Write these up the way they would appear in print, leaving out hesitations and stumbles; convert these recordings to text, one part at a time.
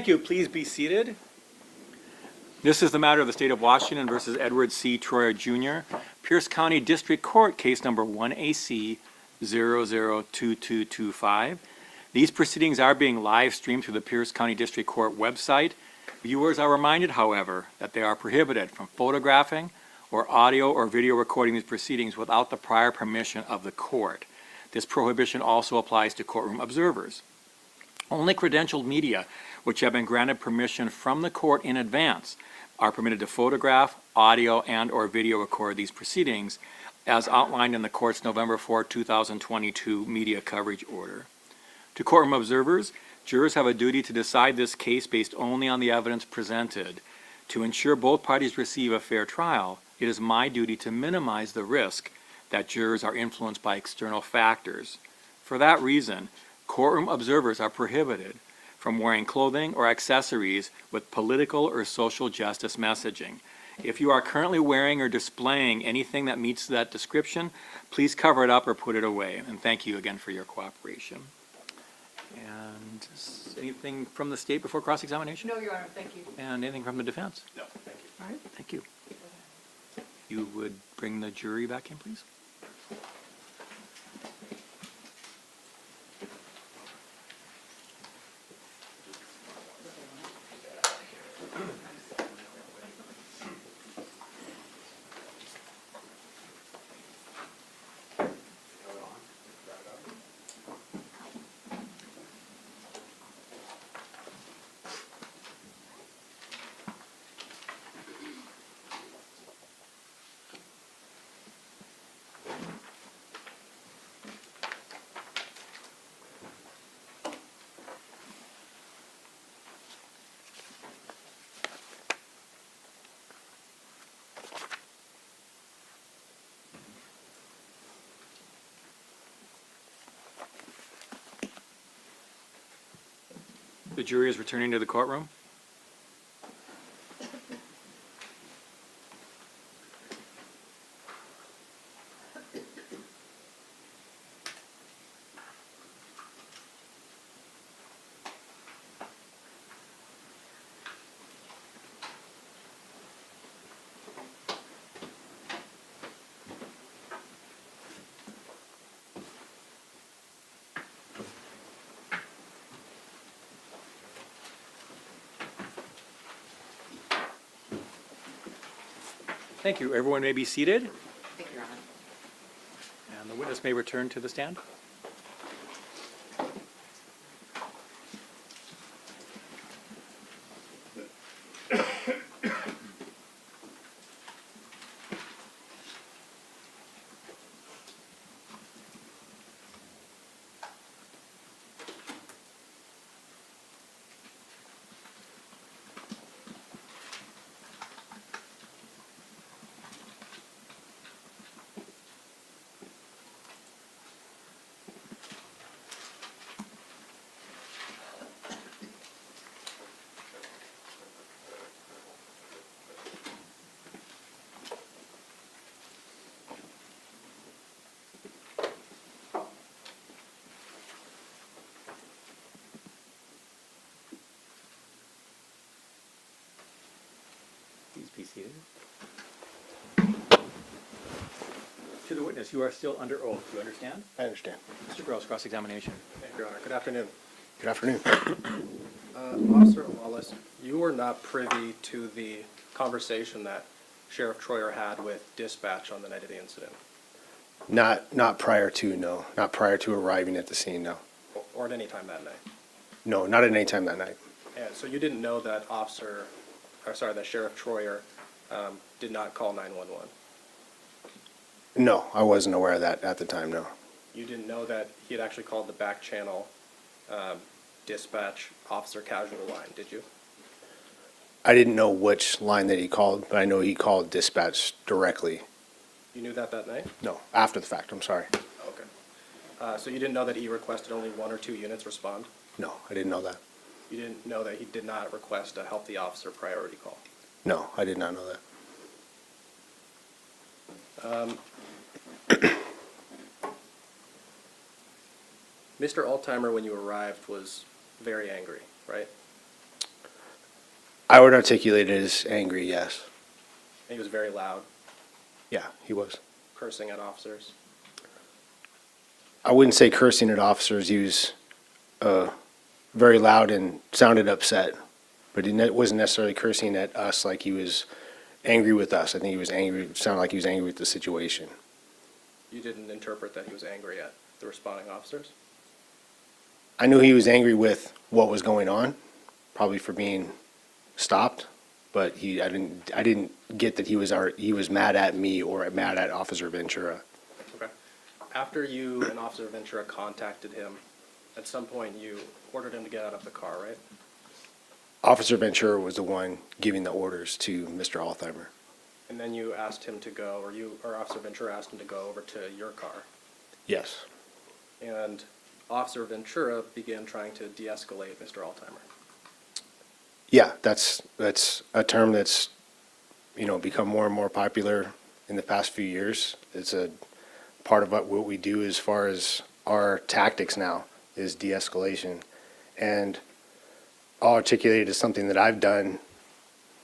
Thank you. Please be seated. This is the matter of the State of Washington versus Edward C. Troyer Jr., Pierce County District Court, case number 1AC 002225. These proceedings are being live streamed through the Pierce County District Court website. Viewers are reminded, however, that they are prohibited from photographing or audio or video recording these proceedings without the prior permission of the court. This prohibition also applies to courtroom observers. Only credentialed media, which have been granted permission from the court in advance, are permitted to photograph, audio, and or video record these proceedings as outlined in the court's November 4, 2022 media coverage order. To courtroom observers, jurors have a duty to decide this case based only on the evidence presented. To ensure both parties receive a fair trial, it is my duty to minimize the risk that jurors are influenced by external factors. For that reason, courtroom observers are prohibited from wearing clothing or accessories with political or social justice messaging. If you are currently wearing or displaying anything that meets that description, please cover it up or put it away. And thank you again for your cooperation. And anything from the state before cross-examination? No, Your Honor, thank you. And anything from the defense? No, thank you. All right, thank you. You would bring the jury back in, please? The jury is returning to the courtroom. Thank you. Everyone may be seated, Thank you, Your Honor. and the witness may return to the stand. Please be seated. To the witness, you are still under oath. Do you understand? I understand. Mr. Gross, cross-examination. Thank you, Your Honor. Good afternoon. Good afternoon. Officer Wallace, you were not privy to the conversation that Sheriff Troyer had with dispatch on the night of the incident, Not prior to, no. Not prior to arriving at the scene, no. or at any time that night. No, not at any time that night. And so you didn't know that that Sheriff Troyer did not call 911. No, I wasn't aware of that at the time, no. You didn't know that he had actually called the back channel dispatch officer casual line, did you? I didn't know which line that he called, but I know he called dispatch directly. You knew that night? No, after the fact, I'm sorry. Okay. So you didn't know that he requested only 1 or 2 units respond? No, I didn't know that. You didn't know that he did not request a help the officer priority call? No, I did not know that. Mr. Altimer, when you arrived, was very angry, right? I would articulate it as angry, yes. And he was very loud, Yeah, he was. cursing at officers. I wouldn't say cursing at officers. He was very loud and sounded upset, but wasn't necessarily cursing at us like he was angry with us. I think he was angry, it sounded like he was angry with the situation. You didn't interpret that he was angry at the responding officers? I knew he was angry with what was going on, probably for being stopped, but I didn't get that he was mad at me or mad at Officer Ventura. Okay. After you and Officer Ventura contacted him, at some point you ordered him to get out of the car, right? Officer Ventura was the one giving the orders to Mr. Altheimer. And then you asked him to go, or Officer Ventura asked him to go over to your car. Yes. And Officer Ventura began trying to de-escalate Mr. Altheimer. Yeah, that's a term that's, become more and more popular in the past few years. It's a part of what we do as far as our tactics now is de-escalation. And I'll articulate it as something that I've done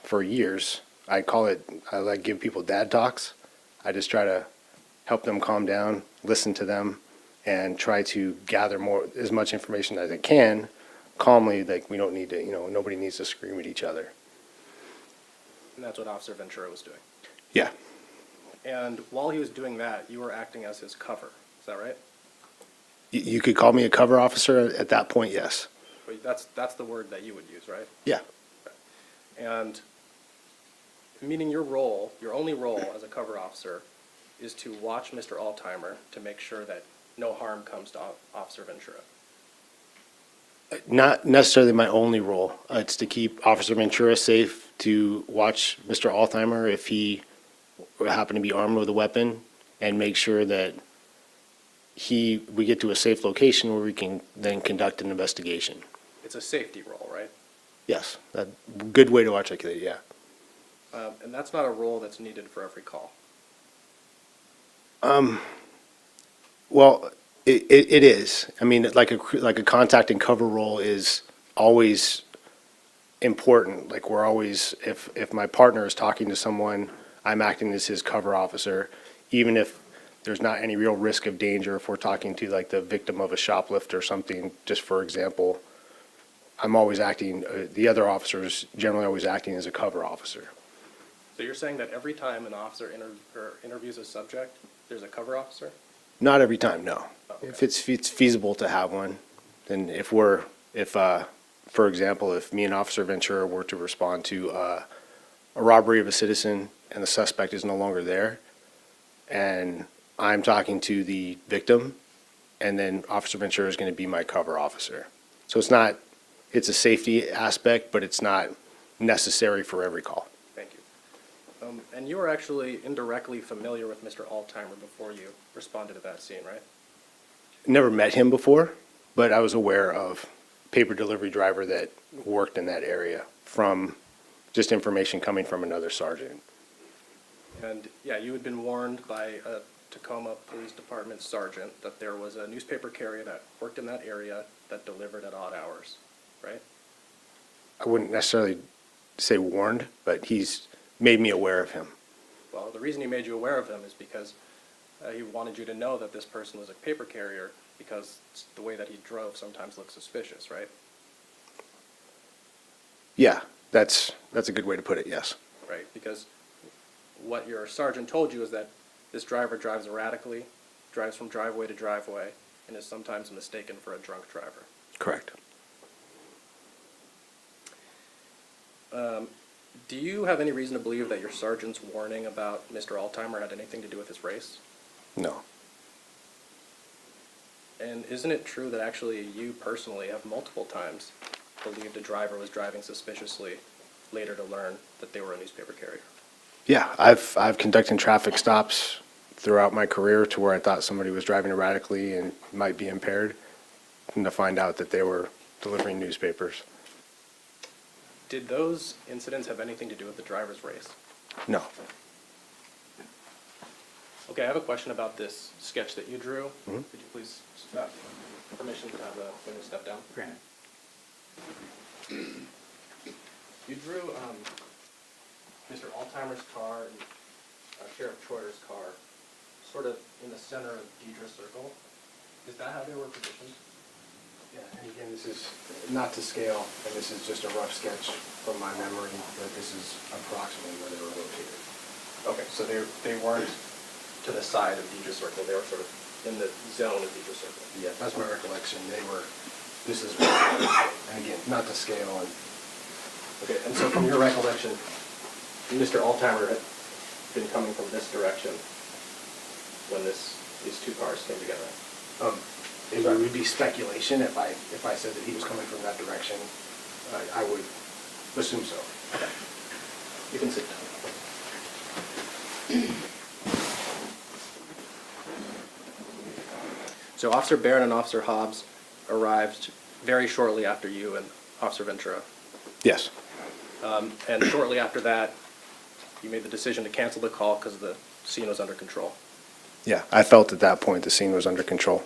for years. I like give people dad talks. I just try to help them calm down, listen to them, and try to gather as much information as I can calmly. Like, we don't need to, nobody needs to scream at each other. And that's what Officer Ventura was doing. Yeah. And while he was doing that, you were acting as his cover. Is that right? You could call me a cover officer at that point, yes. But that's the word that you would use, right? Yeah. And meaning your role, your only role as a cover officer, is to watch Mr. Altheimer to make sure that no harm comes to Officer Ventura. Not necessarily my only role. It's to keep Officer Ventura safe, to watch Mr. Altheimer if he happened to be armed with a weapon, and make sure that we get to a safe location where we can then conduct an investigation. It's a safety role, right? Yes, a good way to articulate it, yeah. And that's not a role that's needed for every call. Well, it is. I mean, like a contact and cover role is always important. Like, we're always, if my partner is talking to someone, I'm acting as his cover officer, even if there's not any real risk of danger. If we're talking to like the victim of a shoplift or something, just for example, I'm always acting, the other officer is generally always acting as a cover officer. So you're saying that every time an officer interviews a subject, there's a cover officer? Not every time, no. Oh, okay. If it's feasible to have one, then for example, if me and Officer Ventura were to respond to a robbery of a citizen and the suspect is no longer there, and I'm talking to the victim, and then Officer Ventura is going to be my cover officer. So it's a safety aspect, but it's not necessary for every call. Thank you. And you were actually indirectly familiar with Mr. Altheimer before you responded to that scene, right? Never met him before, but I was aware of paper delivery driver that worked in that area from just information coming from another sergeant. And yeah, you had been warned by a Tacoma Police Department sergeant that there was a newspaper carrier that worked in that area that delivered at odd hours, right? I wouldn't necessarily say warned, but he's made me aware of him. Well, the reason he made you aware of him is because he wanted you to know that this person was a paper carrier, because the way that he drove sometimes looked suspicious, right? Yeah, that's a good way to put it, yes. Right, because what your sergeant told you is that this driver drives erratically, drives from driveway to driveway, and is sometimes mistaken for a drunk driver. Correct. Do you have any reason to believe that your sergeant's warning about Mr. Altheimer had anything to do with his race? No. And isn't it true that actually you personally have multiple times believed a driver was driving suspiciously, later to learn that they were a newspaper carrier? Yeah, I've conducted traffic stops throughout my career to where I thought somebody was driving erratically and might be impaired, and to find out that they were delivering newspapers. Did those incidents have anything to do with the driver's race? No. Okay, I have a question about this sketch that you drew. Mhm. Could you please, permission to have the witness step down? Granted. You drew Mr. Altimer's car and Sheriff Troyer's car sort of in the center of Deidre's circle. Is that how they were positioned? Yeah, and again, this is not to scale, and this is just a rough sketch from my memory, but this is approximately where they were located. Okay, so they weren't to the side of Deidre's circle, they were sort of in the zone of Deidre's circle. Yeah, that's my recollection. This is, and again, not to scale, and Okay, and so from your recollection, Mr. Altimer had been coming from this direction when these two cars came together. it would be speculation if I said that he was coming from that direction. I would assume so. Okay. You can sit down. So Officer Barron and Officer Hobbs arrived very shortly after you and Officer Ventura. Yes. And shortly after that, you made the decision to cancel the call because the scene was under control. Yeah, I felt at that point the scene was under control.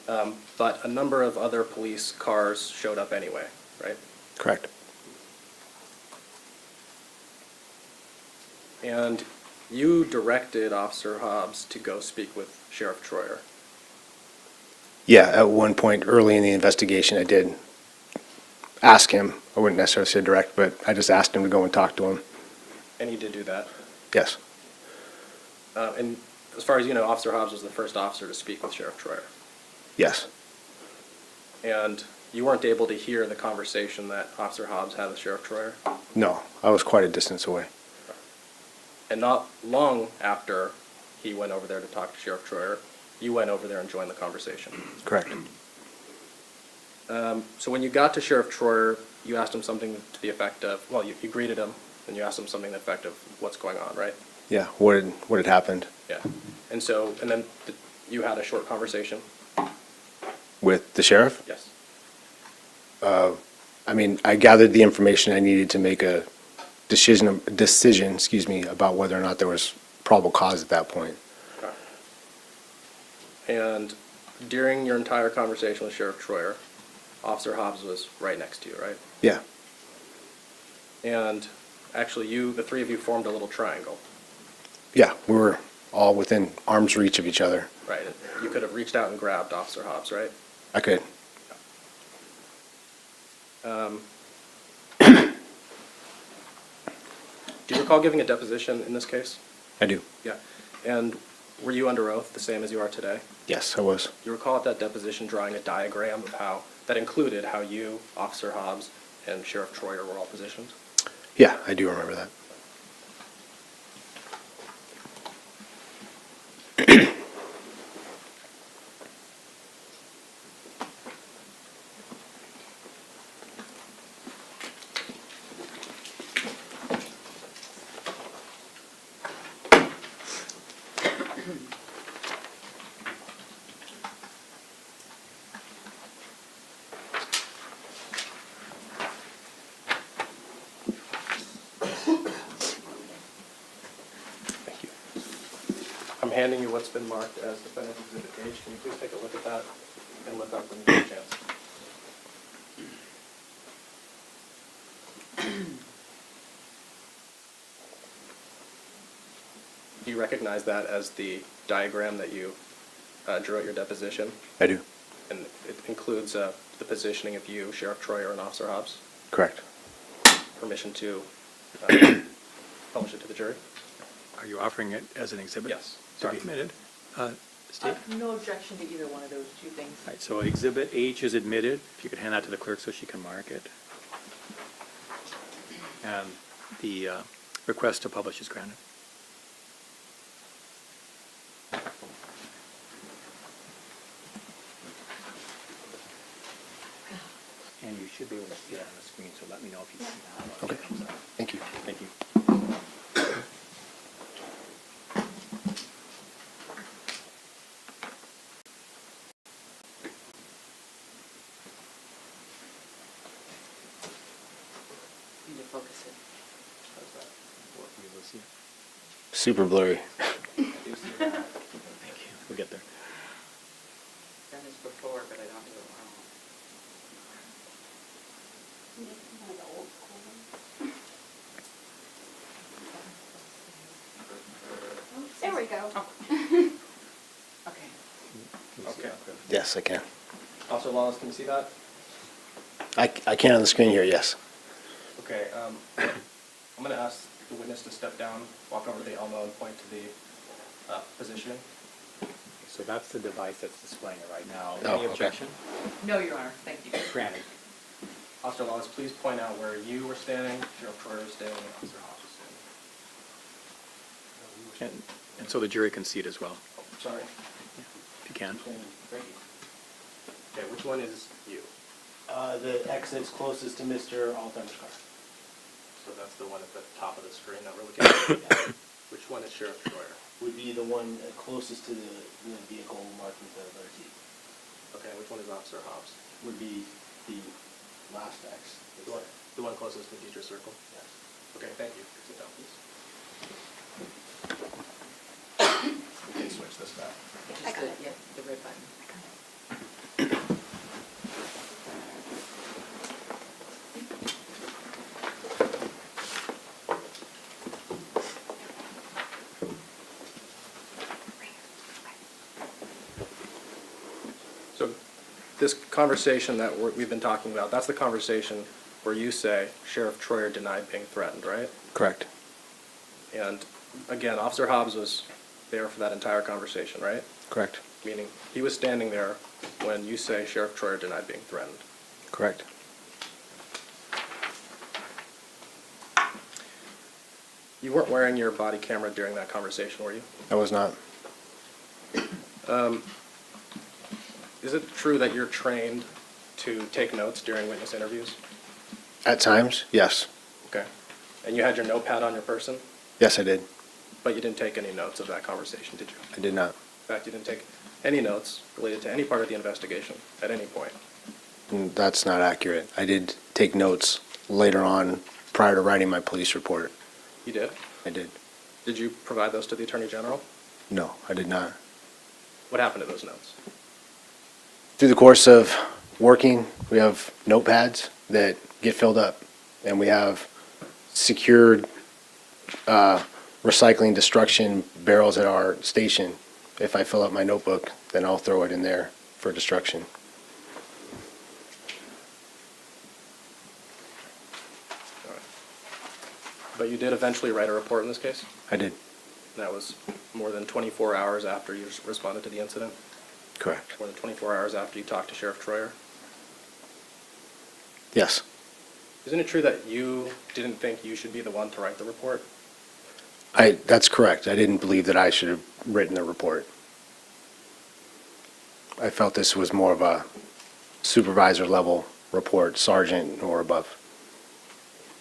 But a number of other police cars showed up anyway, right? Correct. And you directed Officer Hobbs to go speak with Sheriff Troyer. Yeah, at one point early in the investigation, I did ask him. I wouldn't necessarily say direct, but I just asked him to go and talk to him. And he did do that. Yes. And as far as you know, Officer Hobbs was the first officer to speak with Sheriff Troyer. Yes. And you weren't able to hear the conversation that Officer Hobbs had with Sheriff Troyer. No, I was quite a distance away. And not long after he went over there to talk to Sheriff Troyer, you went over there and joined the conversation. Correct. So when you got to Sheriff Troyer, you asked him something to the effect of, well, you greeted him, and you asked him something to the effect of what's going on, right? Yeah, what had happened Yeah. And then you had a short conversation? with the sheriff? Yes. I mean, I gathered the information I needed to make a decision, about whether or not there was probable cause at that point. Okay. And during your entire conversation with Sheriff Troyer, Officer Hobbs was right next to you, right? Yeah. And actually the three of you formed a little triangle, Yeah, we were all within arm's reach of each other. right? You could have reached out and grabbed Officer Hobbs, right? I could. Do you recall giving a deposition in this case? I do. Yeah. And were you under oath, the same as you are today? Yes, I was. You recall at that deposition drawing a diagram of that included how you, Officer Hobbs, and Sheriff Troyer were all positioned? Yeah, I do remember that. Thank you. I'm handing you what's been marked as Defendant Exhibit H. Can you please take a look at that and look up when you get a chance? Do you recognize that as the diagram that you drew at your deposition? I do. And it includes the positioning of you, Sheriff Troyer, and Officer Hobbs? Correct. Permission to publish it to the jury? Are you offering it as an exhibit? Yes. To be admitted? Steve? No objection to either one of those two things. All right, so Exhibit H is admitted. If you could hand that to the clerk so she can mark it. And the request to publish is granted. And you should be able to see it on the screen, so let me know if you see that. Okay. Thank you. Thank you. Need to focus it. How's that? What, you will see it? Super blurry. Thank you. We'll get there. Done this before, but I don't do it well. we go. Okay. Okay. Yes, I can. Officer Wallace, can you see that? I can on the screen here, yes. Okay, I'm gonna ask the witness to step down, walk over to the elbow and point to the position. So that's the device that's displaying it right now. Oh, Any okay. objection? No, Your Honor, thank you. Granted. Officer Wallace, please point out where you were standing, Sheriff Troyer was standing, and Officer Hobbs was standing. And so the jury can see it as well, Oh, sorry. if you can. Thank you. Okay, which one is you? The exit's closest to Mr. Altimer's car. So that's the one at the top of the screen that we're looking at? Which one is Sheriff Troyer? Would be the one closest to the vehicle marked with the letter T. Okay, which one is Officer Hobbs? Would be the last X. The one closest to Teacher Circle? Yes. Okay, thank you. Sit down, please. We can switch this back. Just I got it. Yeah, the red button. So this conversation that we've been talking about, that's the conversation where you say Sheriff Troyer denied being threatened, right? Correct. And again, Officer Hobbs was there for that entire conversation, right? Correct. Meaning he was standing there when you say Sheriff Troyer denied being threatened. Correct. You weren't wearing your body camera during that conversation, were you? I was not. Is it true that you're trained to take notes during witness interviews? At times, yes. Okay. And you had your notepad on your person, Yes, I did. but you didn't take any notes of that conversation, did you? I did not. In fact, you didn't take any notes related to any part of the investigation at any point. That's not accurate. I did take notes later on prior to writing my police report. You did? I did. Did you provide those to the Attorney General? No, I did not. What happened to those notes? Through the course of working, we have notepads that get filled up, and we have secured recycling destruction barrels at our station. If I fill up my notebook, then I'll throw it in there for destruction. All right. But you did eventually write a report in this case? I did. That was more than 24 hours after you responded to the incident? Correct. More than 24 hours after you talked to Sheriff Troyer? Yes. Isn't it true that you didn't think you should be the one to write the report? That's correct. I didn't believe that I should have written the report. I felt this was more of a supervisor level report, sergeant or above.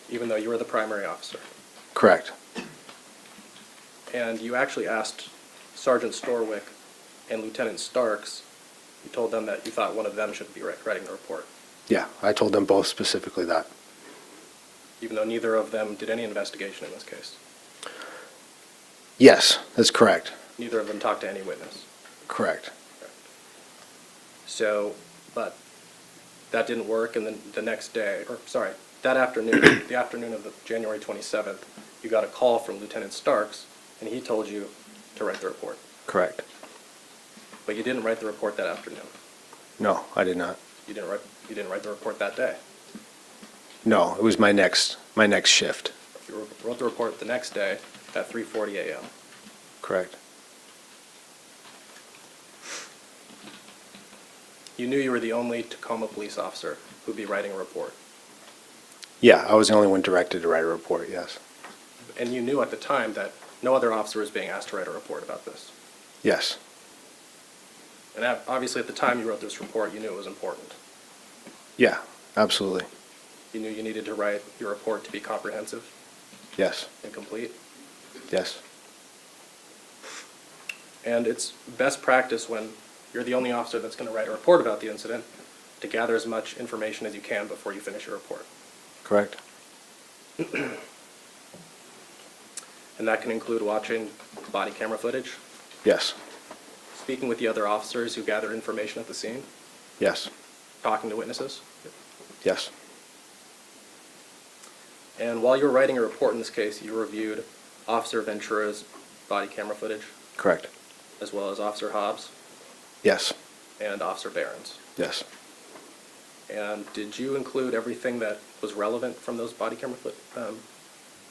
Even though you were the primary officer? Correct. And you actually asked Sergeant Storwick and Lieutenant Starks, you told them that you thought one of them should be writing the report, Yeah, I told them both specifically that. even though neither of them did any investigation in this case. Yes, that's correct. Neither of them talked to any witness. Correct. So, but that didn't work, and then the next day, or sorry, that afternoon, the afternoon of the January 27th, you got a call from Lieutenant Starks, and he told you to write the report. Correct. But you didn't write the report that afternoon. No, I did not. You didn't write the report that day. No, it was my next shift. You wrote the report the next day at 3:40 a.m. Correct. You knew you were the only Tacoma police officer who'd be writing a report. Yeah, I was the only one directed to write a report, yes. And you knew at the time that no other officer was being asked to write a report about this. Yes. And obviously at the time you wrote this report, you knew it was important. Yeah, absolutely. You knew you needed to write your report to be comprehensive Yes. and complete. Yes. And it's best practice when you're the only officer that's going to write a report about the incident to gather as much information as you can before you finish your report. Correct. And that can include watching body camera footage, Yes. speaking with the other officers who gathered information at the scene, Yes. talking to witnesses. Yes. And while you were writing a report in this case, you reviewed Officer Ventura's body camera footage. Correct. as well as Officer Hobbs Yes. and Officer Behrens. Yes. And did you include everything that was relevant from those body camera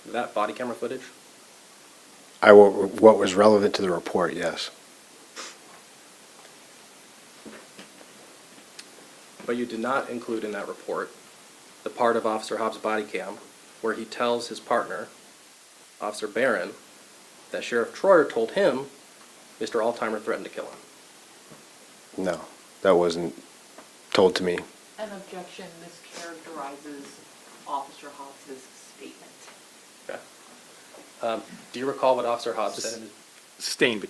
that body camera footage? What was relevant to the report, yes. But you did not include in that report the part of Officer Hobbs' body cam where he tells his partner, Officer Barron, that Sheriff Troyer told him Mr. Altimer threatened to kill him. No, that wasn't told to me. An objection mischaracterizes Officer Hobbs's statement. Okay. Do you recall what Officer Hobbs said? Stain, but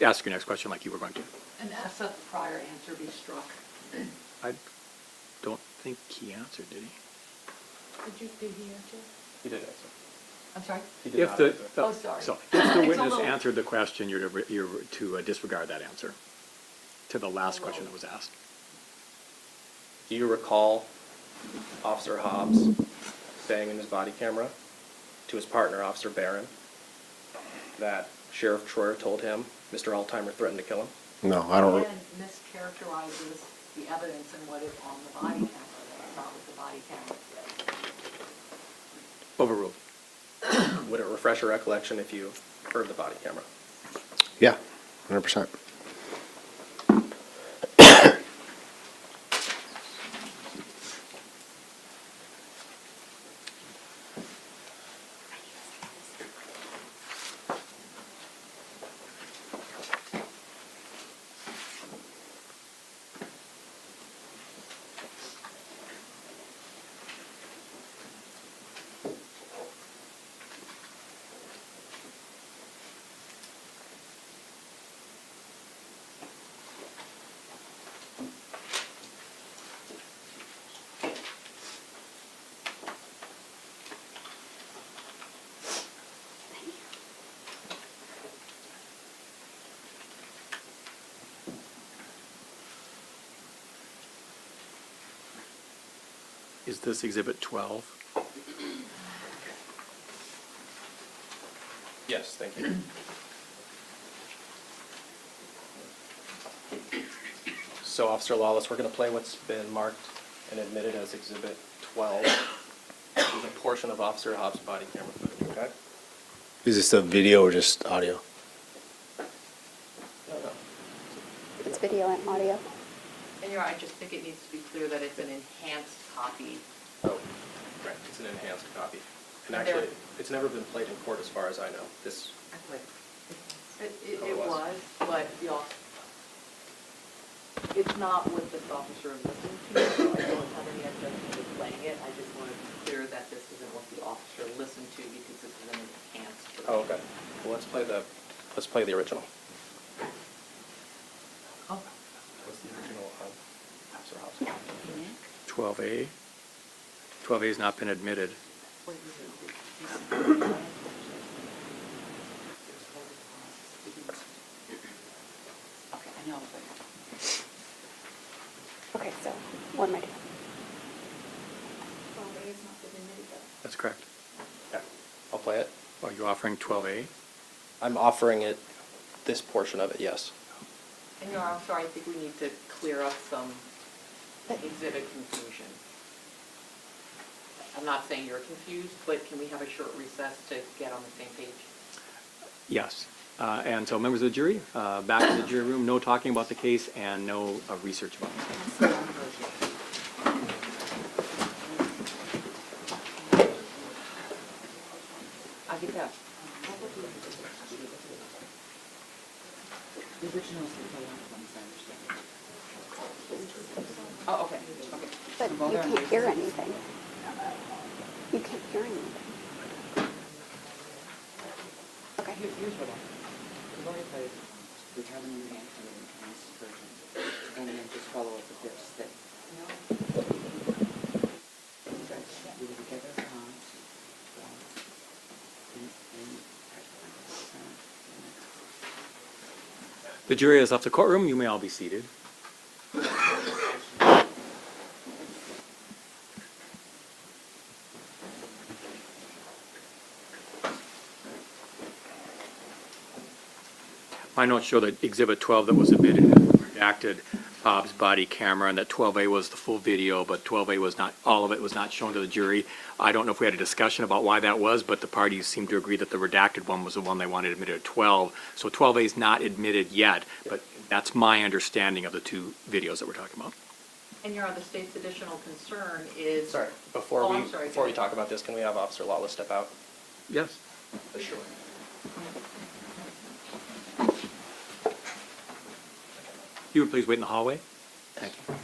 ask your next question like you were going to. And ask that the prior answer be struck. I don't think he answered, did he? Did he answer? He did answer. I'm sorry? He did If not the, answer. Oh, sorry. So, if the It's a witness little- answered the question, you're to disregard that answer to the last question that was asked. Do you recall Officer Hobbs saying in his body camera to his partner, Officer Barron, that Sheriff Troyer told him Mr. Altimer threatened to kill him? No, I don't. And mischaracterizes the evidence and what is on the body camera. That's not what the body camera said. Overruled. Would it refresh your recollection if you heard the body camera? Yeah, 100%. Is this Exhibit 12? Yes, thank you. So, Officer Lawless, we're going to play what's been marked and admitted as Exhibit 12. This is a portion of Officer Hobbs' body camera footage, okay? Is this a video or just audio? No, no. It's video and audio. And I just think it needs to be clear that it's an enhanced copy. Oh, right, it's an enhanced copy. And And there- actually, it's never been played in court as far as I know. This, It Oh, it was. was, but it's not what this officer listened to, so I don't have any objection to playing it. I just want to be clear that this isn't what the officer listened to because this is an enhanced. oh, okay. Well, let's play the original. Oh. What's the original Officer Hobbs? 12A? 12A has not been admitted. Okay, I know, but. Okay, so what am I doing? That's correct. Yeah, I'll play it. Are you offering 12A? I'm offering it, this portion of it, yes. And I'm sorry, I think we need to clear up some exhibit confusion. I'm not saying you're confused, but can we have a short recess to get on the same page? Yes. And so members of the jury, back in the jury room, no talking about the case and no research about it. I'll get that. The original is the last one, as I understand it. Oh, okay, okay. But you can't hear anything. You can't hear anything. Okay. Here's what happened. The lawyer played, we have an enhanced and an enhanced version, and then just follow up with this, that, we were together at times, The jury has left the courtroom. You may all be seated. My notes show that Exhibit 12 that was admitted redacted Hobbs' body camera, and that 12A was the full video, but 12A was not, all of it was not shown to the jury. I don't know if we had a discussion about why that was, but the parties seemed to agree that the redacted one was the one they wanted admitted at 12. So 12A is not admitted yet, but that's my understanding of the two videos that we're talking about. And Your Honor, the state's additional concern is. Sorry, Oh, before I'm sorry, before go we ahead. talk about this, can we have Officer Lawless step out? Yes. Sure. You would please wait in the hallway? Thank you.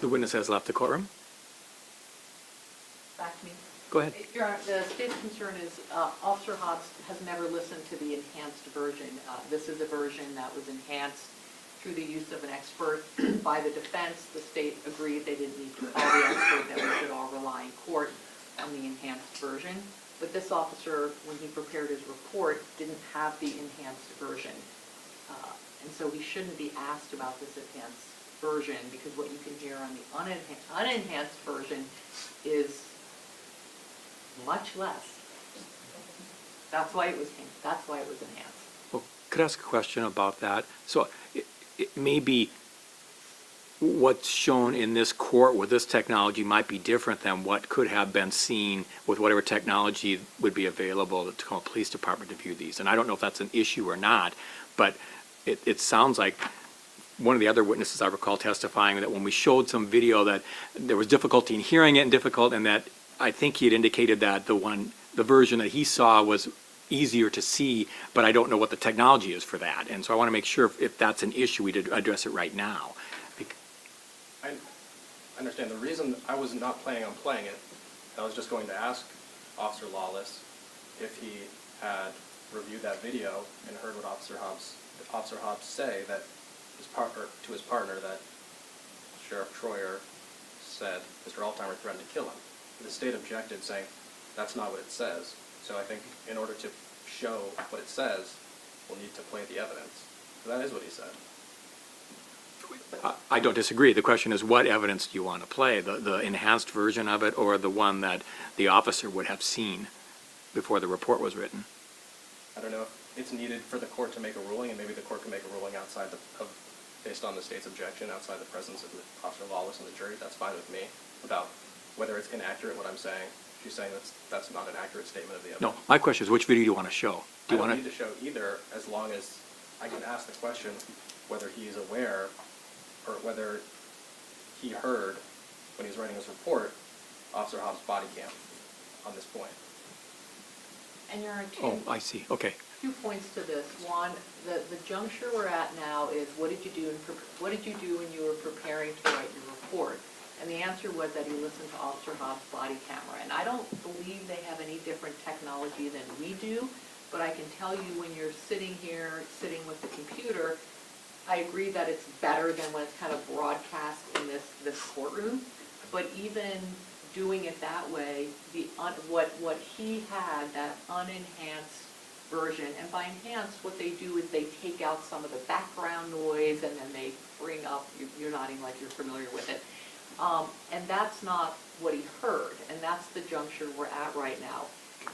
The witness has left the courtroom. Back to me. Go ahead. Your Honor, the state's concern is Officer Hobbs has never listened to the enhanced version. This is a version that was enhanced through the use of an expert by the defense. The state agreed they didn't need to call the expert, that we should all rely in court on the enhanced version. But this officer, when he prepared his report, didn't have the enhanced version. And so he shouldn't be asked about this enhanced version, because what you can hear on the unenhanced version is much less. That's why it was enhanced. Well, could I ask a question about that? So it may be what's shown in this court with this technology might be different than what could have been seen with whatever technology would be available to a police department to view these. And I don't know if that's an issue or not, but it sounds like one of the other witnesses I recall testifying that when we showed some video that there was difficulty in hearing it and that I think he had indicated that the version that he saw was easier to see, but I don't know what the technology is for that. And so I want to make sure if that's an issue, we did address it right now. I understand. The reason I was not planning on playing it, I was just going to ask Officer Lawless if he had reviewed that video and heard what Officer Hobbs say that to his partner that Sheriff Troyer said Mr. Altheimer threatened to kill him. The state objected, saying that's not what it says. So I think in order to show what it says, we'll need to play the evidence. So that is what he said. I don't disagree. The question is, what evidence do you want to play? The enhanced version of it, or the one that the officer would have seen before the report was written? I don't know if it's needed for the court to make a ruling, and maybe the court can make a ruling outside based on the state's objection, outside the presence of Officer Lawless and the jury. That's fine with me. About whether it's inaccurate what I'm saying. She's saying that's not an accurate statement of the evidence. No, my question is, which video do you want to show? I don't need to show either, as long as I can ask the question whether he's aware or whether he heard, when he was writing his report, Officer Hobbs' body cam on this point. And Your Honor, Oh, I see. Okay. 2 points to this. One, the juncture we're at now is what did you do when you were preparing to write your report? And the answer was that he listened to Officer Hobbs' body camera. And I don't believe they have any different technology than we do, but I can tell you when you're sitting with the computer, I agree that it's better than when it's kind of broadcast in this courtroom. But even doing it that way, what he had, that unenhanced version, and by enhanced, what they do is they take out some of the background noise and then they bring up, you're nodding like you're familiar with it, and that's not what he heard, and that's the juncture we're at right now.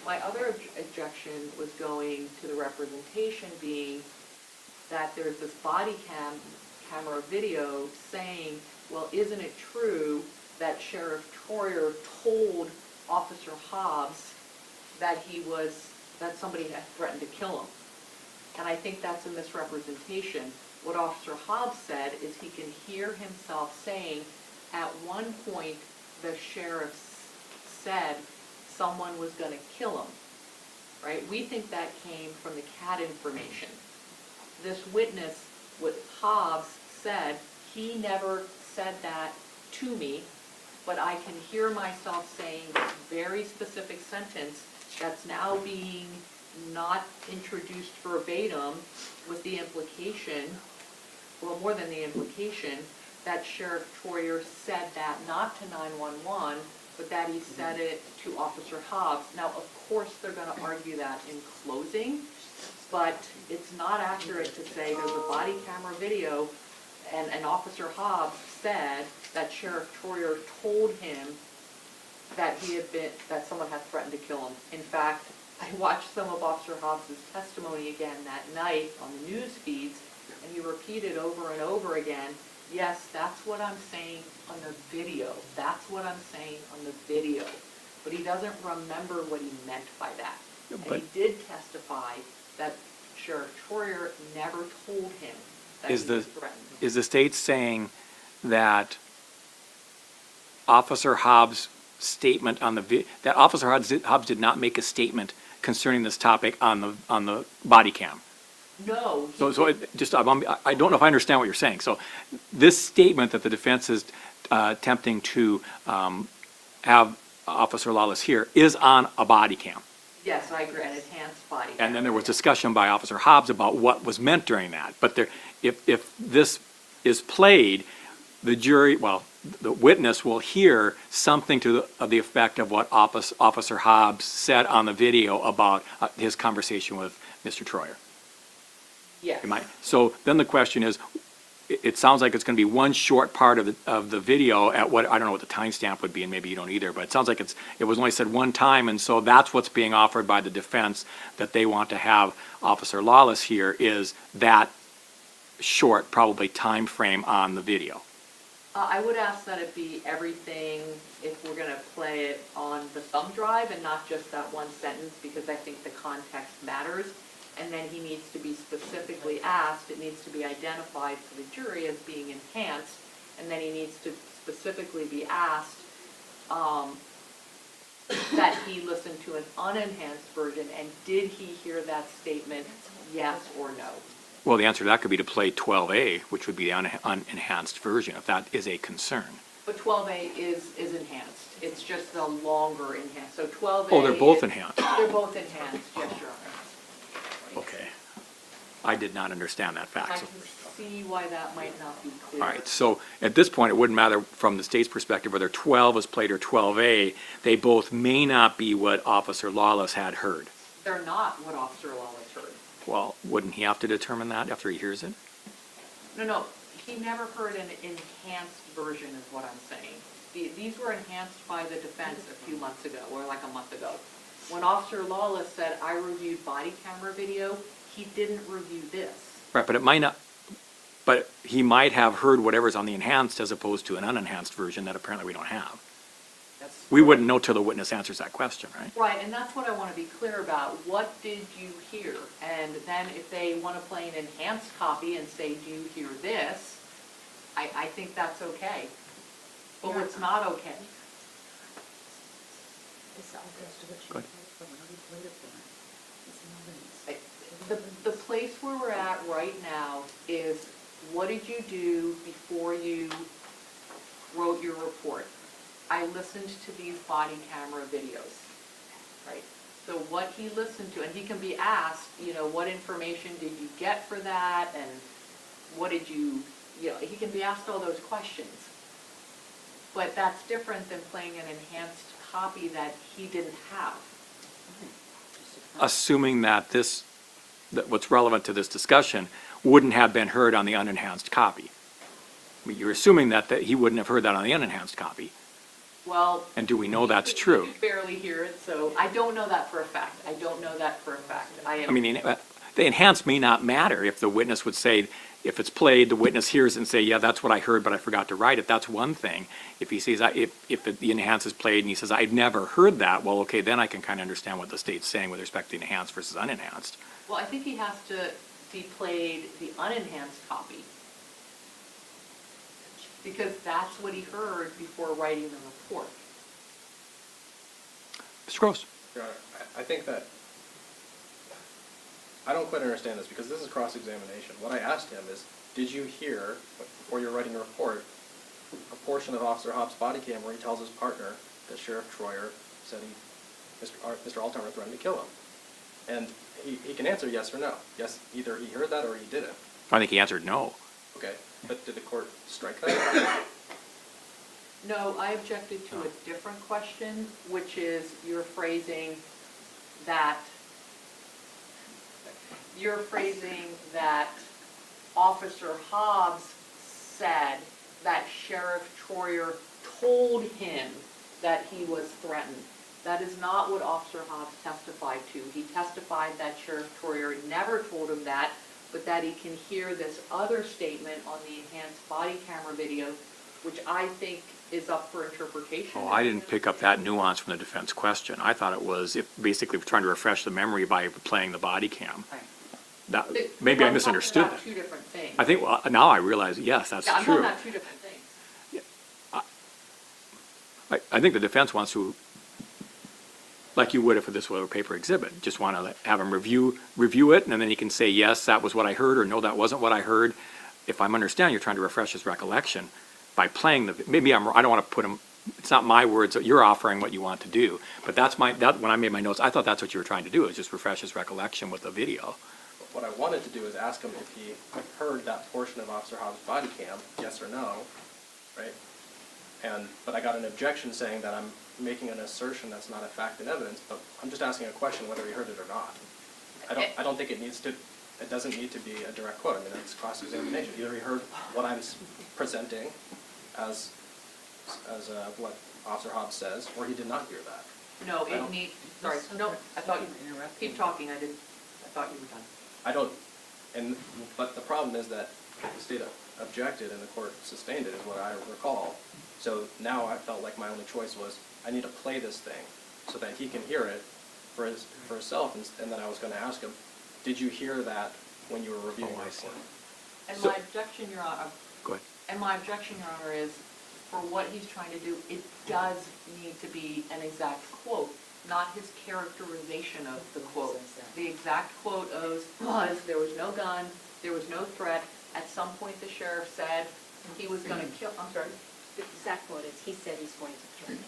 My other objection was going to the representation being that there's this body camera video saying, well, isn't it true that Sheriff Troyer told Officer Hobbs that somebody had threatened to kill him? And I think that's a misrepresentation. What Officer Hobbs said is he can hear himself saying, at one point the sheriff said someone was going to kill him, right? We think that came from the CAD information. This witness, what Hobbs said, he never said that to me, but I can hear myself saying this very specific sentence that's now being not introduced verbatim with the implication, well, more than the implication, that Sheriff Troyer said that not to 911, but that he said it to Officer Hobbs. Now, of course, they're going to argue that in closing, but it's not accurate to say there's a body camera video, and Officer Hobbs said that Sheriff Troyer told him that that someone had threatened to kill him. In fact, I watched some of Officer Hobbs' testimony again that night on the news feeds, and he repeated over and over again, yes, that's what I'm saying on the video. That's what I'm saying on the video. But he doesn't remember what he meant by that. And he But- did testify that Sheriff Troyer never told him that Is he the, was threatened. is the state saying that Officer Hobbs' statement on that Officer Hobbs did not make a statement concerning this topic on the body cam? No. he So didn't. I don't know if I understand what you're saying. So this statement that the defense is attempting to have Officer Lawless hear is on a body cam. Yes, I agree, an enhanced body. And then there was camera. discussion by Officer Hobbs about what was meant during that. But if this is played, the jury, well, the witness will hear something of the effect of what Officer Hobbs said on the video about his conversation with Mr. Troyer. Yes. So then the question is, it sounds like it's going to be one short part of the video at what, I don't know what the timestamp would be, and maybe you don't either, but it sounds like it was only said one time, and so that's what's being offered by the defense, that they want to have Officer Lawless here, is that short, probably, time frame on the video. I would ask that it be everything, if we're gonna play it on the thumb drive and not just that one sentence, because I think the context matters. And then he needs to be specifically asked, it needs to be identified for the jury as being enhanced, and then he needs to specifically be asked, that he listened to an unenhanced version, and did he hear that statement, yes or no? Well, the answer to that could be to play 12A, which would be the unenhanced version, if that is a concern. But 12A is enhanced, it's just the longer enhanced, so 12A. Oh, they're both is- enhanced. They're both enhanced, yes, Your Honor. Okay. I did not understand that I fact. can see why that might not be clear. All right, so at this point, it wouldn't matter from the state's perspective whether 12 is played or 12A. They both may not be what Officer Lawless had heard. They're not what Officer Lawless heard. Well, wouldn't he have to determine that after he hears it? No, he never heard an enhanced version is what I'm saying. These were enhanced by the defense a few months ago, or like a month ago. When Officer Lawless said, I reviewed body camera video, he didn't review this. Right, but it might not, but he might have heard whatever's on the enhanced as opposed to an unenhanced version that apparently we don't have. That's We wouldn't know till the witness answers that question, right? Right, and that's what I want to be clear about. What did you hear? And then if they want to play an enhanced copy and say, do you hear this? I think that's okay. But what's not okay, Good. the place where we're at right now is, what did you do before you wrote your report? I listened to these body camera videos, right? So what he listened to, and he can be asked, what information did you get for that, and what did you, he can be asked all those questions. But that's different than playing an enhanced copy that he didn't have. Assuming that that what's relevant to this discussion wouldn't have been heard on the unenhanced copy. I mean, you're assuming that he wouldn't have heard that on the unenhanced copy. Well. And do we know that's you true? could barely hear it, so I don't know that for a fact. I I mean, the enhanced may not matter if the witness would say, if it's played, the witness hears it and say, yeah, that's what I heard, but I forgot to write it. That's one thing. If he says, if the enhanced is played and he says, I've never heard that, well, okay, then I can kind of understand what the state's saying with respect to the enhanced versus unenhanced. Well, I think he has to be played the unenhanced copy. Because that's what he heard before writing the report. Mr. Gross? Your Honor, I think that, I don't quite understand this, because this is cross-examination. What I asked him is, did you hear, before you're writing a report, a portion of Officer Hobbs' body cam where he tells his partner that Sheriff Troyer said Mr. Altimer threatened to kill him? And he can answer yes or no. Yes, either he heard that or he didn't. I think he answered no. Okay, but did the court strike that? No, I objected to a different question, which is your phrasing that you're phrasing that Officer Hobbs said that Sheriff Troyer told him that he was threatened. That is not what Officer Hobbs testified to. He testified that Sheriff Troyer never told him that, but that he can hear this other statement on the enhanced body camera video, which I think is up for interpretation. Oh, I didn't pick up that nuance from the defense question. I thought it was basically trying to refresh the memory by playing the body cam. Right. That, The- maybe I I'm talking misunderstood about that. two different things. I think, well, now I realize, yes, that's Yeah, I'm true. talking about two different things. I think the defense wants to, like you would if this were a paper exhibit, just want to have him review it, and then he can say, yes, that was what I heard, or no, that wasn't what I heard. If I'm understanding, you're trying to refresh his recollection by playing maybe I don't want to put him, it's not my words, you're offering what you want to do, but when I made my notes, I thought that's what you were trying to do, is just refresh his recollection with a video. What I wanted to do is ask him if he heard that portion of Officer Hobbs' body cam, yes or no, right? But I got an objection saying that I'm making an assertion that's not a fact and evidence, but I'm just asking a question whether he heard it or not. I don't think it doesn't need to be a direct quote. I mean, that's cross-examination. Either he heard what I'm presenting as what Officer Hobbs says, or he did not hear that. No, I don't- sorry, no, I thought you, Interrupting. keep talking, I thought you were done. But the problem is that the state objected and the court sustained it, is what I recall. So now I felt like my only choice was, I need to play this thing so that he can hear it for himself, and then I was gonna ask him, did you hear that when you were reviewing Oh, I the see. report? And So- my objection, Your Honor, Go ahead. Your Honor, is for what he's trying to do, it does need to be an exact quote, not his characterization of the quote. The exact quote was, there was no gun, there was no threat. At some point, the sheriff said he was gonna kill, I'm sorry. The exact quote is, he said he's going to kill me.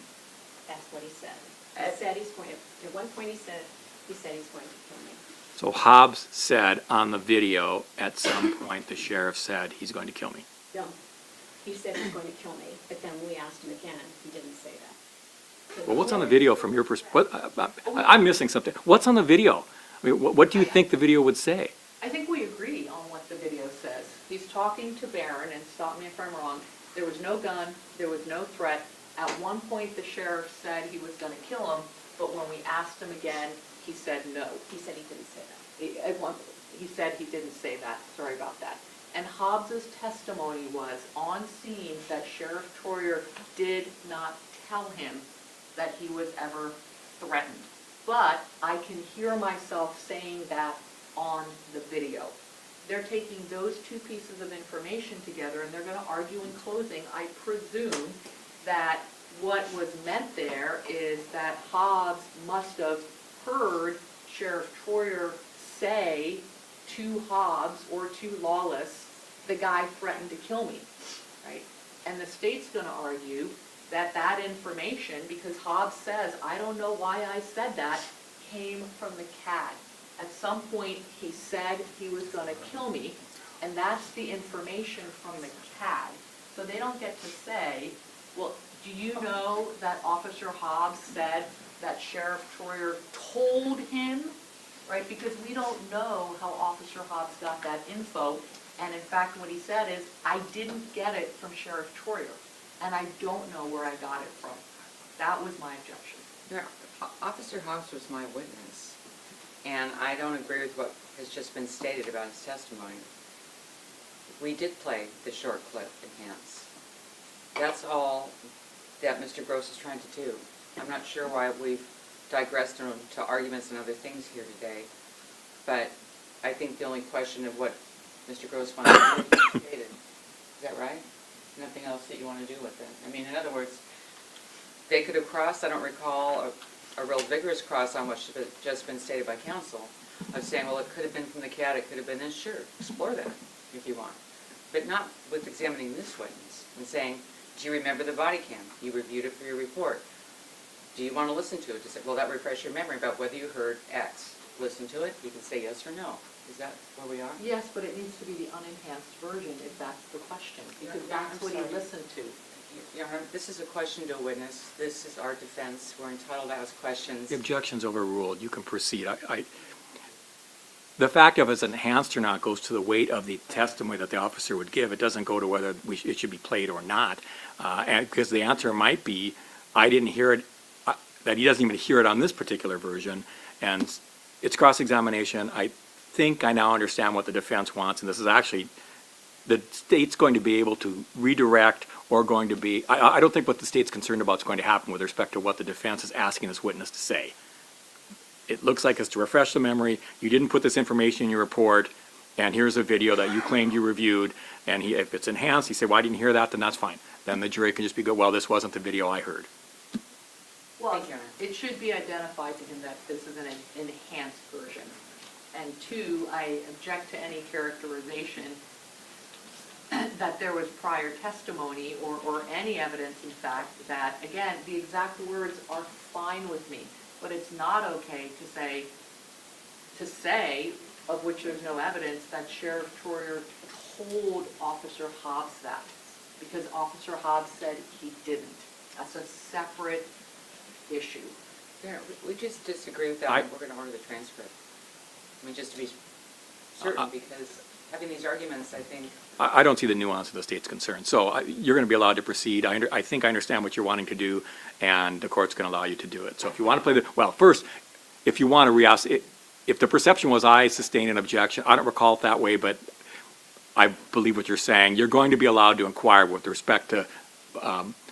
That's what he said. He At- said he's going to, at one point he said he's going to kill me. So Hobbs said on the video, at some point, the sheriff said, he's going to kill me. No, he said he's going to kill me, but then we asked him again, he didn't say that. So Well, what's on the video from your perspective? I'm missing something. What's on the video? I mean, what do you think the video would say? I think we agree on what the video says. He's talking to Barron, and stop me if I'm wrong, there was no gun, there was no threat. At one point, the sheriff said he was gonna kill him, but when we asked him again, he said no. He said he didn't say that. He said he didn't say that, sorry about that. And Hobbs's testimony was on scene that Sheriff Troyer did not tell him that he was ever threatened. But I can hear myself saying that on the video. They're taking those two pieces of information together and they're gonna argue in closing. I presume that what was meant there is that Hobbs must have heard Sheriff Troyer say to Hobbs or to Lawless, the guy threatened to kill me, right? And the state's gonna argue that that information, because Hobbs says, I don't know why I said that, came from the CAD. At some point, he said he was gonna kill me, and that's the information from the CAD. So they don't get to say, well, do you know that Officer Hobbs said that Sheriff Troyer told him, right? Because we don't know how Officer Hobbs got that info. And in fact, what he said is, I didn't get it from Sheriff Troyer, and I don't know where I got it from. That was my objection. Yeah, Officer Hobbs was my witness, and I don't agree with what has just been stated about his testimony. We did play the short clip enhance. That's all that Mr. Gross is trying to do. I'm not sure why we've digressed into arguments and other things here today, but I think the only question of what Mr. Gross wants to do is stated. Is that right? Nothing else that you want to do with it? I mean, in other words, they could have crossed, I don't recall a real vigorous cross on what's just been stated by counsel, of saying, well, it could have been from the CAD, it could have been this, sure, explore that if you want. But not with examining this witness and saying, do you remember the body cam? You reviewed it for your report. Do you want to listen to it? Just say, will that refresh your memory about whether you heard X? Listen to it, you can say yes or no. Is that where we are? Yes, but it needs to be the unenhanced version if that's the question, because Yeah, that's I'm what he sorry. listened to. Your Honor, this is a question to a witness. This is our defense. We're entitled to ask questions. The objection's overruled. You can proceed. The fact of it's enhanced or not goes to the weight of the testimony that the officer would give. It doesn't go to whether it should be played or not. And because the answer might be, I didn't hear it, that he doesn't even hear it on this particular version. And it's cross-examination. I think I now understand what the defense wants, and this is actually, the state's going to be able to redirect or going to be, I don't think what the state's concerned about is going to happen with respect to what the defense is asking this witness to say. It looks like it's to refresh the memory, you didn't put this information in your report, and here's a video that you claimed you reviewed, and if it's enhanced, he said, well, I didn't hear that, then that's fine. Then the jury can just be good, well, this wasn't the video I heard. Well, Thank you, Anna. it should be identified to him that this is an enhanced version. And two, I object to any characterization that there was prior testimony or any evidence, in fact, that, again, the exact words are fine with me, but it's not okay to say, of which there's no evidence, that Sheriff Troyer told Officer Hobbs that, because Officer Hobbs said he didn't. That's a separate issue. Yeah, we just disagree with that, I- and we're gonna order the transcript. I mean, just to be certain, because having these arguments, I think, I don't see the nuance of the state's concern. So you're going to be allowed to proceed. I think I understand what you're wanting to do, and the court's going to allow you to do it. So if you want to play the, well, first, if you want to re-ask, if the perception was I sustained an objection, I don't recall it that way, but I believe what you're saying. You're going to be allowed to inquire with respect to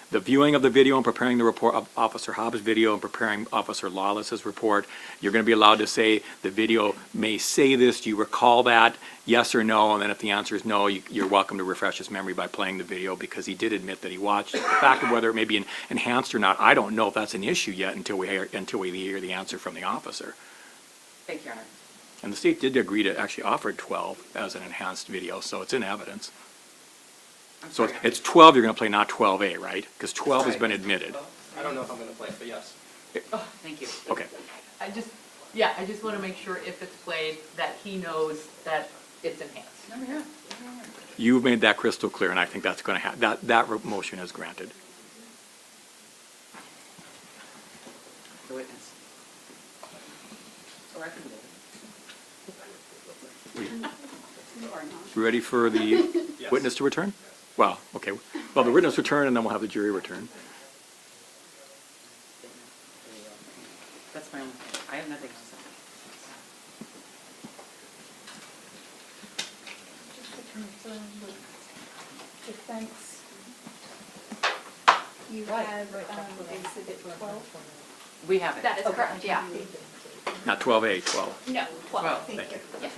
the viewing of the video and preparing the report of Officer Hobbs' video and preparing Officer Lawless's report. You're going to be allowed to say the video may say this. Do you recall that? Yes or no? And then if the answer is no, you're welcome to refresh his memory by playing the video because he did admit that he watched it. The fact of whether it may be enhanced or not, I don't know if that's an issue yet until we hear the answer from the officer. thank you, Honor. And the state did agree to actually offer 12 as an enhanced video, so it's in evidence. I'm So sorry. it's 12 you're going to play, not 12A, right? Because 12 has Right. been admitted. I don't know if I'm gonna play it, but yes. Thank you. Okay. I just want to make sure if it's played, that he knows that it's enhanced. No, yeah. You've made that crystal clear, and I think that's going to happen. That motion is granted. The witness. Or I can do it. We ready for the witness to return? Well, okay. Well, the witness return, and then we'll have the jury return. That's my own, I have nothing to say. Just to confirm with defense, you have exhibit 12? We have it. That is correct, yeah. Not 12A, 12. No, 12, Well, thank thank you. Yeah.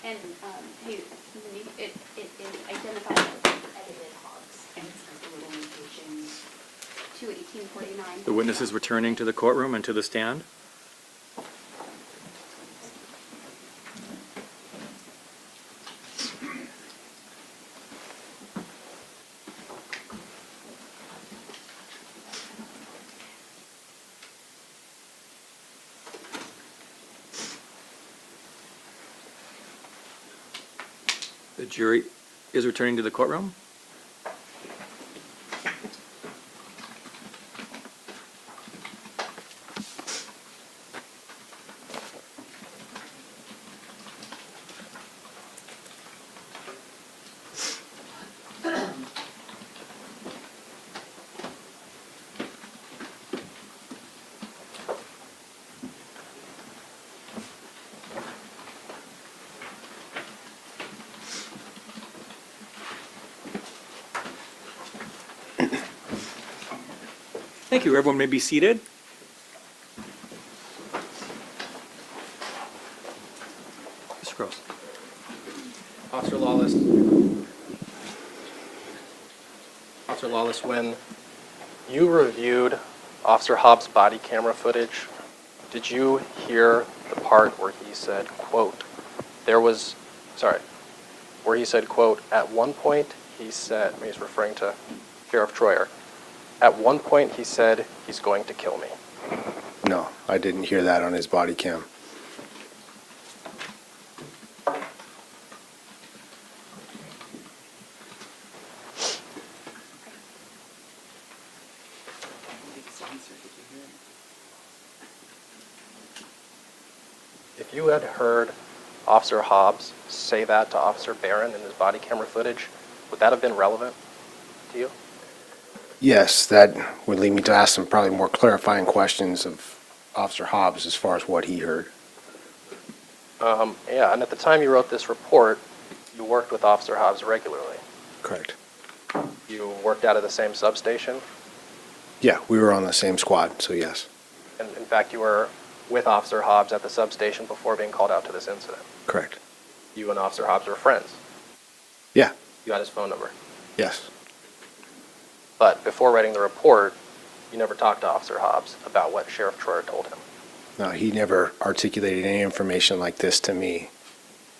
And, hey, it is identified as edited hogs, and it's got the little notations to 1849. The witness is returning to the courtroom and to the stand. The jury is returning to the courtroom. Thank you. Everyone may be seated. Mr. Gross. Officer Lawless, when you reviewed Officer Hobbs' body camera footage, did you hear the part where he said, quote, where he said, quote, at one point he said, he's referring to Sheriff Troyer, at one point he said, he's going to kill me. No, I didn't hear that on his body cam. If you had heard Officer Hobbs say that to Officer Barron in his body camera footage, would that have been relevant to you? Yes, that would lead me to ask some probably more clarifying questions of Officer Hobbs as far as what he heard. Yeah, and at the time you wrote this report, you worked with Officer Hobbs regularly. Correct. You worked out of the same substation, Yeah, we were on the same squad, so yes. and in fact, you were with Officer Hobbs at the substation before being called out to this incident. Correct. You and Officer Hobbs were friends. Yeah, You got his phone number. yes. But before writing the report, you never talked to Officer Hobbs about what Sheriff Troyer told him. No, he never articulated any information like this to me.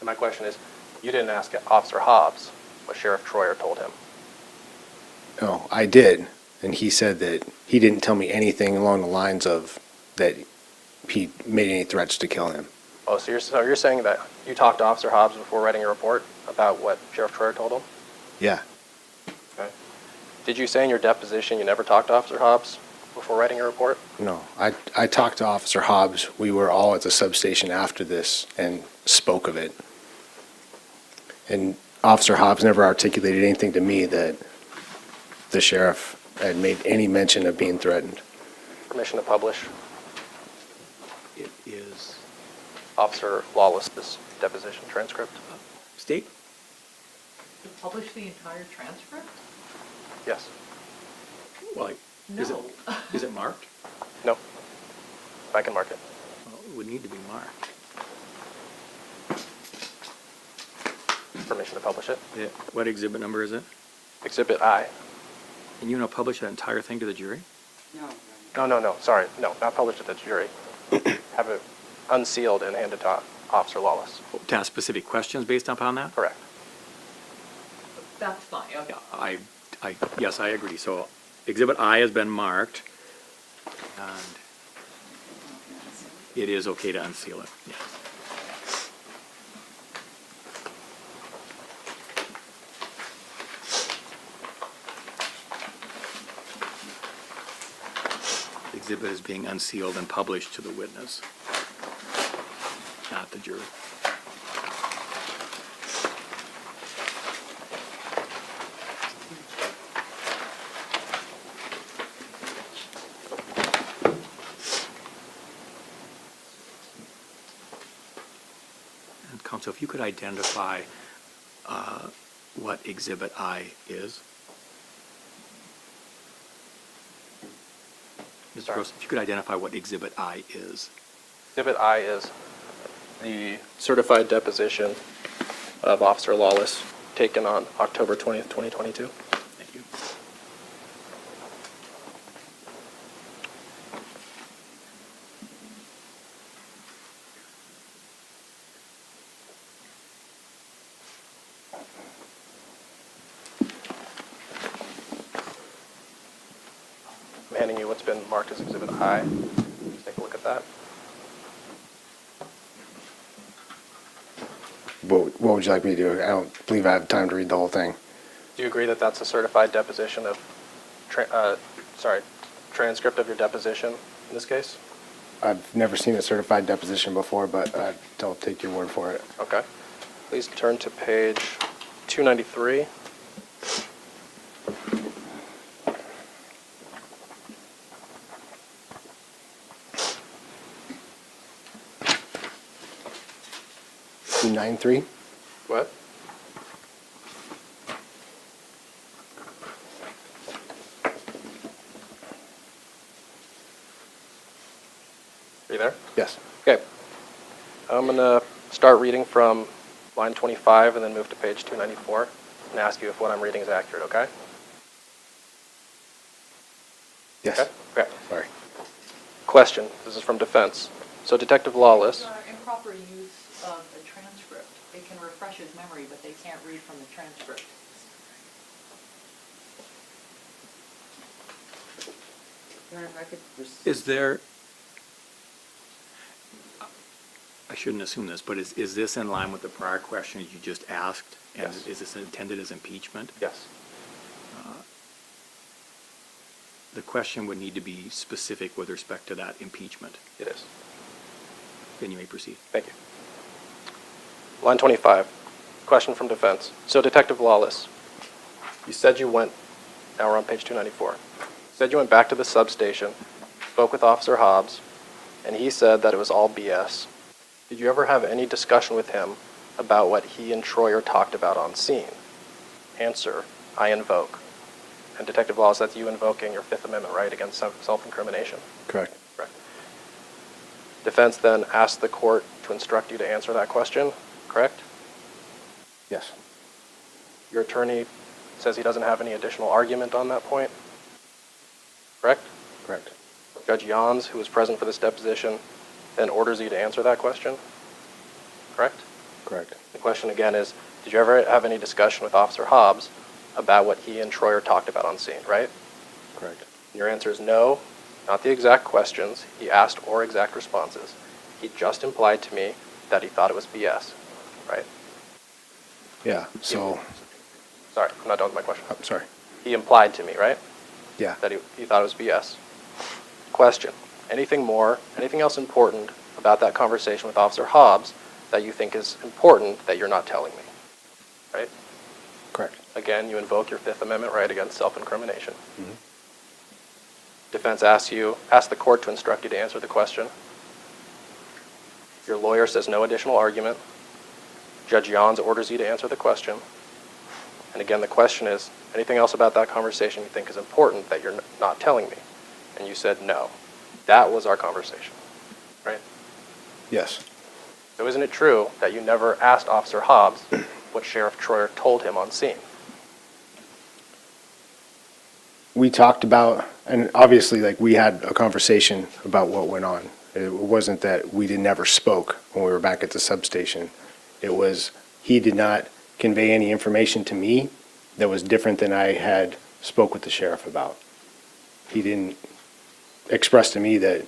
And my question is, you didn't ask Officer Hobbs what Sheriff Troyer told him. No, I did, and he said that he didn't tell me anything along the lines of that he made any threats to kill him. Oh, so you're saying that you talked to Officer Hobbs before writing a report about what Sheriff Troyer told him? Yeah, Okay. Did you say in your deposition you never talked to Officer Hobbs before writing a report? no, I talked to Officer Hobbs. We were all at the substation after this and spoke of it. And Officer Hobbs never articulated anything to me that the sheriff had made any mention of being threatened. Permission to publish It is Officer Lawless's deposition transcript? state? To publish the entire transcript? Yes. Well, is it, No. is it marked? No. I can mark it. Well, it would need to be marked. Permission to publish it. Yeah. What exhibit number is it? Exhibit I. And you want to publish that entire thing to the jury? No. No, sorry. No, not publish it to the jury. Have it unsealed and handed to Officer Lawless. To ask specific questions based upon that? Correct. That's fine, okay. Yeah, yes, I agree. So exhibit I has been marked, and it is okay to unseal it, yes. The exhibit is being unsealed and published to the witness, not the jury. And counsel, if you could identify what exhibit I is? Mr. Sorry. Gross, if you could identify what exhibit I is? Exhibit I is the certified deposition of Officer Lawless taken on October 20th, 2022. Thank you. I'm handing you what's been marked as Exhibit I. Just take a look at that. What would you like me to do? I don't believe I have time to read the whole thing. Do you agree that that's a certified deposition of, transcript of your deposition in this case? I've never seen a certified deposition before, but I'll take your word for it. Okay. Please turn to page 293. Two 9-3? What? Are you there? Yes. Okay. I'm going to start reading from line 25 and then move to page 294 and ask you if what I'm reading is accurate, okay? Yes. Okay? Okay. Sorry. Question. This is from defense. So Detective Lawless, Improper use of a transcript. It can refresh his memory, but they can't read from the transcript. Your Honor, if I could Is there, I shouldn't assume this, but is this in line with the prior questions you just asked? And Yes. is this intended as impeachment? yes. The question would need to be specific with respect to that impeachment. It is. Then you may proceed. Thank you. Line 25, question from defense. So Detective Lawless, you said you went, now we're on page 294. You said you went back to the substation, spoke with Officer Hobbs, and he said that it was all BS. Did you ever have any discussion with him about what he and Troyer talked about on scene? Answer, I invoke. And Detective Lawless, that's you invoking your Fifth Amendment right against self-incrimination. Correct. Correct. Defense then asked the court to instruct you to answer that question, correct? Yes. Your attorney says he doesn't have any additional argument on that point, correct? Correct. Judge Jans, who was present for this deposition, then orders you to answer that question, correct? Correct. The question again is, did you ever have any discussion with Officer Hobbs about what he and Troyer talked about on scene, right? Correct. Your answer is no, not the exact questions he asked or exact responses. He just implied to me that he thought it was BS, right? Yeah, so, Sorry, I'm not done with my question. I'm sorry. He implied to me, right, Yeah. that he thought it was BS. Question, anything more, anything else important about that conversation with Officer Hobbs that you think is important that you're not telling me, right? Correct. Again, you invoke your Fifth Amendment right against self-incrimination. Mhm. Defense asks the court to instruct you to answer the question. Your lawyer says no additional argument. Judge Jans orders you to answer the question. And again, the question is, anything else about that conversation you think is important that you're not telling me? And you said no. That was our conversation, right? Yes. So isn't it true that you never asked Officer Hobbs what Sheriff Troyer told him on scene? We talked about, and obviously, like, we had a conversation about what went on. It wasn't that we never spoke when we were back at the substation. It was, he did not convey any information to me that was different than I had spoke with the sheriff about. He didn't express to me that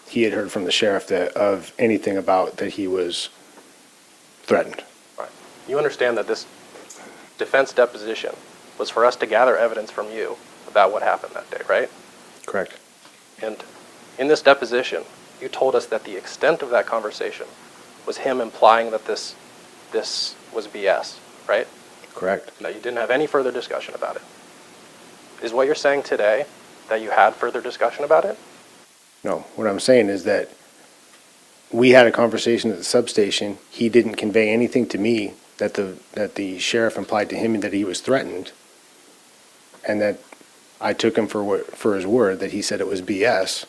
he had heard from the sheriff of anything about that he was threatened. Right. You understand that this defense deposition was for us to gather evidence from you about what happened that day, right? Correct. And in this deposition, you told us that the extent of that conversation was him implying that this was BS, right? Correct. That you didn't have any further discussion about it. Is what you're saying today that you had further discussion about it? No, what I'm saying is that we had a conversation at the substation. He didn't convey anything to me that the sheriff implied to him that he was threatened, and that I took him for his word that he said it was BS.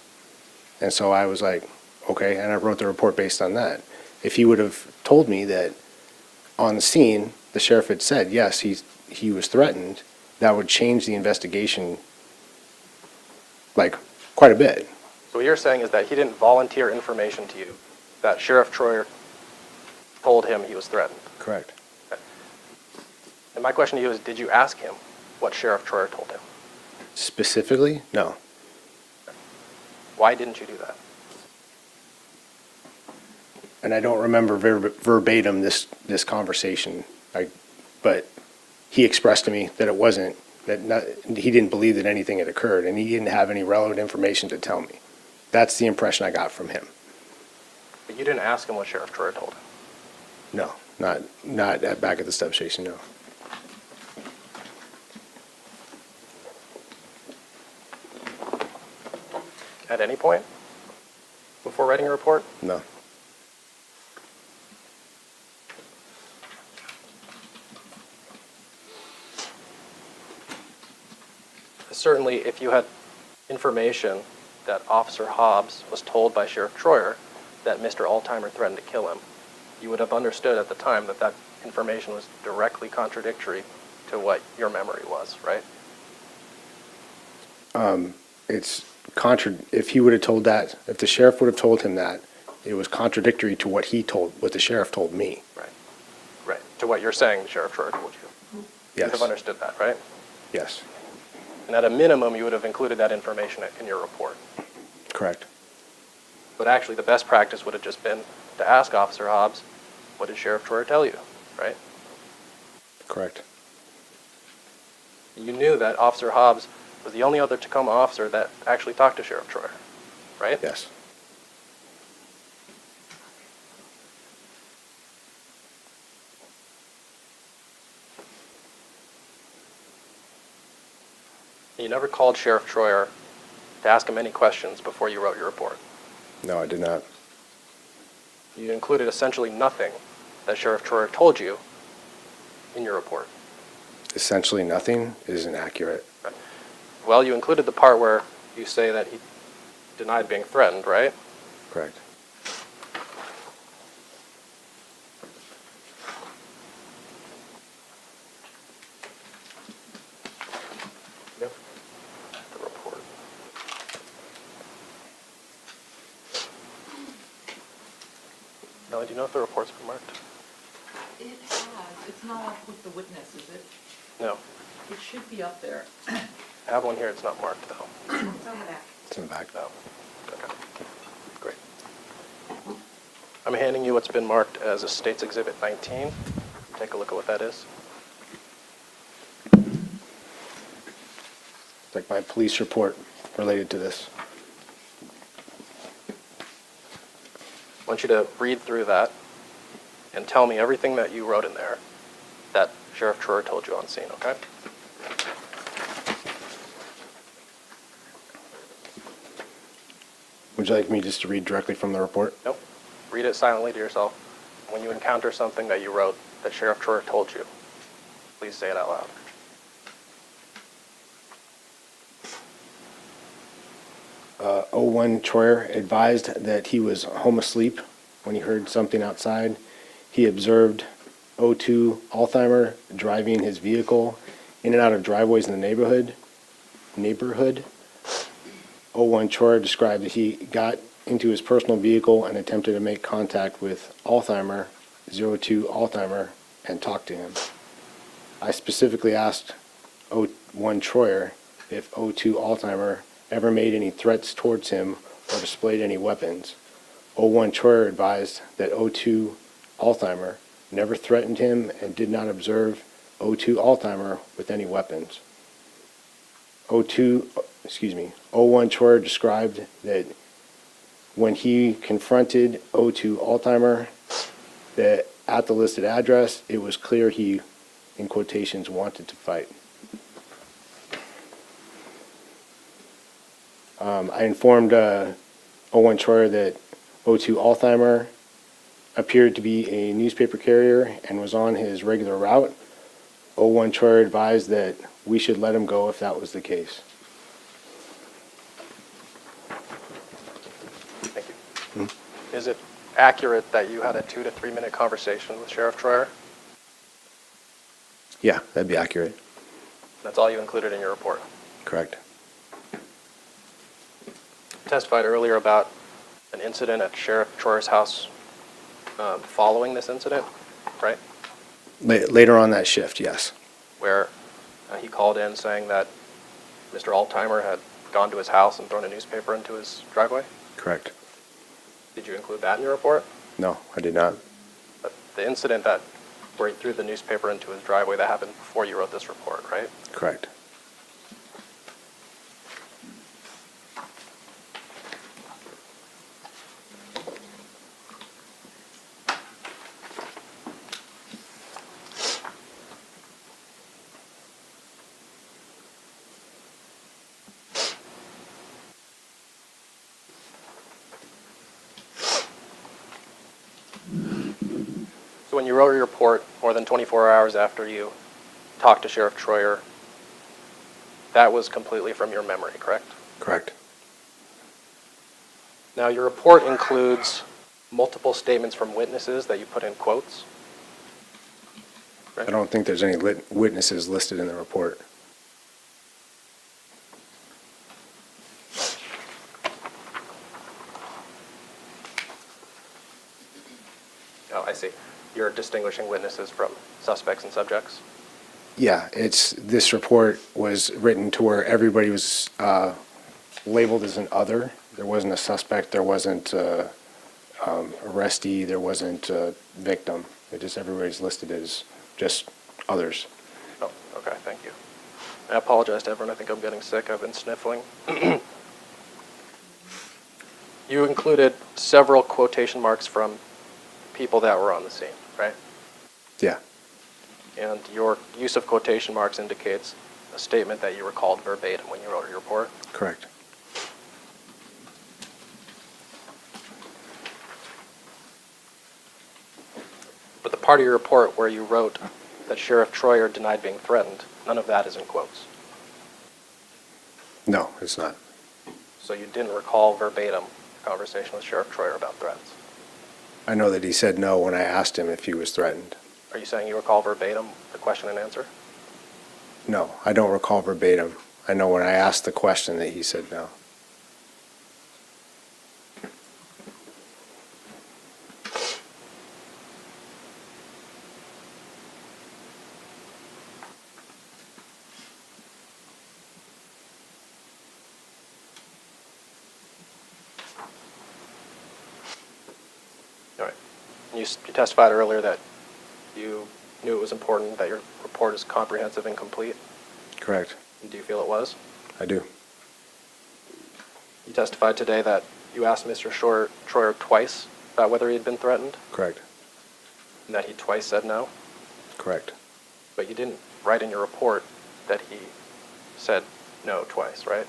And so I was like, okay, and I wrote the report based on that. If he would have told me that on the scene the sheriff had said yes, he was threatened, that would change the investigation like quite a bit. So what you're saying is that he didn't volunteer information to you, that Sheriff Troyer told him he was threatened. Correct. And my question to you is, did you ask him what Sheriff Troyer told him? Specifically, no. Why didn't you do that? And I don't remember verbatim this conversation, but he expressed to me that it wasn't, he didn't believe that anything had occurred, and he didn't have any relevant information to tell me. That's the impression I got from him. But you didn't ask him what Sheriff Troyer told him. No, not back at the substation, no. At any point before writing a report? No. Certainly, if you had information that Officer Hobbs was told by Sheriff Troyer that Mr. Altimer threatened to kill him, you would have understood at the time that that information was directly contradictory to what your memory was, right? If he would have told that, if the sheriff would have told him that, it was contradictory to what the sheriff told me. Right. Right. To what you're saying Sheriff Troyer told you. Yes. You have understood that, right? Yes. And at a minimum, you would have included that information in your report. Correct. But actually, the best practice would have just been to ask Officer Hobbs, what did Sheriff Troyer tell you, right? Correct. You knew that Officer Hobbs was the only other Tacoma officer that actually talked to Sheriff Troyer, right? Yes. You never called Sheriff Troyer to ask him any questions before you wrote your report. No, I did not. You included essentially nothing that Sheriff Troyer told you in your report. Essentially nothing is inaccurate. Well, you included the part where you say that he denied being threatened, right? Correct. Yep. The report. Melanie, do you know if the report's been marked? It has, it's not up with the witness, is it? No. It should be up there. I have one here, it's not marked though. It's over there. It's in the back. No. Okay. Great. I'm handing you what's been marked as a State's Exhibit 19. Take a look at what that is. It's like my police report related to this. I want you to read through that and tell me everything that you wrote in there that Sheriff Troyer told you on scene, okay? Would you like me just to read directly from the report? Nope. Read it silently to yourself. When you encounter something that you wrote that Sheriff Troyer told you, please say it out loud. O1 Troyer advised that he was home asleep when he heard something outside. He observed O2 Alzheimer driving his vehicle in and out of driveways in the neighborhood. O1 Troyer described that he got into his personal vehicle and attempted to make contact with Alzheimer, 02 Alzheimer, and talk to him. I specifically asked O1 Troyer if O2 Alzheimer ever made any threats towards him or displayed any weapons. O1 Troyer advised that O2 Alzheimer never threatened him and did not observe O2 Alzheimer with any weapons. O1 Troyer described that when he confronted O2 Alzheimer that at the listed address, it was clear he, in quotations, wanted to fight. I informed O1 Troyer that O2 Alzheimer appeared to be a newspaper carrier and was on his regular route. O1 Troyer advised that we should let him go if that was the case. Thank you. Is it accurate that you had a 2 to 3 minute conversation with Sheriff Troyer? Yeah, that'd be accurate. That's all you included in your report. Correct. You testified earlier about an incident at Sheriff Troyer's house following this incident, right? Later on that shift, yes. Where he called in saying that Mr. Alzheimer had gone to his house and thrown a newspaper into his driveway? Correct. Did you include that in your report? No, I did not. But the incident where he threw the newspaper into his driveway, that happened before you wrote this report, right? Correct. So when you wrote your report more than 24 hours after you talked to Sheriff Troyer, that was completely from your memory, correct? Correct. Now, your report includes multiple statements from witnesses that you put in quotes. I don't think there's any witnesses listed in the report. Oh, I see. You're distinguishing witnesses from suspects and subjects? Yeah, this report was written to where everybody was labeled as an other. There wasn't a suspect, there wasn't arrestee, there wasn't a victim. Everybody's listed as just others. Oh, okay, thank you. I apologize to everyone. I think I'm getting sick. I've been sniffling. You included several quotation marks from people that were on the scene, right? Yeah, And your use of quotation marks indicates a statement that you recalled verbatim when you wrote your report? Correct. But the part of your report where you wrote that Sheriff Troyer denied being threatened, none of that is in quotes. No, it's not. So you didn't recall verbatim a conversation with Sheriff Troyer about threats. I know that he said no when I asked him if he was threatened. Are you saying you recall verbatim the question and answer? No, I don't recall verbatim. I know when I asked the question that he said no. All right. You testified earlier that you knew it was important that your report is comprehensive and complete. Correct. Do you feel it was? I do. You testified today that you asked Mr. Troyer twice about whether he had been threatened, Correct. and that he twice said no, Correct. but you didn't write in your report that he said no twice, right?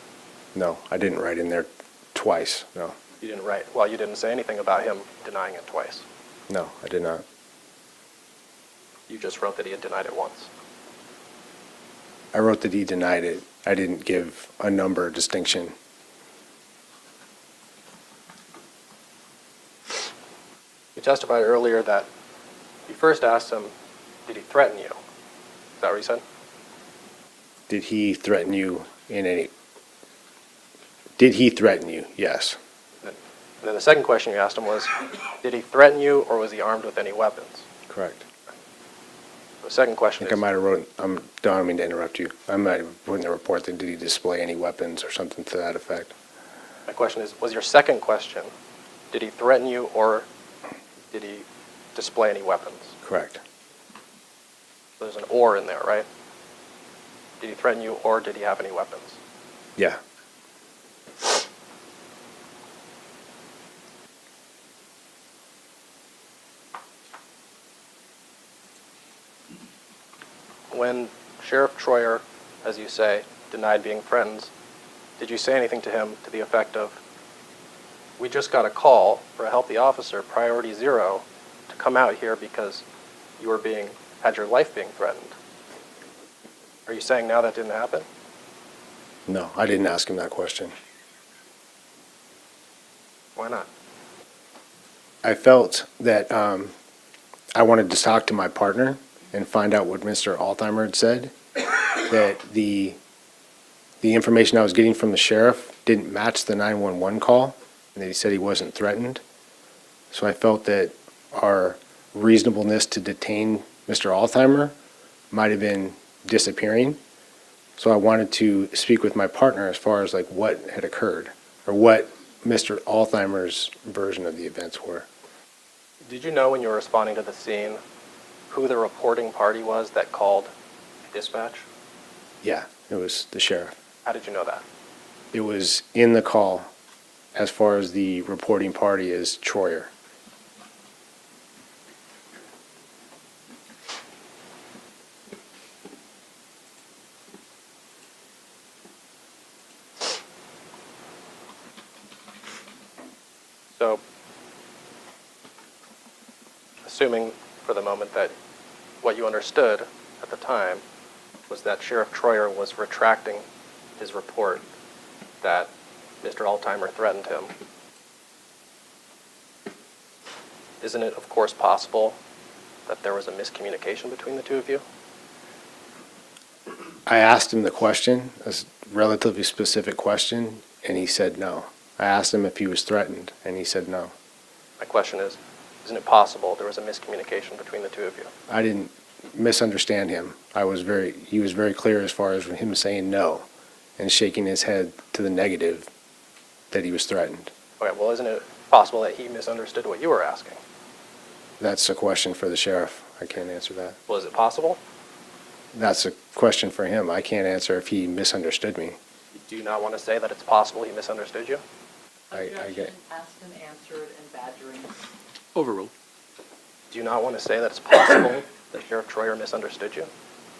No, I didn't write in there twice. No. You didn't write, well, you didn't say anything about him denying it twice. No, I did not. You just wrote that he had denied it once. I wrote that he denied it. I didn't give a number distinction. You testified earlier that you first asked him, did he threaten you? Is that what you said? Did he threaten you in any... Did he threaten you? Yes. And then the second question you asked him was, did he threaten you or was he armed with any weapons? Correct. The second I question think I is, might have wrote... I don't mean to interrupt you. I might have written in the report that did he display any weapons or something to that effect. my question is, was your second question, did he threaten you or did he display any weapons? Correct. There's an or in there, right? Did he threaten you or did he have any weapons? Yeah. When Sheriff Troyer, as you say, denied being threatened, did you say anything to him to the effect of, we just got a call for a healthy officer, priority 0, to come out here because you were had your life being threatened? Are you saying now that didn't happen? No, I didn't ask him that question. Why not? I felt that I wanted to talk to my partner and find out what Mr. Altheimer had said, that the information I was getting from the sheriff didn't match the 911 call, and that he said he wasn't threatened. So I felt that our reasonableness to detain Mr. Altheimer might have been disappearing. So I wanted to speak with my partner as far as like what had occurred, or what Mr. Altheimer's version of the events were. Did you know when you were responding to the scene who the reporting party was that called dispatch? Yeah, it was the sheriff. How did you know that? It was in the call as far as the reporting party is Troyer. So, assuming for the moment that what you understood at the time was that Sheriff Troyer was retracting his report that Mr. Altheimer threatened him, isn't it, of course, possible that there was a miscommunication between the two of you? I asked him the question, a relatively specific question, and he said no. I asked him if he was threatened, and he said no. My question is, isn't it possible there was a miscommunication between the two of you? I didn't misunderstand him. He was very clear as far as him saying no and shaking his head to the negative that he was threatened. Okay, well, isn't it possible that he misunderstood what you were asking? That's a question for the sheriff. I can't answer that. Well, is it possible? That's a question for him. I can't answer if he misunderstood me. Do you not want to say that it's possible he misunderstood you? I get- Objection, asked and answered, and badgering. Overruled. Do you not want to say that it's possible that Sheriff Troyer misunderstood you?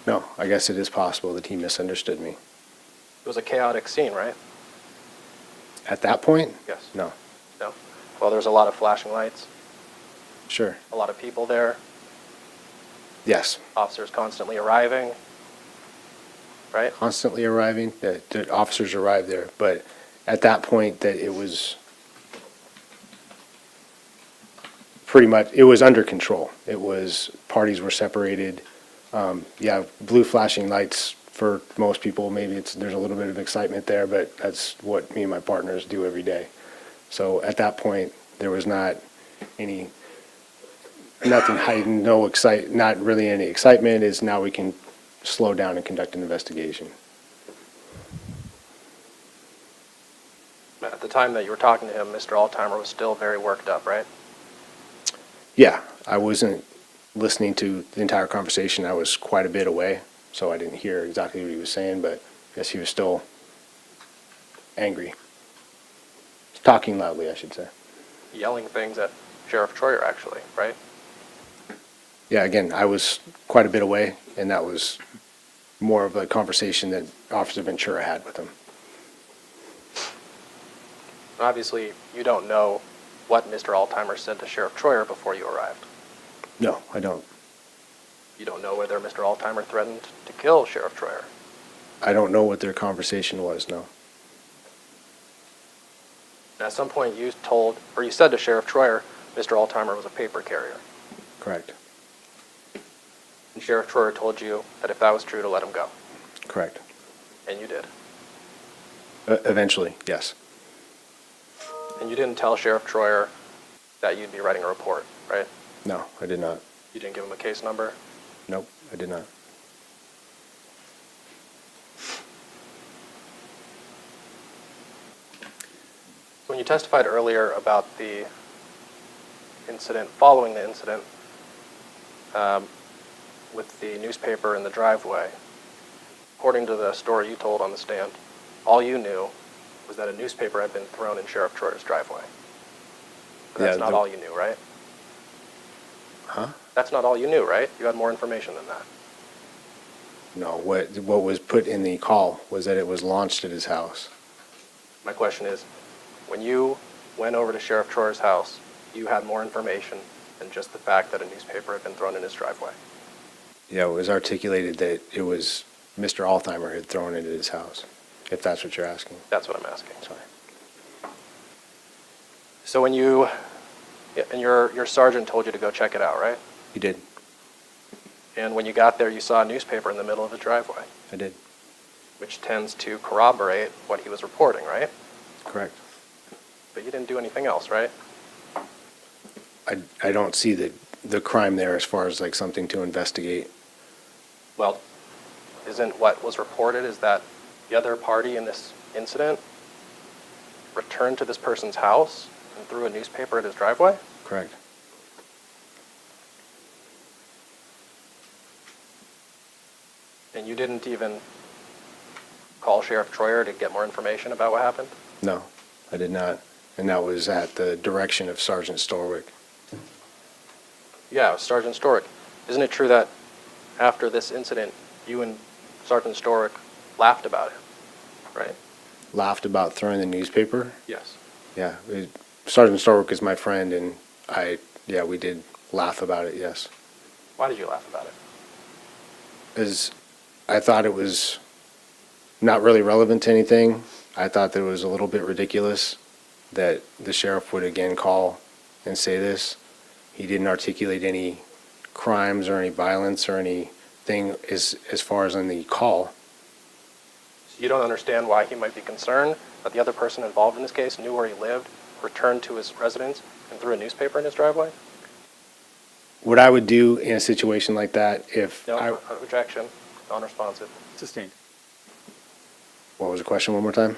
No, I guess it is possible that he misunderstood me. It was a chaotic scene, right? At that point? Yes. No. No? Well, there's a lot of flashing lights, Sure. a lot of people there, Yes. officers constantly arriving, right? Constantly arriving, the officers arrived there, but at that point that it was pretty much, it was under control. It was, parties were separated. Yeah, blue flashing lights for most people, maybe there's a little bit of excitement there, but that's what me and my partners do every day. So at that point, there was not nothing heightened, not really any excitement, is now we can slow down and conduct an investigation. At the time that you were talking to him, Mr. Altimer was still very worked up, right? Yeah, I wasn't listening to the entire conversation. I was quite a bit away, so I didn't hear exactly what he was saying, but I guess he was still angry. Talking loudly, I should say. Yelling things at Sheriff Troyer, actually, right? Yeah, again, I was quite a bit away, and that was more of a conversation that Officer Ventura had with him. Obviously, you don't know what Mr. Altimer said to Sheriff Troyer before you arrived. No, I don't. You don't know whether Mr. Altimer threatened to kill Sheriff Troyer. I don't know what their conversation was, no. At some point, you said to Sheriff Troyer, Mr. Altimer was a paper carrier. Correct. And Sheriff Troyer told you that if that was true, to let him go. Correct. And you did. Eventually, yes. And you didn't tell Sheriff Troyer that you'd be writing a report, right? No, I did not. You didn't give him a case number? Nope, I did not. When you testified earlier about the incident, following the incident, with the newspaper in the driveway, according to the story you told on the stand, all you knew was that a newspaper had been thrown in Sheriff Troyer's driveway. But that's Yeah, not all you knew, right? Huh? That's not all you knew, right? You had more information than that. No, what was put in the call was that it was launched at his house. My question is, when you went over to Sheriff Troyer's house, you had more information than just the fact that a newspaper had been thrown in his driveway. Yeah, it was articulated that it was Mr. Altimer had thrown it at his house, if that's what you're asking. That's what I'm asking. Sorry. So when your sergeant told you to go check it out, right? You did? And when you got there, you saw a newspaper in the middle of the driveway, I did. which tends to corroborate what he was reporting, right? Correct. But you didn't do anything else, right? I don't see the crime there as far as like something to investigate. Well, isn't what was reported is that the other party in this incident returned to this person's house and threw a newspaper at his driveway? Correct. And you didn't even call Sheriff Troyer to get more information about what happened? No, I did not. And that was at the direction of Sergeant Storwick. Yeah, Sergeant Storwick. Isn't it true that after this incident, you and Sergeant Storwick laughed about it, right? Laughed about throwing the newspaper? Yes. Yeah. Sergeant Storwick is my friend, and we did laugh about it, yes. Why did you laugh about it? As I thought it was not really relevant to anything. I thought that it was a little bit ridiculous that the sheriff would again call and say this. He didn't articulate any crimes or any violence or anything as far as on the call. So you don't understand why he might be concerned that the other person involved in this case knew where he lived, returned to his residence, and threw a newspaper in his driveway? What I would do in a situation like that if No, objection, non-responsive. Sustained. What was the question one more time?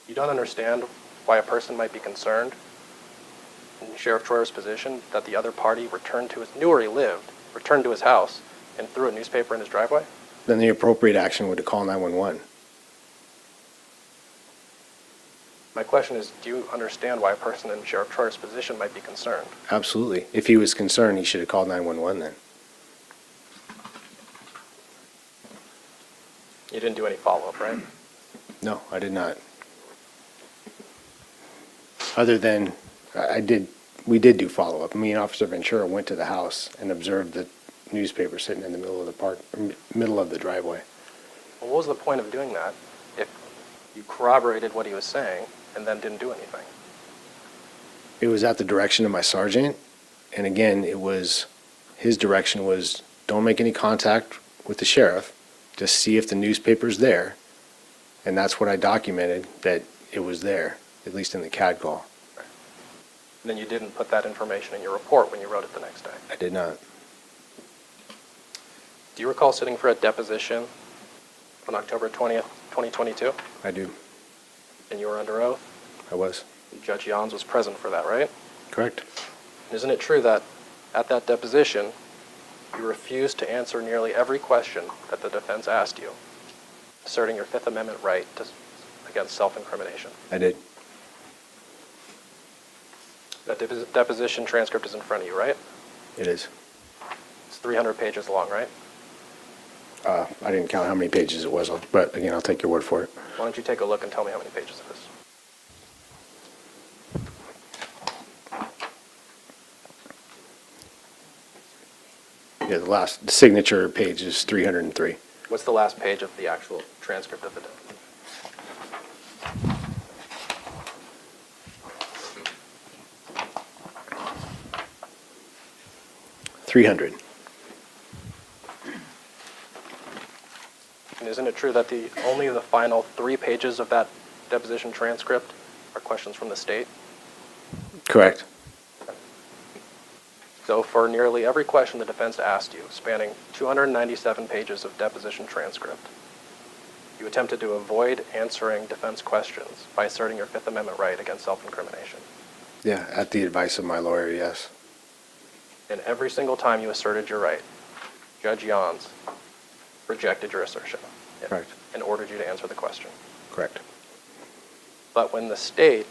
You don't understand why a person might be concerned in Sheriff Troyer's position that the other party knew where he lived, returned to his house, and threw a newspaper in his driveway? Then the appropriate action would to call 911. My question is, do you understand why a person in Sheriff Troyer's position might be concerned? Absolutely. If he was concerned, he should have called 911 then. You didn't do any follow-up, right? No, I did not. Other than, we did do follow-up. Me and Officer Ventura went to the house and observed the newspaper sitting in the middle of the middle of the driveway. Well, what was the point of doing that if you corroborated what he was saying and then didn't do anything? It was at the direction of my sergeant, and again, his direction was, don't make any contact with the sheriff, just see if the newspaper's there, and that's what I documented, that it was there, at least in the CAD call. And then you didn't put that information in your report when you wrote it the next day. I did not. Do you recall sitting for a deposition on October 20th, 2022? I do. And you were under oath? I was. Judge Jans was present for that, right? Correct. Isn't it true that at that deposition, you refused to answer nearly every question that the defense asked you, asserting your Fifth Amendment right against self-incrimination? I did. That deposition transcript is in front of you, right? It is. It's 300 pages long, right? I didn't count how many pages it was, but again, I'll take your word for it. Why don't you take a look and tell me how many pages it is? Yeah, the last signature page is 303. What's the last page of the actual transcript of the deposition? 300. And isn't it true that only the final 3 pages of that deposition transcript are questions from the state? Correct. So for nearly every question the defense asked you, spanning 297 pages of deposition transcript, you attempted to avoid answering defense questions by asserting your Fifth Amendment right against self-incrimination. Yeah, at the advice of my lawyer, yes. And every single time you asserted your right, Judge Jans rejected your assertion. Correct. And ordered you to answer the question. Correct. But when the state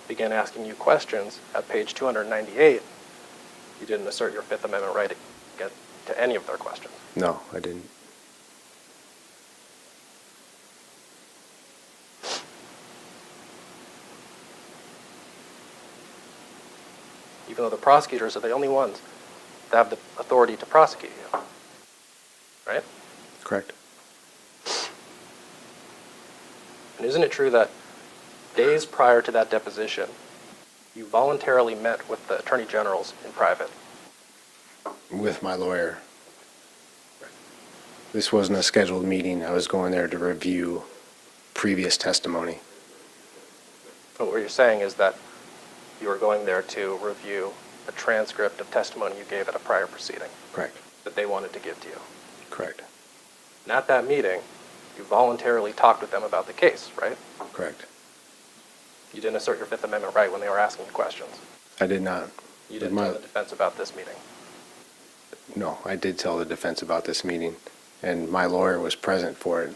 began asking you questions at page 298, you didn't assert your Fifth Amendment right to any of their questions. No, I didn't. Even though the prosecutors are the only ones that have the authority to prosecute you. Right? Correct. And isn't it true that days prior to that deposition, you voluntarily met with the attorney generals in private? With my lawyer. This wasn't a scheduled meeting. I was going there to review previous testimony. But what you're saying is that you were going there to review a transcript of testimony you gave at a prior proceeding Correct. that they wanted to give to you. Correct. And at that meeting, you voluntarily talked with them about the case, right? Correct. You didn't assert your Fifth Amendment right when they were asking you questions. I did not. You didn't tell the defense about this meeting. No, I did tell the defense about this meeting, and my lawyer was present for it.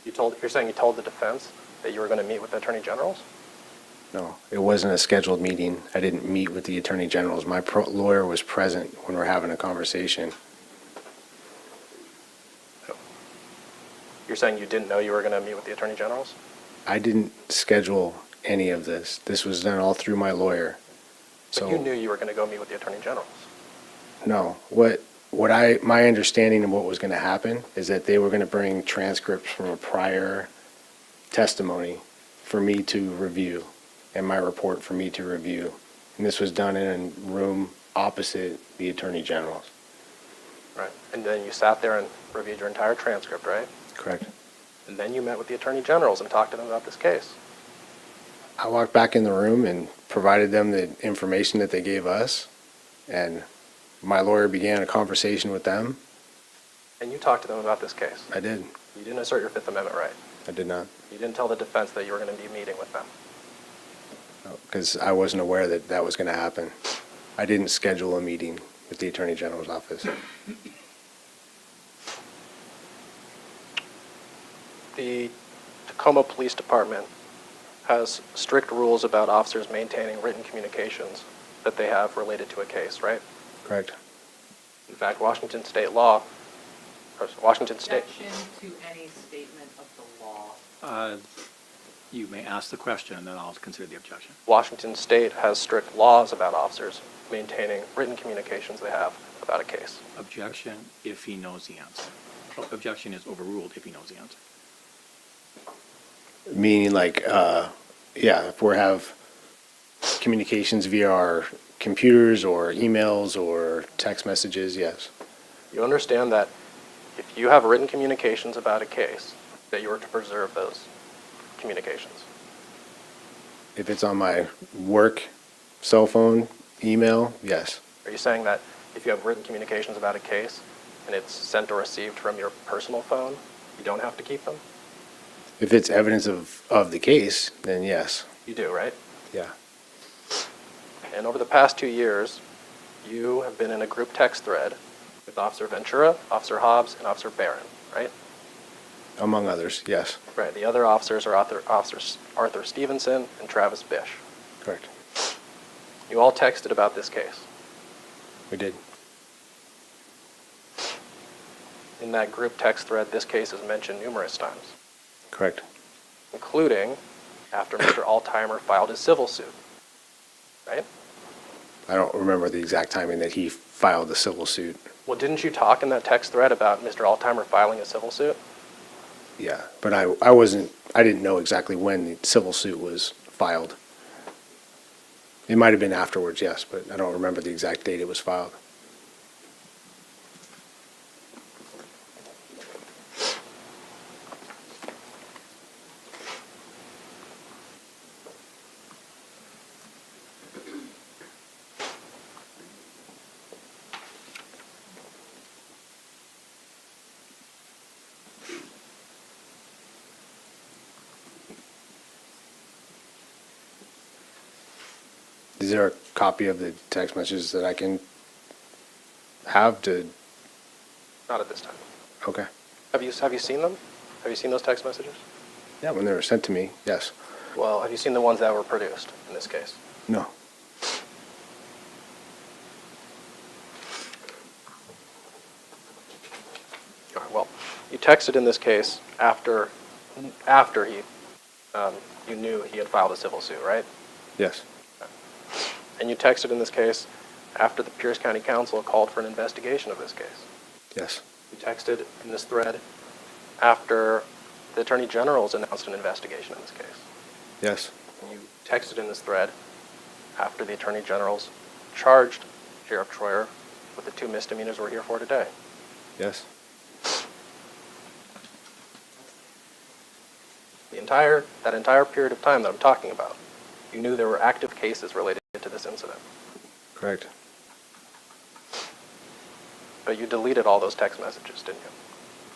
You're saying you told the defense that you were going to meet with the attorney generals? No, it wasn't a scheduled meeting. I didn't meet with the attorney generals. My lawyer was present when we're having a conversation. You're saying you didn't know you were going to meet with the attorney generals? I didn't schedule any of this. This was done all through my lawyer. But you knew you were going to go meet with the attorney generals. No, my understanding of what was going to happen is that they were going to bring transcripts from a prior testimony for me to review, and my report for me to review. And this was done in a room opposite the attorney general's. Right. And then you sat there and reviewed your entire transcript, right? Correct. And then you met with the attorney generals and talked to them about this case. I walked back in the room and provided them the information that they gave us, and my lawyer began a conversation with them. And you talked to them about this case. I did. You didn't assert your Fifth Amendment right. I did not. You didn't tell the defense that you were going to be meeting with them. Because I wasn't aware that that was going to happen. I didn't schedule a meeting with the attorney general's office. The Tacoma Police Department has strict rules about officers maintaining written communications that they have related to a case, right? Correct. In fact, Washington state law Washington State. Objection to any statement of the law. You may ask the question, and then I'll consider the objection. Washington State has strict laws about officers maintaining written communications they have about a case. Objection if he knows the answer. Objection is overruled if he knows the answer. Meaning like, yeah, if we have communications via our computers or emails or text messages, yes. You understand that if you have written communications about a case, that you are to preserve those communications. If it's on my work cell phone, email, yes. Are you saying that if you have written communications about a case and it's sent or received from your personal phone, you don't have to keep them? If it's evidence of the case, then yes. You do, right? Yeah. And over the past 2 years, you have been in a group text thread with Officer Ventura, Officer Hobbs, and Officer Barron, right? Among others, yes. Right. The other officers are Officers Arthur Stevenson and Travis Bish. Correct. You all texted about this case. We did. In that group text thread, this case is mentioned numerous times, Correct. including after Mr. Altimer filed his civil suit, right? I don't remember the exact timing that he filed the civil suit. Well, didn't you talk in that text thread about Mr. Altimer filing a civil suit? Yeah, but I didn't know exactly when the civil suit was filed. It might have been afterwards, yes, but I don't remember the exact date it was filed. Is there a copy of the text messages that I can have to, Not at this time. okay. Have you seen them? Have you seen those text messages? Yeah, when they were sent to me, yes. Well, have you seen the ones that were produced in this case? No. All right, well, you texted in this case after he, you knew he had filed a civil suit, right? Yes. And you texted in this case after the Pierce County Council called for an investigation of this case. Yes. You texted in this thread after the Attorney General's announced an investigation in this case. Yes. And you texted in this thread after the Attorney General's charged Sheriff Troyer with the 2 misdemeanors we're here for today. Yes. That entire period of time that I'm talking about, you knew there were active cases related to this incident. Correct. But you deleted all those text messages, didn't you?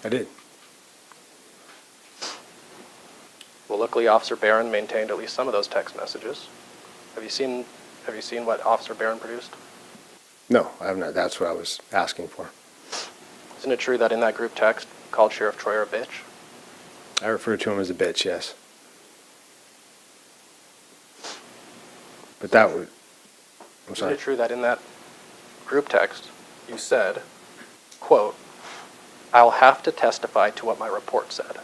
I did. Well, luckily, Officer Barron maintained at least some of those text messages. Have you seen what Officer Barron produced? No, I have not. That's what I was asking for. Isn't it true that in that group text, you called Sheriff Troyer a bitch? I refer to him as a bitch, yes. But that would, I'm Isn't sorry. it true that in that group text, you said, quote, "I'll have to testify to what my report said"?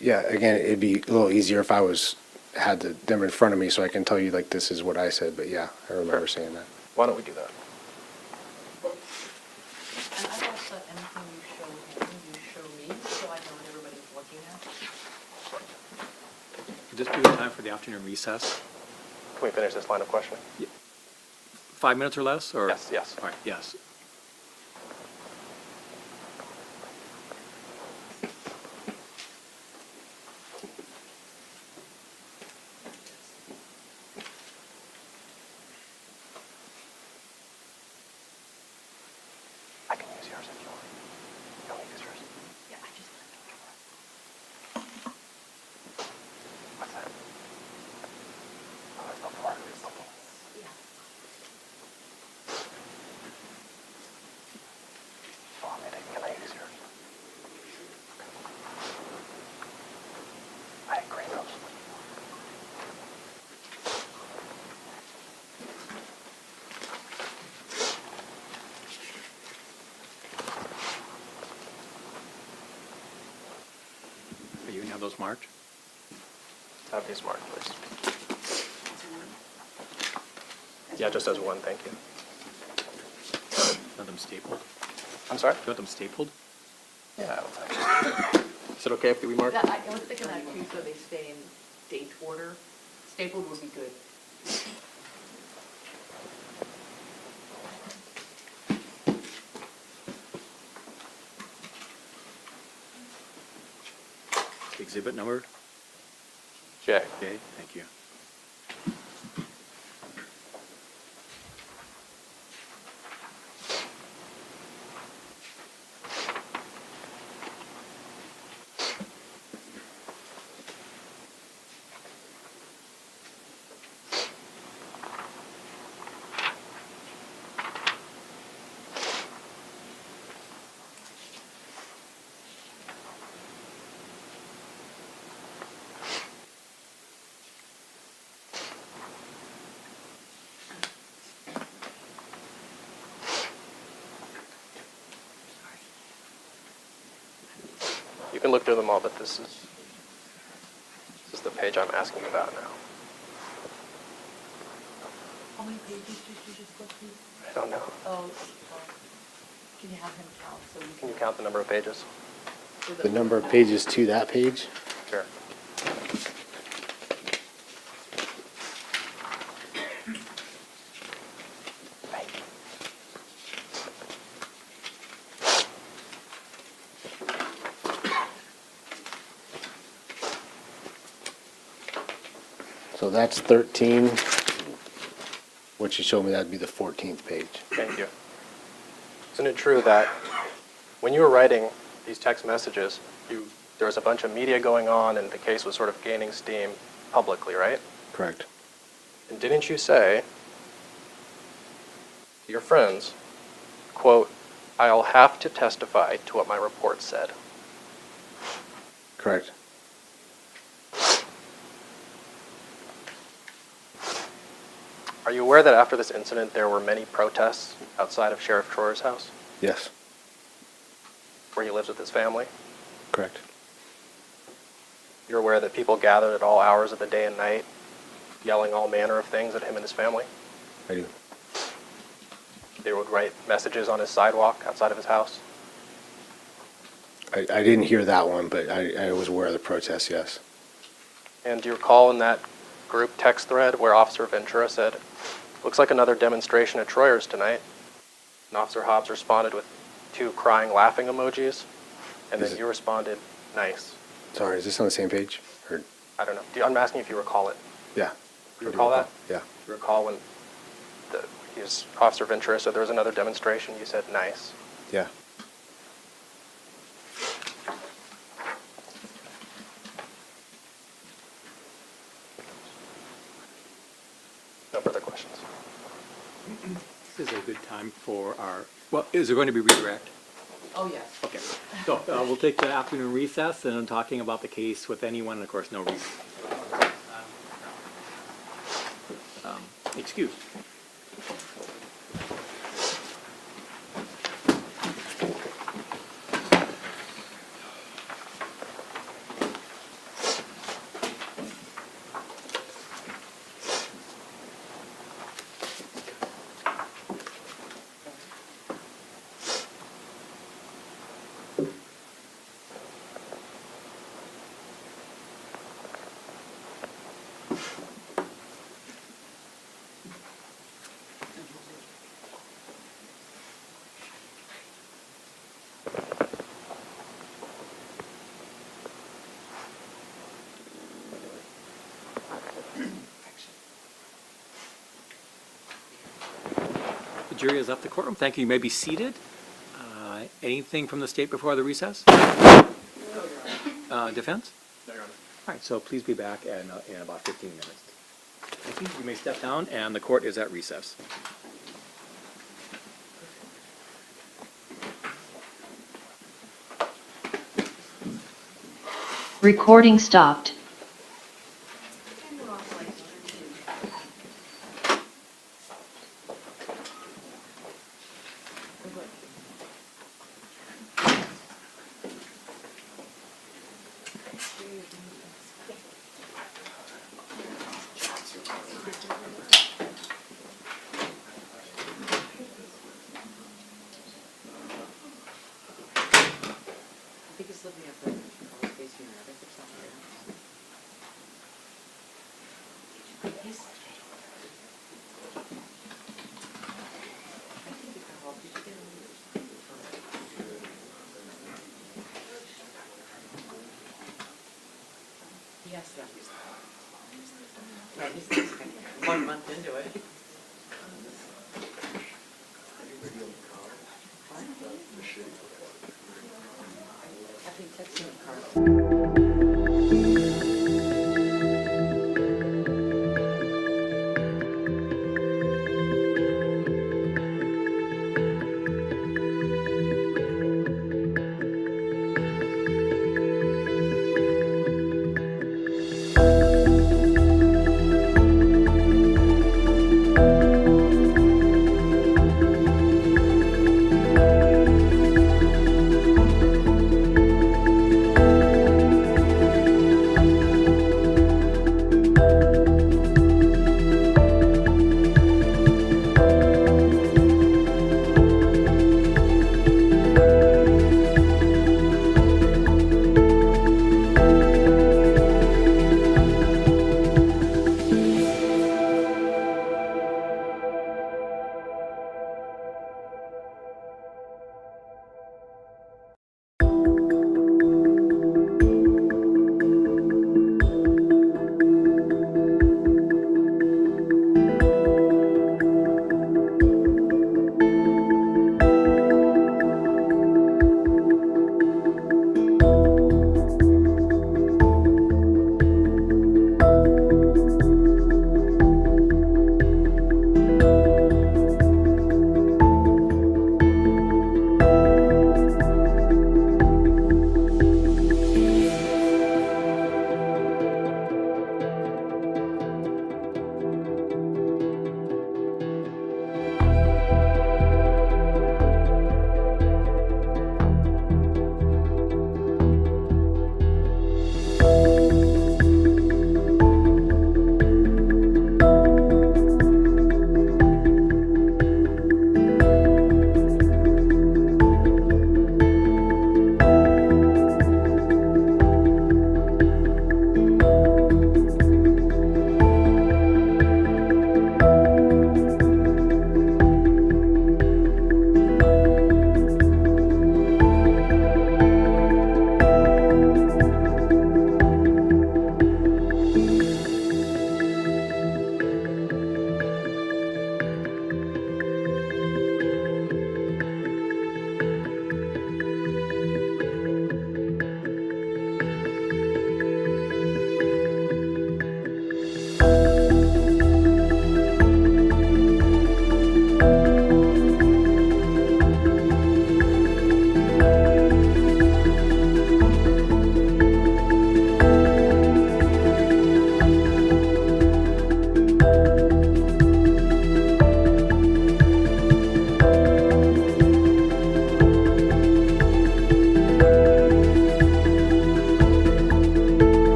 Yeah, again, it'd be a little easier if I had them in front of me so I can tell you like this is what I said, but yeah, I remember saying that. Why don't we do that? And I've asked that anything you show him, you show me, so I know what everybody's looking at. Would this be the time for the afternoon recess? Can we finish this line of questioning? 5 minutes or less, or? Yes, yes. All right, yes. I can use yours if you want. You want me to use yours? Yeah, I just want to know. What's that? Oh, that's the floor. It's the floor. Yeah. have those marked? Have these marked, please. Yeah, just as one, thank you. Want them stapled? I'm sorry? You want them stapled? Yeah. Is it okay if we mark? I was thinking that too, so they stay in date order. Stapled would be good. Exhibit number? J. Okay, thank you. You can look through them all, but this is the page I'm asking about now. How many pages did you just go through? I don't know. Oh, can you have him count so we Can can? you count the number of pages? so that- The number of pages to that page? Sure. So that's 13. What you showed me, that'd be the 14th page. Thank you. Isn't it true that when you were writing these text messages, there was a bunch of media going on and the case was sort of gaining steam publicly, right? Correct. And didn't you say to your friends, quote, "I'll have to testify to what my report said"? Correct. Are you aware that after this incident there were many protests outside of Sheriff Troyer's house, Yes. where he lives with his family? Correct. You're aware that people gathered at all hours of the day and night, yelling all manner of things at him and his family? I do. They would write messages on his sidewalk outside of his house? I didn't hear that one, but I was aware of the protest, yes. And do you recall in that group text thread where Officer Ventura said, "Looks like another demonstration at Troyer's tonight"? And Officer Hobbs responded with 2 crying, laughing emojis, and Is then it- you responded, "Nice." Sorry, is this on the same page? Or, I don't know. I'm asking if you recall it. yeah. You I do recall that? Yeah. You recall when Officer Ventura said there was another demonstration, you said, "Nice." Yeah. No further questions. This is a good time for our, well, is there going to be redirect? Oh, yes. Okay, so we'll take the afternoon recess and I'm talking about the case with anyone, of course, no reason. Excuse. The jury has left the courtroom. Thank you. You may be seated. Anything from the state before the recess? Defense? No, Your Honor. All right, so please be back in about 15 minutes. Thank you. You may step down, and the court is at recess. Recording stopped. 1 month into it. I think that's in the car.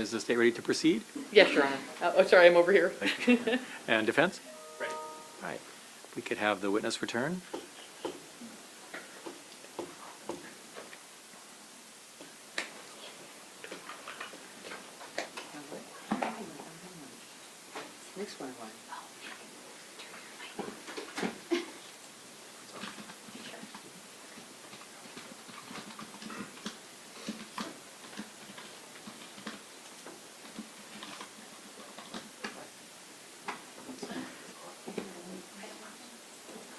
Is the state ready to proceed? Yes, Your Honor. Oh, sorry, I'm over here. And defense? Ready. All right. If we could have the witness return. Next one.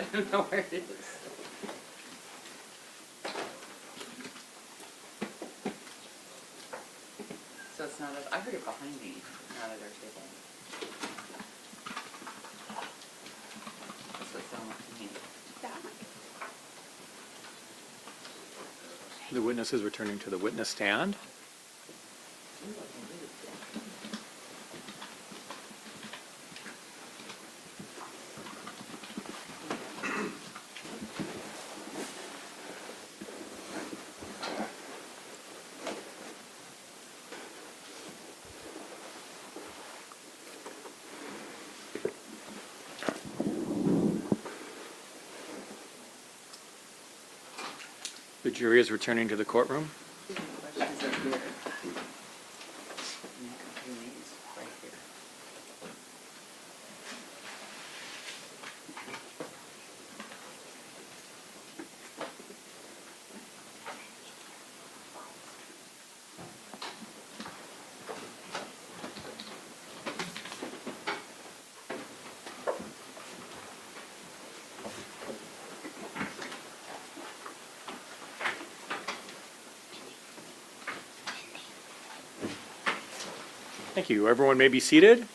I don't know where it is. So it's not, I heard it behind me, not at our table. That's what it sounded like to me. The witness is returning to the witness stand. The jury is returning to the courtroom. Questions are here. And company names right here. Thank you. Everyone may be seated.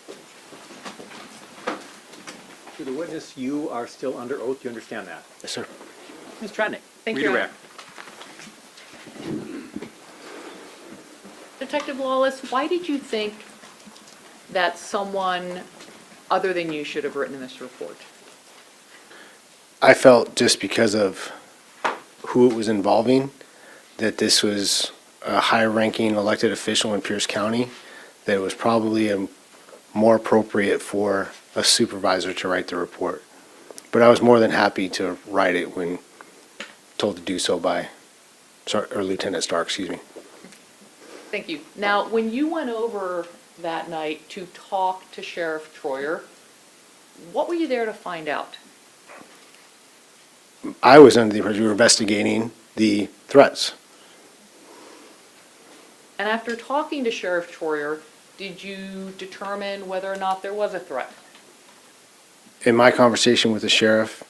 To the witness, you are still under oath. You understand that? Yes, sir. Ms. Tratnik, Thank you, Your redirect. Detective Lawless, why did you think that someone other than you should have written this report? I felt just because of who it was involving, that this was a high-ranking elected official in Pierce County, that it was probably more appropriate for a supervisor to write the report. But I was more than happy to write it when told to do so by Lieutenant Stark, excuse me. Thank you. Now, when you went over that night to talk to Sheriff Troyer, what were you there to find out? I was under the impression we were investigating the threats. And after talking to Sheriff Troyer, did you determine whether or not there was a threat? In my conversation with the sheriff,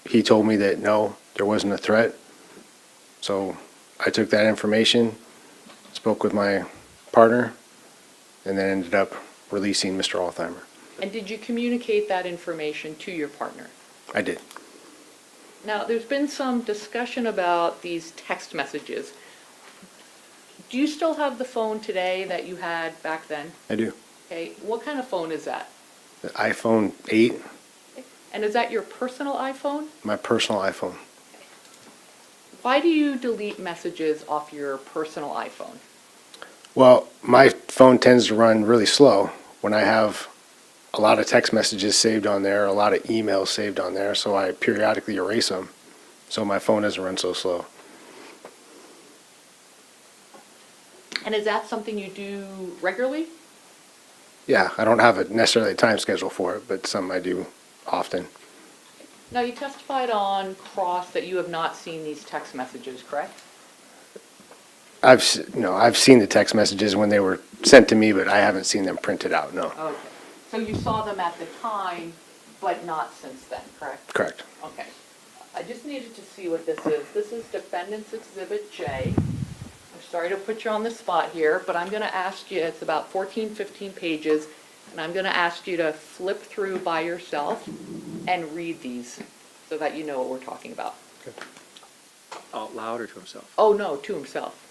he told me that no, there wasn't a threat. So I took that information, spoke with my partner, and then ended up releasing Mr. Altheimer. And did you communicate that information to your partner? I did. Now, there's been some discussion about these text messages. Do you still have the phone today that you had back then? I do. Okay, what kind of phone is that? The iPhone 8, And is that your personal iPhone? my personal iPhone. Why do you delete messages off your personal iPhone? Well, my phone tends to run really slow when I have a lot of text messages saved on there, a lot of emails saved on there, so I periodically erase them, so my phone doesn't run so slow. And is that something you do regularly? Yeah, I don't have necessarily a time schedule for it, but something I do often. Now, you testified on cross that you have not seen these text messages, correct? I've seen the text messages when they were sent to me, but I haven't seen them printed out, no. Okay. So you saw them at the time, but not since then, correct? Correct. Okay. I just needed to see what this is. This is Defendant's Exhibit J. I'm sorry to put you on the spot here, but I'm going to ask you, it's about 14, 15 pages, and I'm going to ask you to flip through by yourself and read these so that you know what we're talking about. Out loud or to himself? Oh, no, to himself.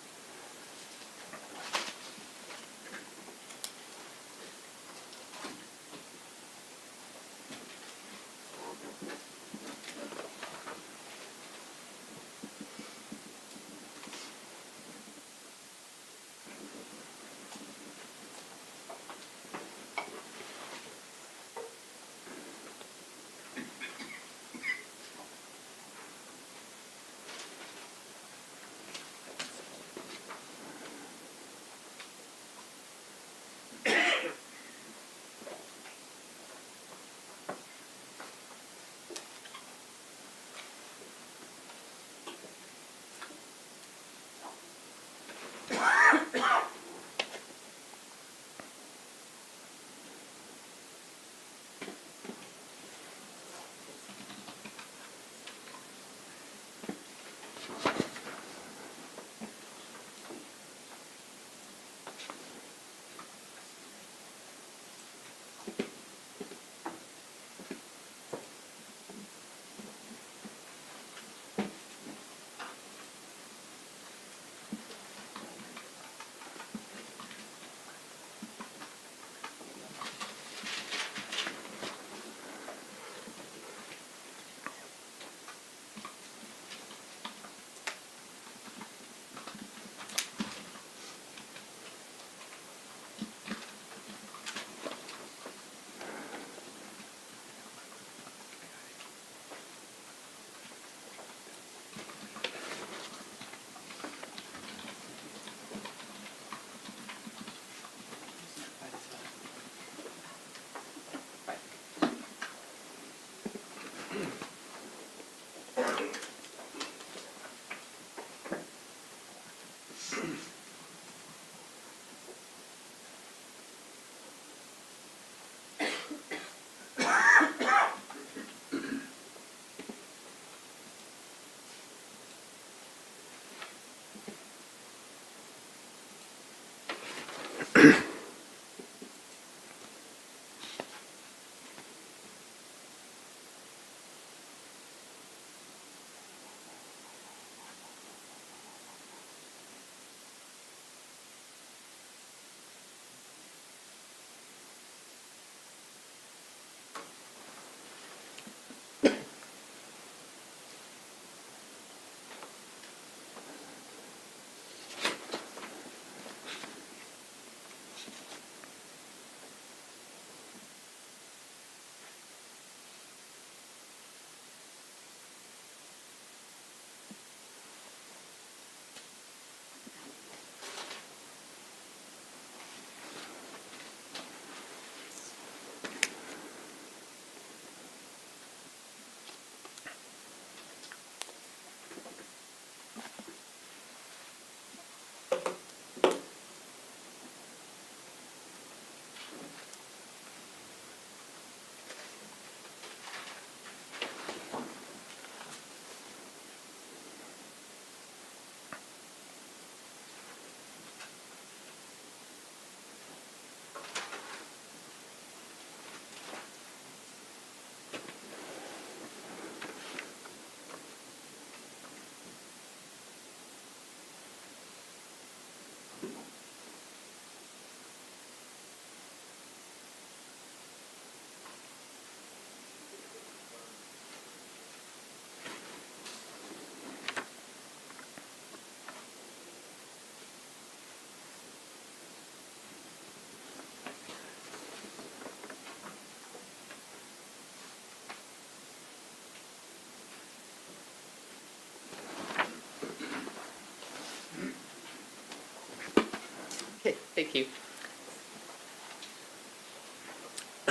Okay, thank you.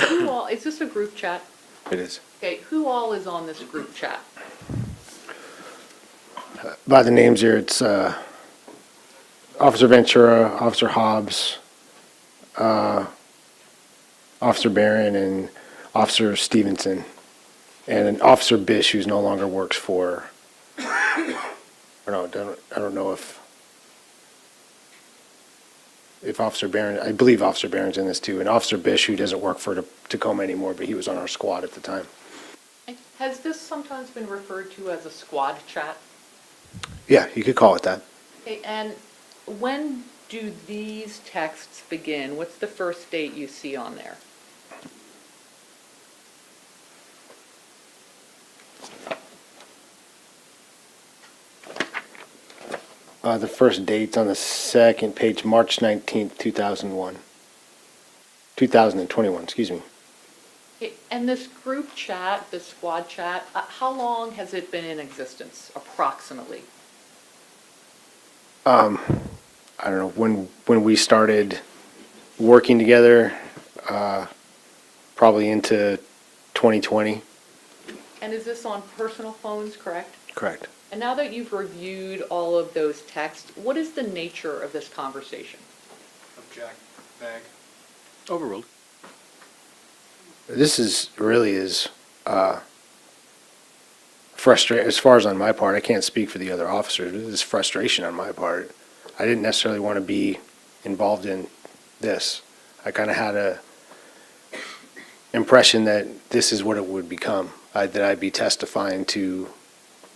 Who all, is this a group chat? It is. Okay, who all is on this group chat? By the names here, it's Officer Ventura, Officer Hobbs, Officer Barron, and Officer Stevenson, and an Officer Bish who's no longer works for. Or no, I don't know if Officer Barron. I believe Officer Barron's in this too, and Officer Bish who doesn't work for Tacoma anymore, but he was on our squad at the time. Has this sometimes been referred to as a squad chat? Yeah, you could call it that. Okay, and when do these texts begin? What's the first date you see on there? The first date's on the second page, March 19th, 2001. 2021, excuse me. Okay, and this group chat, this squad chat, how long has it been in existence, approximately? I don't know, when we started working together, probably into 2020. And is this on personal phones, correct? Correct. And now that you've reviewed all of those texts, what is the nature of this conversation? Object, beg. Overruled. This is frustrating, as far as on my part. I can't speak for the other officers. This is frustration on my part. I didn't necessarily want to be involved in this. I kind of had a impression that this is what it would become, that I'd be testifying to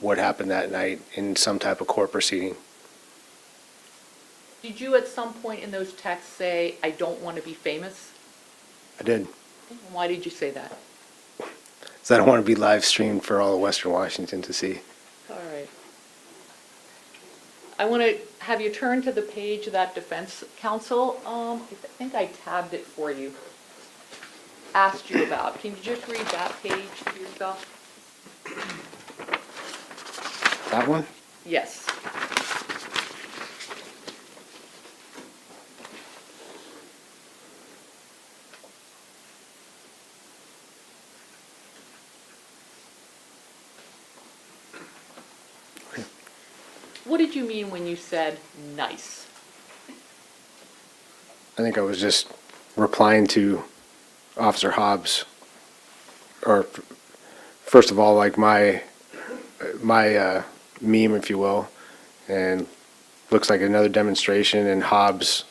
what happened that night in some type of court proceeding. Did you at some point in those texts say, "I don't want to be famous"? I did. Why did you say that? So I don't want to be live streamed for all of Western Washington to see. All right. I want to have you turn to the page that defense counsel, I think I tabbed it for you, asked you about. Can you just read that page to yourself? That one? Yes. What did you mean when you said nice? I think I was just replying to Officer Hobbs, or first of all, like my meme, if you will, and looks like another demonstration, and Hobbs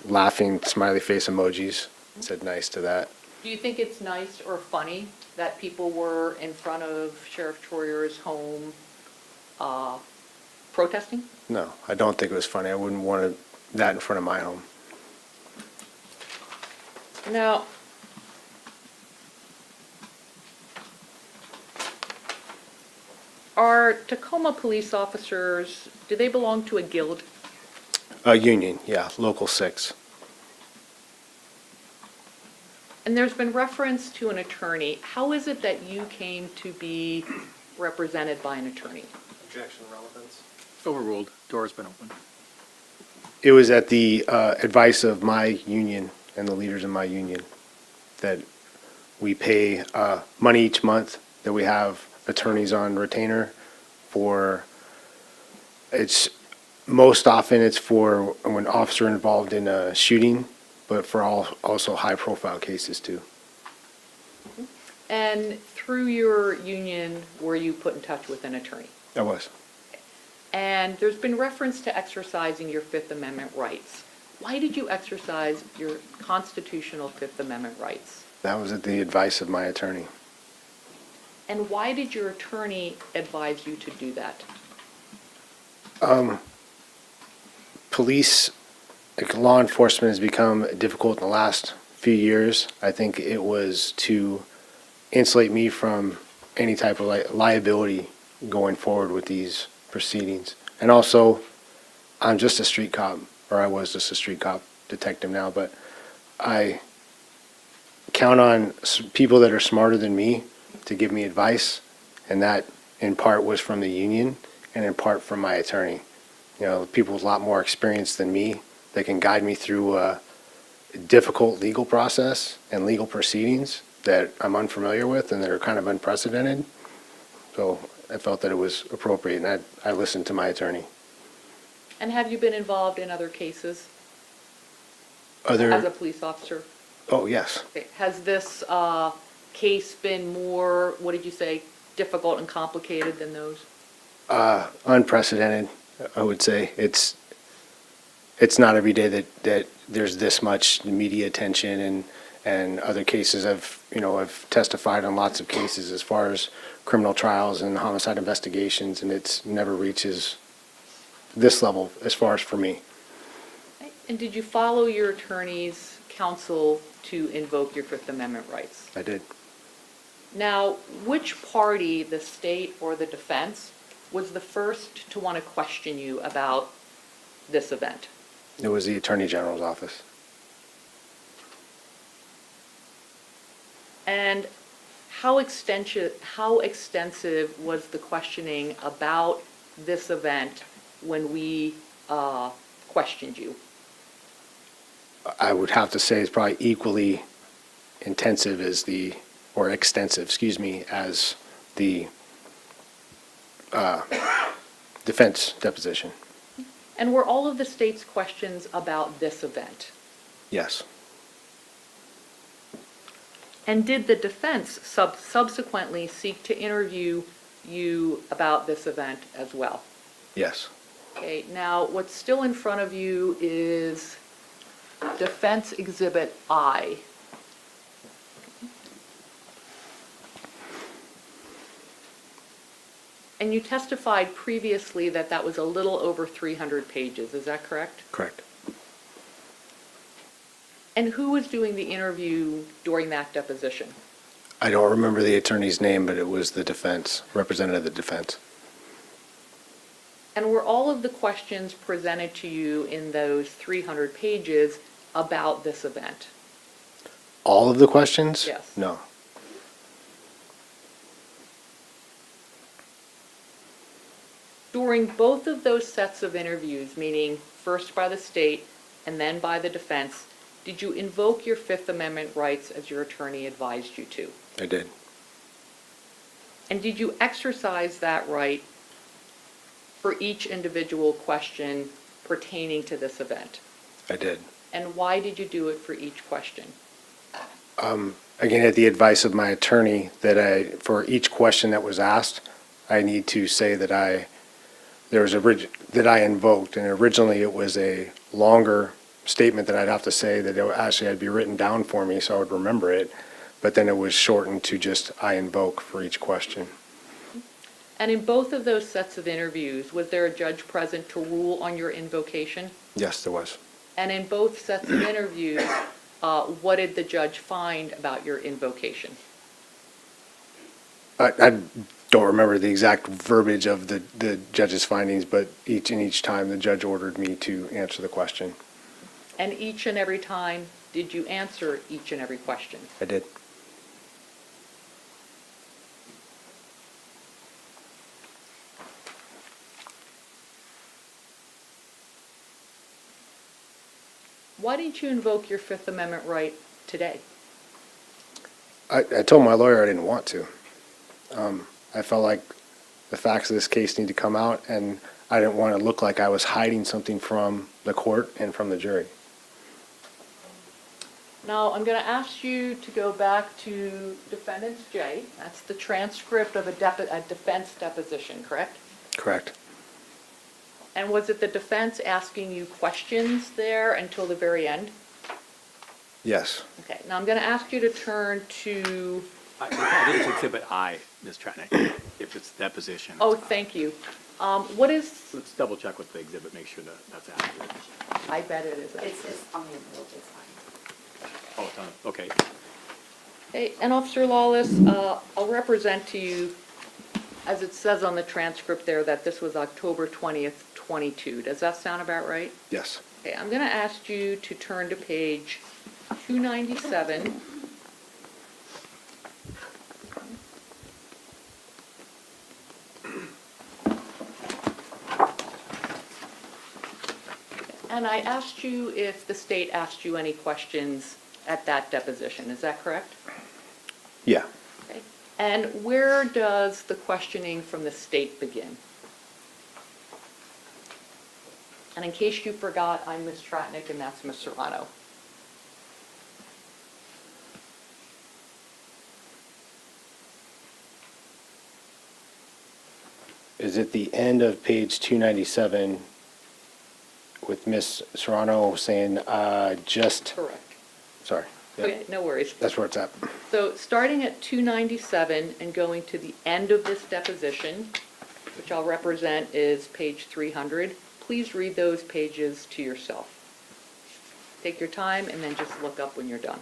laughing smiley face emojis. Said nice to that. Do you think it's nice or funny that people were in front of Sheriff Troyer's home protesting? No, I don't think it was funny. I wouldn't want that in front of my home. Now, are Tacoma police officers, do they belong to a guild? Union, yeah, Local 6. And there's been reference to an attorney. How is it that you came to be represented by an attorney? Objection, relevance. Overruled. Door's been opened. It was at the advice of my union and the leaders in my union that we pay money each month, that we have attorneys on retainer for. It's most often it's for when officer involved in a shooting, but for also high profile cases too. And through your union, were you put in touch with an attorney? I was. And there's been reference to exercising your Fifth Amendment rights. Why did you exercise your constitutional Fifth Amendment rights? That was at the advice of my attorney. And why did your attorney advise you to do that? Police, like law enforcement, has become difficult in the last few years. I think it was to insulate me from any type of liability going forward with these proceedings. And also, I'm just a street cop, or I was just a street cop, detective now, but I count on people that are smarter than me to give me advice, and that in part was from the union and in part from my attorney. You know, people with a lot more experience than me that can guide me through a difficult legal process and legal proceedings that I'm unfamiliar with and that are kind of unprecedented. So I felt that it was appropriate, and I listened to my attorney. And have you been involved in other cases as a Other, police officer? oh, yes. Okay. Has this case been more, what did you say, difficult and complicated than those? Unprecedented, I would say. It's not every day that there's this much media attention, and other cases I've testified on lots of cases as far as criminal trials and homicide investigations, and it's never reaches this level as far as for me. And did you follow your attorney's counsel to invoke your Fifth Amendment rights? I did. Now, which party, the state or the defense, was the first to want to question you about this event? It was the Attorney General's office. And how extensive was the questioning about this event when we questioned you? I would have to say it's probably equally intensive or extensive, as the defense deposition. And were all of the state's questions about this event? Yes. And did the defense subsequently seek to interview you about this event as well? Yes. Okay, now what's still in front of you is Defense Exhibit I. And you testified previously that that was a little over 300 pages, is that correct? Correct. And who was doing the interview during that deposition? I don't remember the attorney's name, but it was the defense, representative of the defense. And were all of the questions presented to you in those 300 pages about this event? All of the questions? Yes. No. During both of those sets of interviews, meaning first by the state and then by the defense, did you invoke your Fifth Amendment rights as your attorney advised you to? I did. And did you exercise that right for each individual question pertaining to this event? I did. And why did you do it for each question? Again, at the advice of my attorney, for each question that was asked, I need to say that I invoked, and originally it was a longer statement that I'd have to say that it actually had to be written down for me so I would remember it, but then it was shortened to just I invoke for each question. And in both of those sets of interviews, was there a judge present to rule on your invocation? Yes, there was. And in both sets of interviews, what did the judge find about your invocation? I don't remember the exact verbiage of the judge's findings, but each time the judge ordered me to answer the question. And each and every time, did you answer each and every question? I did. Why didn't you invoke your Fifth Amendment right today? I told my lawyer I didn't want to. I felt like the facts of this case need to come out, and I didn't want to look like I was hiding something from the court and from the jury. Now, I'm going to ask you to go back to Defendant's J. That's the transcript of a defense deposition, correct? Correct. And was it the defense asking you questions there until the very end? Yes. Okay, now I'm going to ask you to turn to, I think it's Exhibit I, Ms. Tratnik, if it's deposition. oh, thank you. What is, Let's double check with the exhibit, make sure that that's accurate. I bet it is. It's on the envelope, it's fine. Oh, it's on, okay. Hey, and Officer Lawless, I'll represent to you, as it says on the transcript there, that this was October 20th, 22. Does that sound about right? Yes. Okay, I'm going to ask you to turn to page 297. And I asked you if the state asked you any questions at that deposition, is that correct? Yeah. Okay. And where does the questioning from the state begin? And in case you forgot, I'm Ms. Tratnick and that's Ms. Serrano. Is it the end of page 297 with Miss Serrano saying, just, Correct. sorry. Yep. Okay, no worries. That's where it's at. So starting at 297 and going to the end of this deposition, which I'll represent is page 300, please read those pages to yourself. Take your time and then just look up when you're done.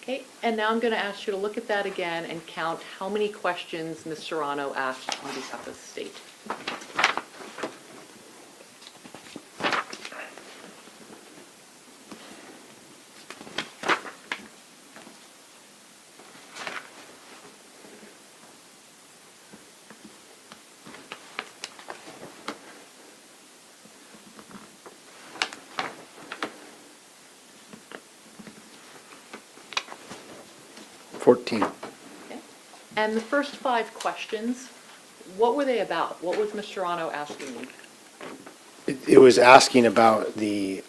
Okay, and now I'm going to ask you to look at that again and count how many questions Ms. Serrano asked on behalf of the state. Okay. And the first 5 questions, what were they about? What was Ms. Serrano asking you? It was asking about the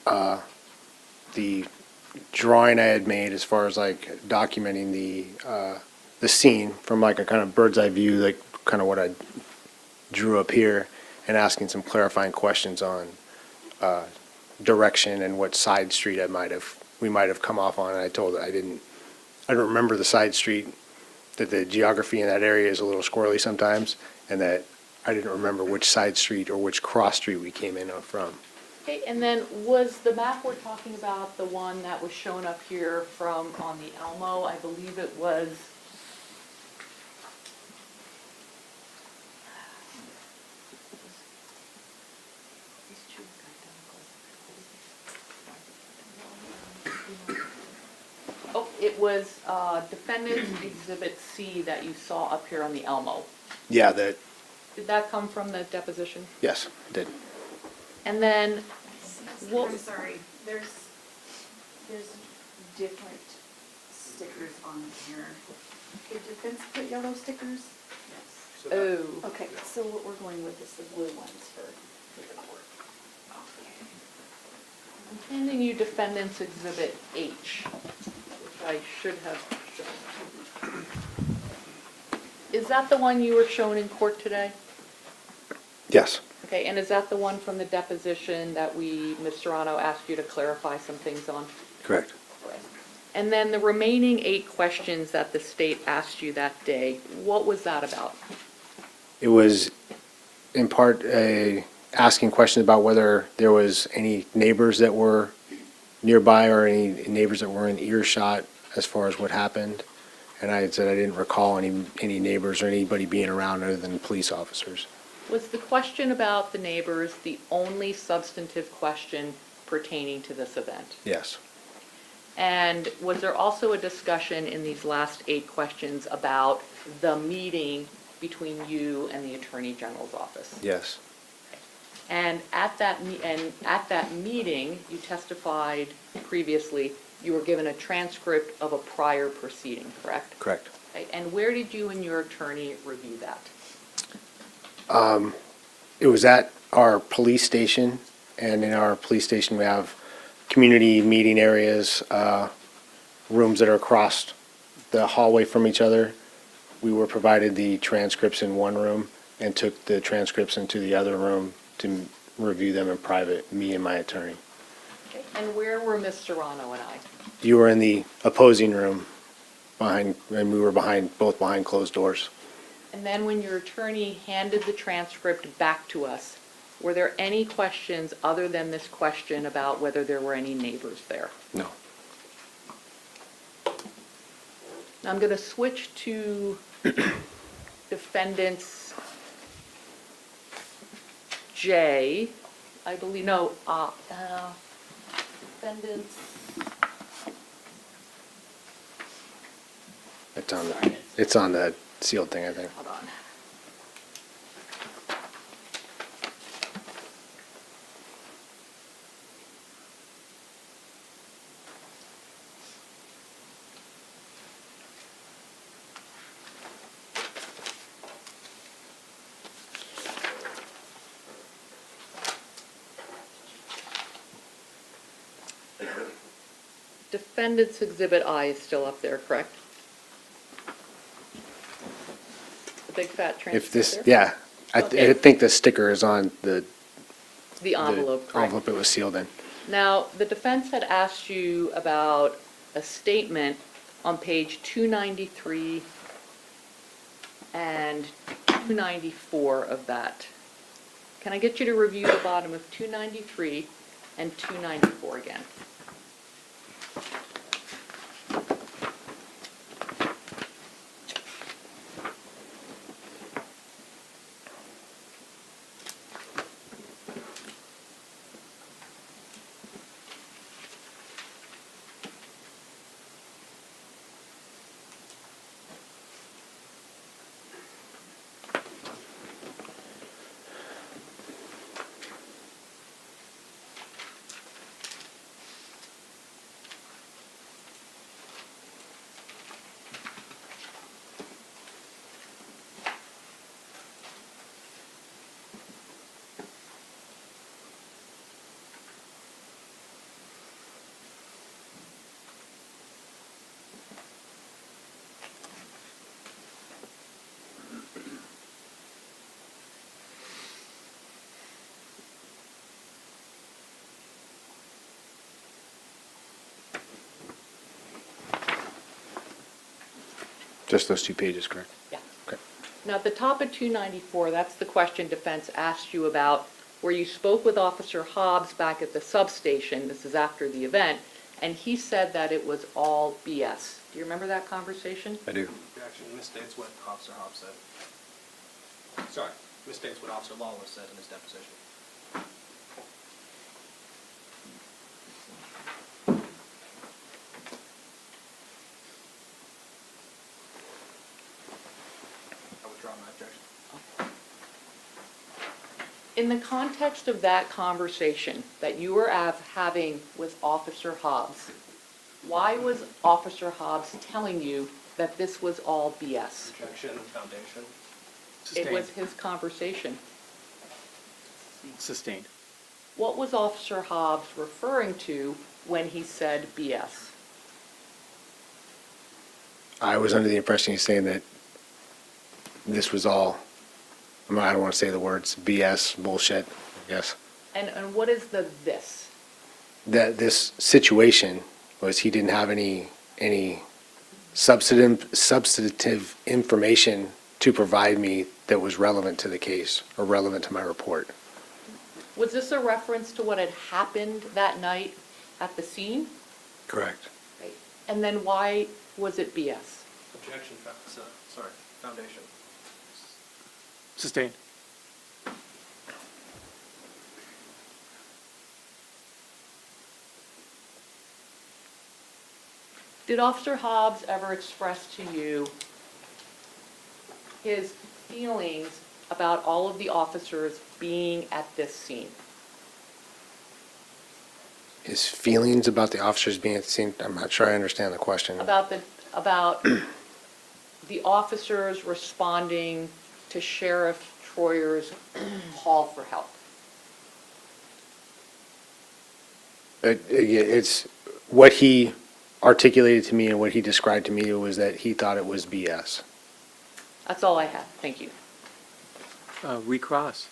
drawing I had made as far as like documenting the scene from like a kind of bird's eye view, like kind of what I drew up here, and asking some clarifying questions on direction and what side street we might have come off on. And I told her I don't remember the side street, that the geography in that area is a little squirrely sometimes, and that I didn't remember which side street or which cross street we came in from. Okay, and then was the map we're talking about the one that was shown up here from on the Elmo? I believe it was. Oh, it was Defendant's Exhibit C that you saw up here on the Elmo. Yeah, Did that come from the deposition? yes, it did. And then, what? I'm sorry, there's different stickers on here. Did defense put yellow stickers? Yes. Oh, Okay, so what we're going with is the blue ones for the court. I'm handing you Defendant's Exhibit H, which I should have shown. Is that the one you were shown in court today? Yes. Okay, and is that the one from the deposition that Ms. Serrano asked you to clarify some things on? Correct. And then the remaining 8 questions that the state asked you that day, what was that about? It was in part asking questions about whether there was any neighbors that were nearby or any neighbors that were in earshot as far as what happened. And I had said I didn't recall any neighbors or anybody being around other than police officers. Was the question about the neighbors the only substantive question pertaining to this event? Yes. And was there also a discussion in these last 8 questions about the meeting between you and the Attorney General's office? Yes. And at that meeting, you testified previously, you were given a transcript of a prior proceeding, correct? Correct. Okay, and where did you and your attorney review that? It was at our police station, and in our police station, we have community meeting areas, rooms that are across the hallway from each other. We were provided the transcripts in one room and took the transcripts into the other room to review them in private, me and my attorney. Okay, and where were Ms. Serrano and I? You were in the opposing room behind, and we were both behind closed doors. And then when your attorney handed the transcript back to us, were there any questions other than this question about whether there were any neighbors there? No. Now I'm going to switch to defendants J, I believe, no, defendants, It's on the sealed thing, I think. hold on. Defendant's Exhibit I is still up there, correct? The big fat If transcript this, there? yeah, I Okay. think the sticker is on the The envelope, correct? envelope it was sealed in. Now, the defense had asked you about a statement on page 293 and 294 of that. Can I get you to review the bottom of 293 and 294 again? Just those 2 pages, correct? Yeah. Okay. Now, at the top of 294, that's the question defense asked you about, where you spoke with Officer Hobbs back at the substation, this is after the event, and he said that it was all BS. Do you remember that conversation? I do. You actually misstates what Officer Hobbs said. Sorry, misstates what Officer Lawless said in his deposition. I withdraw my objection. In the context of that conversation that you were having with Officer Hobbs, why was Officer Hobbs telling you that this was all BS? Objection, foundation. It was his conversation. Sustained. What was Officer Hobbs referring to when he said BS? I was under the impression he's saying that this was all, I don't want to say the words BS, bullshit, I guess. And what is the this? That this situation was he didn't have any substantive information to provide me that that was relevant to the case or relevant to my report. Was this a reference to what had happened that night at the scene? Correct. And then why was it BS? Objection, sorry, foundation. Sustained. Did Officer Hobbs ever express to you his feelings about all of the officers being at this scene? His feelings about the officers being at the scene, I'm not sure I understand the question. About the officers responding to Sheriff Troyer's call for help? It's what he articulated to me and what he described to me was that he thought it was BS. That's all I have. Thank you. Recross.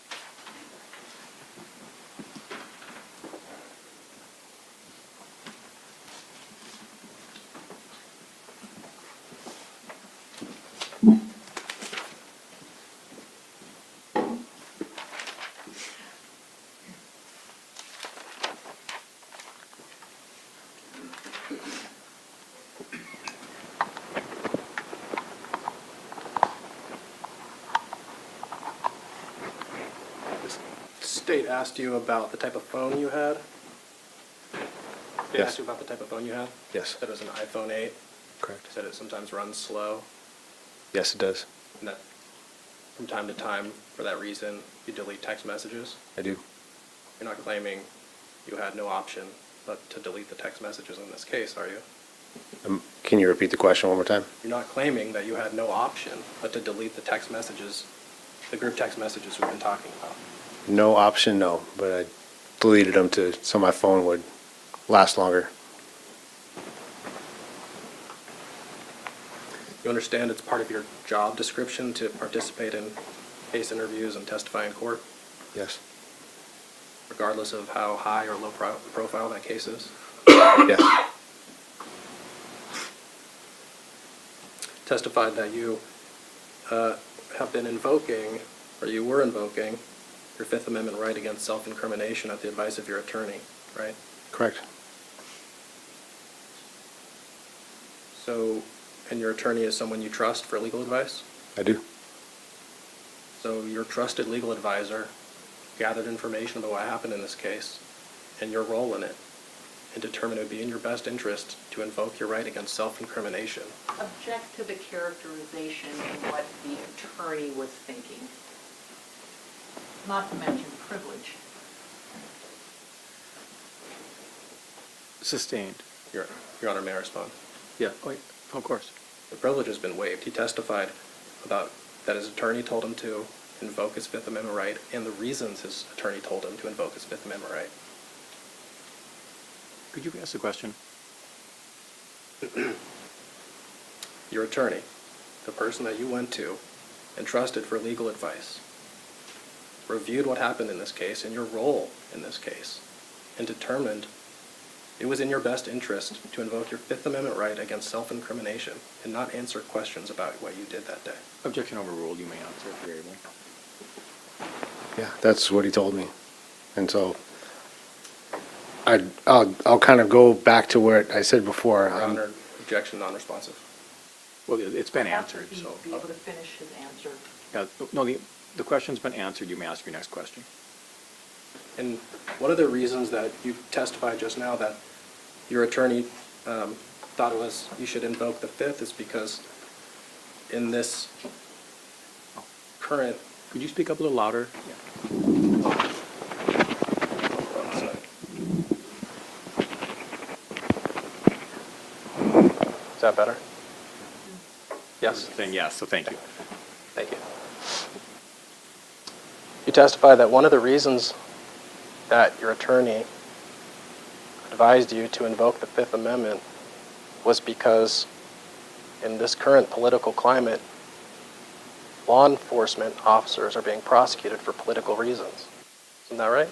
State asked you about the type of phone you had? They Yes. asked you about the type of phone you had? Yes. Said it was an iPhone 8. Correct. Said it sometimes runs slow. Yes, it does. And that from time to time, for that reason, you delete text messages. I do. You're not claiming you had no option but to delete the text messages in this case, are you? Can you repeat the question one more time? You're not claiming that you had no option but to delete the text messages, the group text messages we've been talking about. No option, no, but I deleted them so my phone would last longer. You understand it's part of your job description to participate in case interviews and testify in court, Yes. regardless of how high or low profile that case is? Yes. Testified that you have been invoking, or you were invoking, your Fifth Amendment right against self-incrimination at the advice of your attorney, right? Correct. So, and your attorney is someone you trust for legal advice? I do. So your trusted legal advisor gathered information about what happened in this case and your role in it, and determined it would be in your best interest to invoke your right against self-incrimination. Object to the characterization of what the attorney was thinking. Not to mention privilege. Sustained. Your Honor, may I respond? Yeah, of course. The privilege has been waived. He testified about that his attorney told him to invoke his Fifth Amendment right and the reasons his attorney told him to invoke his Fifth Amendment right. Could you ask the question? Your attorney, the person that you went to and trusted for legal advice, reviewed what happened in this case and your role in this case, and determined it was in your best interest to invoke your Fifth Amendment right against self-incrimination and not answer questions about what you did that day. Objection overruled. You may answer if you're able. Yeah, that's what he told me. And so I'll kind of go back to where I said before. Your Honor, objection non-responsive. Well, it's been answered, Have to so. be able to finish his answer. Yeah, no, the question's been answered. You may ask your next question. And one of the reasons that you testified just now that your attorney thought it was you should invoke the Fifth is because in this current. Could you speak up a little louder? Is that better? Yes. Then yes, so thank you. Thank you. You testified that one of the reasons that your attorney advised you to invoke the Fifth Amendment was because in this current political climate, law enforcement officers are being prosecuted for political reasons. Isn't that right?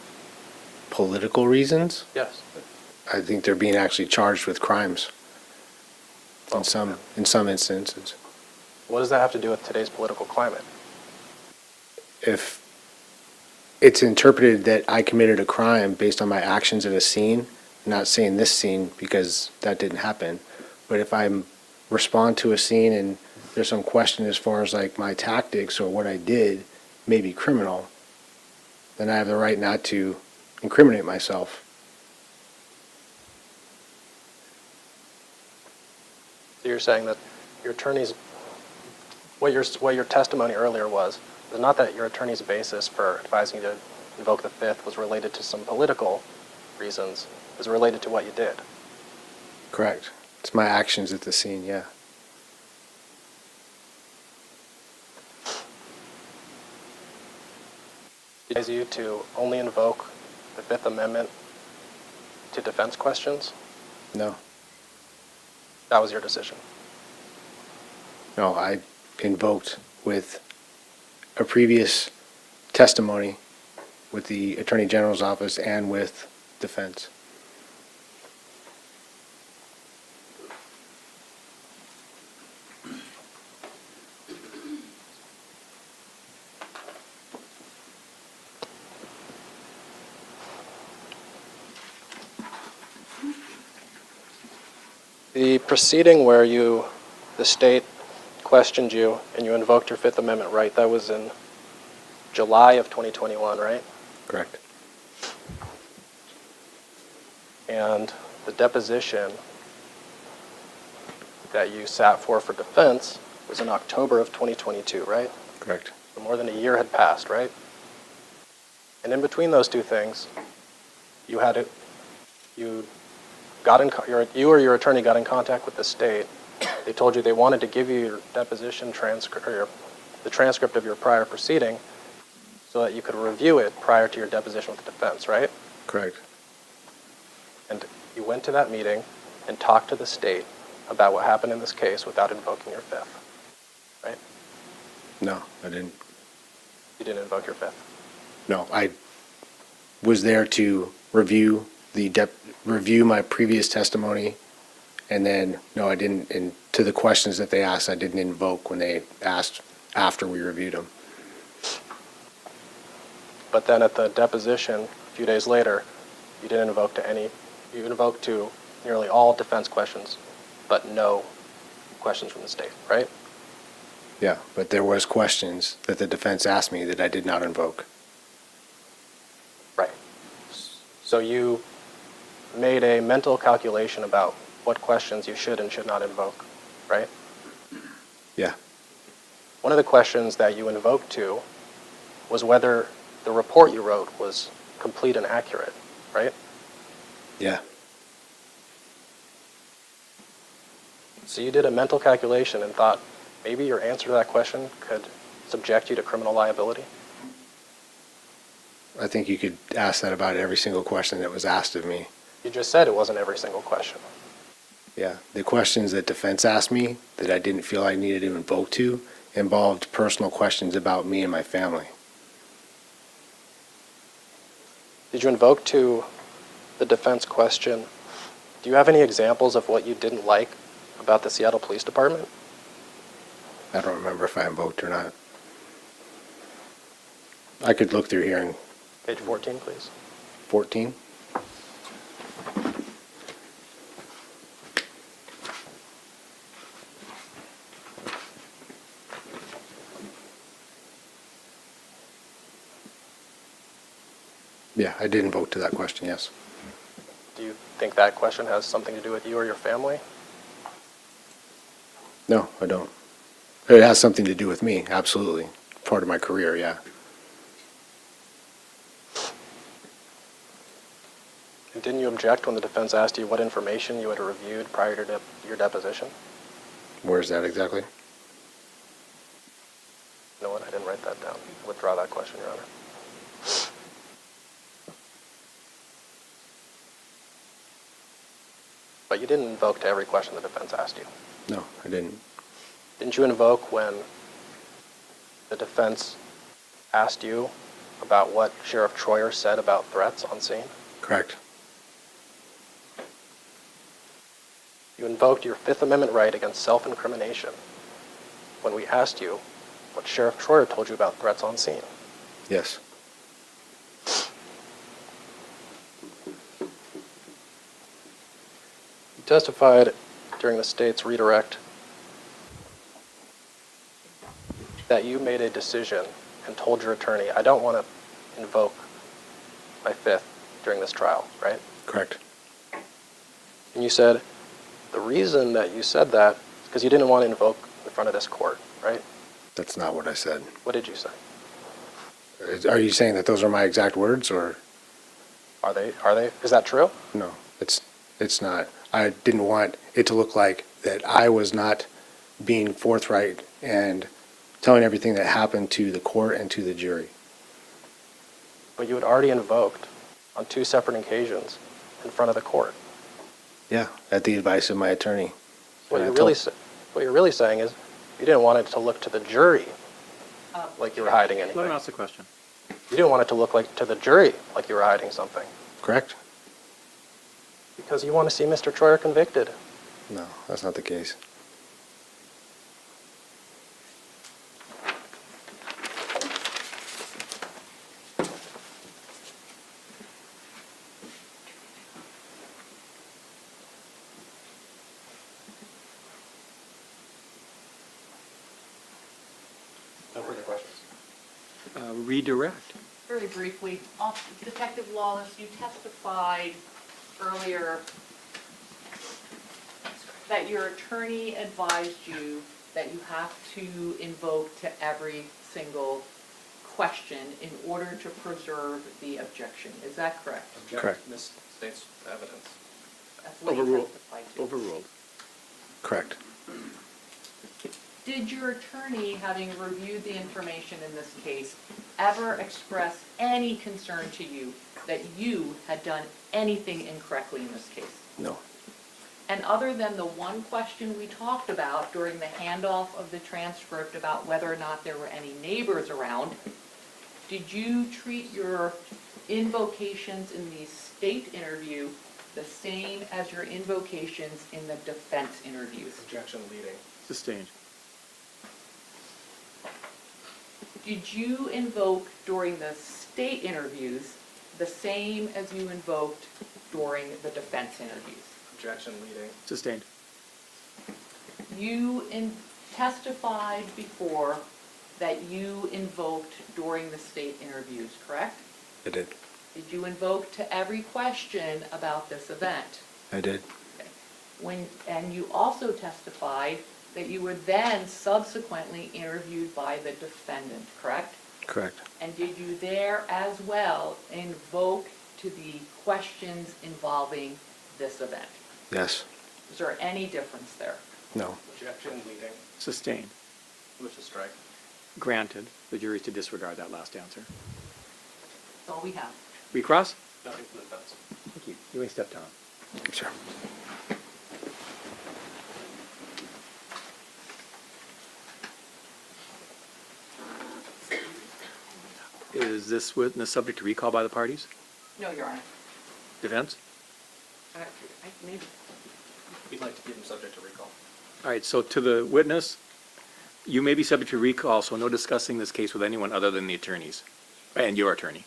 Political reasons? Yes. I think they're being actually charged with crimes Well, in some instances. What does that have to do with today's political climate? if it's interpreted that I committed a crime based on my actions at a scene, not saying this scene because that didn't happen, but if I respond to a scene and there's some question as far as like my tactics or what I did may be criminal, then I have the right not to incriminate myself. So you're saying that your attorney's, what your testimony earlier was not that your attorney's basis for advising you to invoke the Fifth was related to some political reasons, it was related to what you did. Correct. It's my actions at the scene, yeah. It advise you to only invoke the Fifth Amendment to defense questions? No. That was your decision. No, I invoked with a previous testimony with the Attorney General's office and with defense. The proceeding where the state questioned you and you invoked your Fifth Amendment right, that was in July of 2021, right? Correct. And the deposition that you sat for defense was in October of 2022, right? Correct. So more than a year had passed, right? And in between those two things, you or your attorney got in contact with the state. They told you they wanted to give you your deposition transcript, or the transcript of your prior proceeding, so that you could review it prior to your deposition with the defense, right? Correct. And you went to that meeting and talked to the state about what happened in this case without invoking your Fifth, right? No, I didn't. You didn't invoke your Fifth. No, I was there to review review my previous testimony, and then, no, I didn't, and to the questions that they asked, I didn't invoke when they asked after we reviewed them. But then at the deposition, a few days later, you didn't invoke you invoked to nearly all defense questions, but no questions from the state, right? Yeah, but there was questions that the defense asked me that I did not invoke. Right. So you made a mental calculation about what questions you should and should not invoke, right? Yeah. One of the questions that you invoked to was whether the report you wrote was complete and accurate, right? Yeah. So you did a mental calculation and thought maybe your answer to that question could subject you to criminal liability? I think you could ask that about every single question that was asked of me. You just said it wasn't every single question. Yeah. The questions that defense asked me that I didn't feel I needed to invoke to involved personal questions about me and my family. Did you invoke to the defense question, do you have any examples of what you didn't like about the Seattle Police Department? I don't remember if I invoked or not. I could look through here in Page 14, please. 14. Yeah, I did invoke to that question, yes. Do you think that question has something to do with you or your family? No, I don't. It has something to do with me, absolutely. Part of my career, yeah. And didn't you object when the defense asked you what information you had reviewed prior to your deposition? Where's that exactly? You know what, I didn't write that down. Withdraw that question, Your Honor. But you didn't invoke to every question the defense asked you. No, I didn't. Didn't you invoke when the defense asked you about what Sheriff Troyer said about threats on scene? Correct. You invoked your Fifth Amendment right against self-incrimination when we asked you what Sheriff Troyer told you about threats on scene. Yes. You testified during the state's redirect that you made a decision and told your attorney, I don't want to invoke my fifth during this trial, right? Correct. And you said the reason that you said that is because you didn't want to invoke in front of this court, right? That's not what I said. What did you say? Are you saying that those are my exact words, or? Are they, is that true? No, it's not. I didn't want it to look like that I was not being forthright and telling everything that happened to the court and to the jury. But you had already invoked on 2 separate occasions in front of the court. Yeah, at the advice of my attorney. What And I you're really, told- what you're really saying is you didn't want it to look to the jury like you were hiding Let him anything. ask the question. You didn't want it to look like to the jury like you were hiding something Correct? because you want to see Mr. Troyer convicted. No, that's not the case. No further questions. Redirect. Very briefly, Detective Lawless, you testified earlier that your attorney advised you that you have to invoke to every single question in order to preserve the objection. Is that correct? Correct. Misstates evidence. That's what you Overruled. testified to. Overruled. Correct. Did your attorney, having reviewed the information in this case, ever express any concern to you that you had done anything incorrectly in this case? No. And other than the one question we talked about during the handoff of the transcript about whether or not there were any neighbors around, did you treat your invocations in the state interview the same as your invocations in the defense interviews? Objection leading. Sustained. Did you invoke during the state interviews the same as you invoked during the defense interviews? Objection leading. Sustained. You testified before that you invoked during the state interviews, correct? I did. Did you invoke to every question about this event? I did. And you also testified that you were then subsequently interviewed by the defendant, correct? Correct. And did you there as well invoke to the questions involving this event? Yes. Is there any difference there? No. Objection leading. Sustained. Move to strike. Granted. The jury's to disregard that last answer. That's all we have. Recross? Nothing for the defense. Thank you. You may step down. Sure. Is this witness subject to recall by the parties? No, Your Honor. Defense? Maybe. We'd like to keep him subject to recall. All right, so to the witness, you may be subject to recall, so no discussing this case with anyone other than the attorneys and your attorney.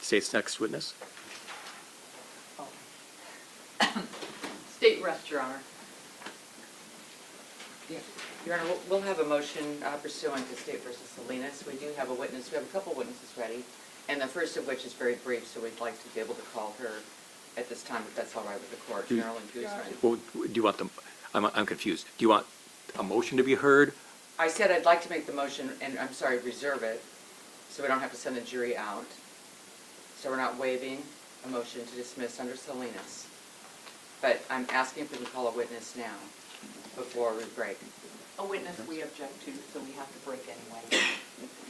State's next witness. State rest, Your Honor. Your Honor, we'll have a motion pursuant to State versus Salinas. We do have a witness, we have a couple witnesses ready, and the first of which is very brief, so we'd like to be able to call her at this time, if that's all right with the court. Marilyn Guzman. Well, do you want them, I'm confused. Do you want a motion to be heard? I said I'd like to make the motion, and I'm sorry, reserve it, so we don't have to send the jury out. So we're not waiving a motion to dismiss under Salinas. But I'm asking if we can call a witness now, before we break. A witness we object to, so we have to break anyway.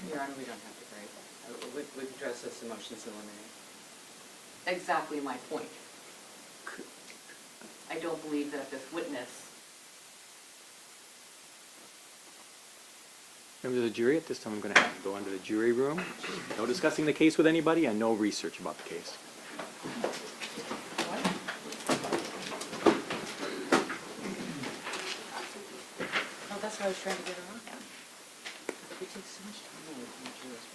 Your Honor, we don't have to break. We've addressed this in motions eliminated. Exactly my point. I don't believe that this witness, Members of the jury, at this time I'm going to have to go into the jury room. No discussing the case with anybody and no research about the case. what I was trying to get her on. We take so much time away from the jurors.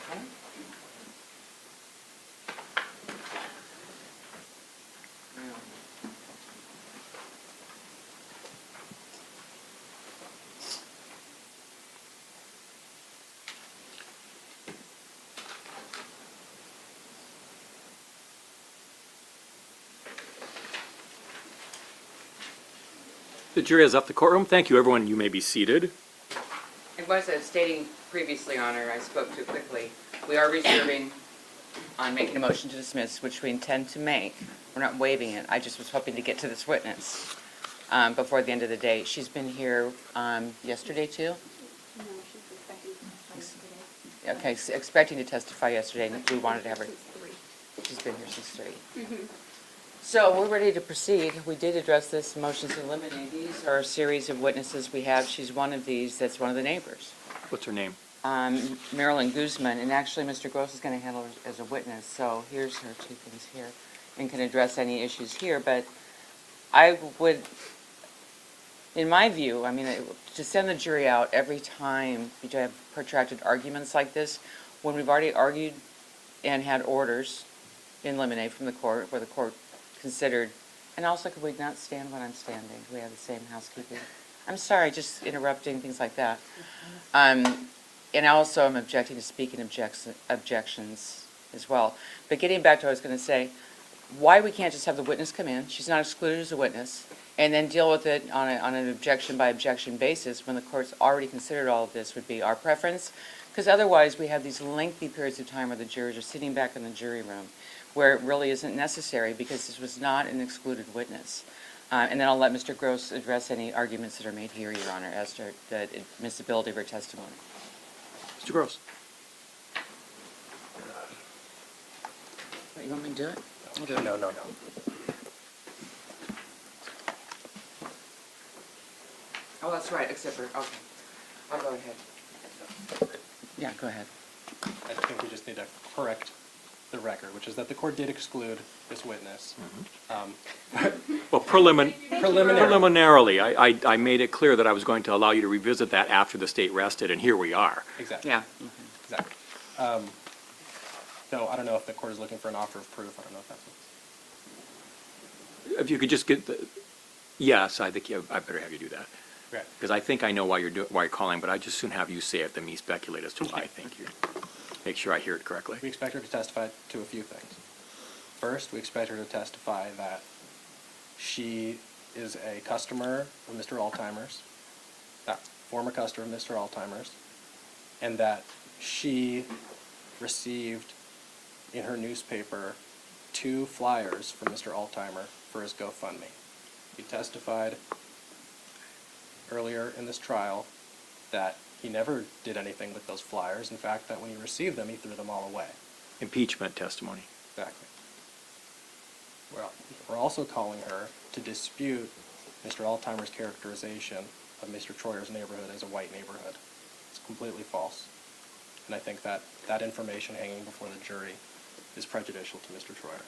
Okay. Now, The jury has left the courtroom. Thank you, everyone. You may be seated. and as I was stating previously, Honor, I spoke too quickly. We are reserving on making a motion to dismiss, which we intend to make. We're not waiving it. I just was hoping to get to this witness before the end of the day. She's been here yesterday, too? No, she's expecting to testify today. Okay, expecting to testify yesterday, and we wanted to have her. Since 3. She's been here since 3. So we're ready to proceed. We did address this motion to eliminate. These are a series of witnesses we have. She's one of these. That's one of the neighbors. What's her name? Marilyn Guzman, and actually Mr. Gross is going to handle her as a witness, so here's her 2 things here, and can address any issues here, but I would, in my view, I mean, to send the jury out every time you have protracted arguments like this, when we've already argued and had orders in limine from the court, where the court considered, and also could we not stand when I'm standing? Do we have the same housekeeping? I'm sorry, just interrupting, things like that. And also I'm objecting to speaking objections as well. But getting back to what I was going to say, why we can't just have the witness come in, she's not excluded as a witness, and then deal with it on an objection by objection basis when the court's already considered all of this would be our preference. Because otherwise we have these lengthy periods of time where the jurors are sitting back in the jury room where it really isn't necessary because this was not an excluded witness. And then I'll let Mr. Gross address any arguments that are made here, Your Honor, as to the admissibility of her testimony. Mr. Gross. What, you want me to do it? No. Oh, that's right, except for, okay. I'll go ahead. Yeah, go ahead. I think we just need to correct the record, which is that the court did exclude this witness. Well, preliminarily, I made it clear that I was going to allow you to revisit that after the state rested, and here we are. Exactly. Yeah. Exactly. So I don't know if the court is looking for an offer of proof. I don't know if that's what. If you could just get the, yes, I think I better have you do that. Right. Because I think I know why you're calling, but I just soon have you say it than me speculate as to why I think you. Make sure I hear it correctly. We expect her to testify to a few things. First, we expect her to testify that she is a customer of Mr. Alzheimer's, former customer of Mr. Alzheimer's, and that she received in her newspaper 2 flyers from Mr. Alzheimer for his GoFundMe. He testified earlier in this trial that he never did anything with those flyers. In fact, that when he received them, he threw them all away. Impeachment testimony. Exactly. Well, we're also calling her to dispute Mr. Alzheimer's characterization of Mr. Troyer's neighborhood as a white neighborhood. It's completely false. And I think that that information hanging before the jury is prejudicial to Mr. Troyer.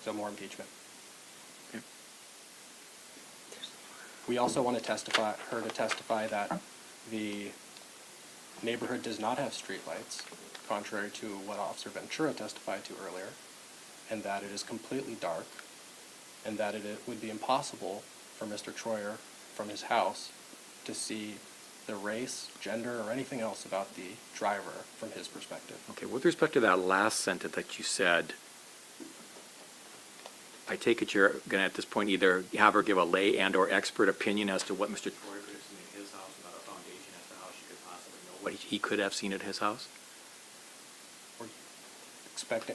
So more impeachment. Okay. We also want to testify that the neighborhood does not have streetlights, contrary to what Officer Ventura testified to earlier, and that it is completely dark, and that it would be impossible for Mr. Troyer from his house to see the race, gender, or anything else about the driver from his perspective. Okay, with respect to that last sentence that you said, I take it you're going to, at this point, either have her give a lay and/or expert opinion as to what Mr. Troyer could have seen at his house without a foundation as to how she could possibly know what he could have seen at his house?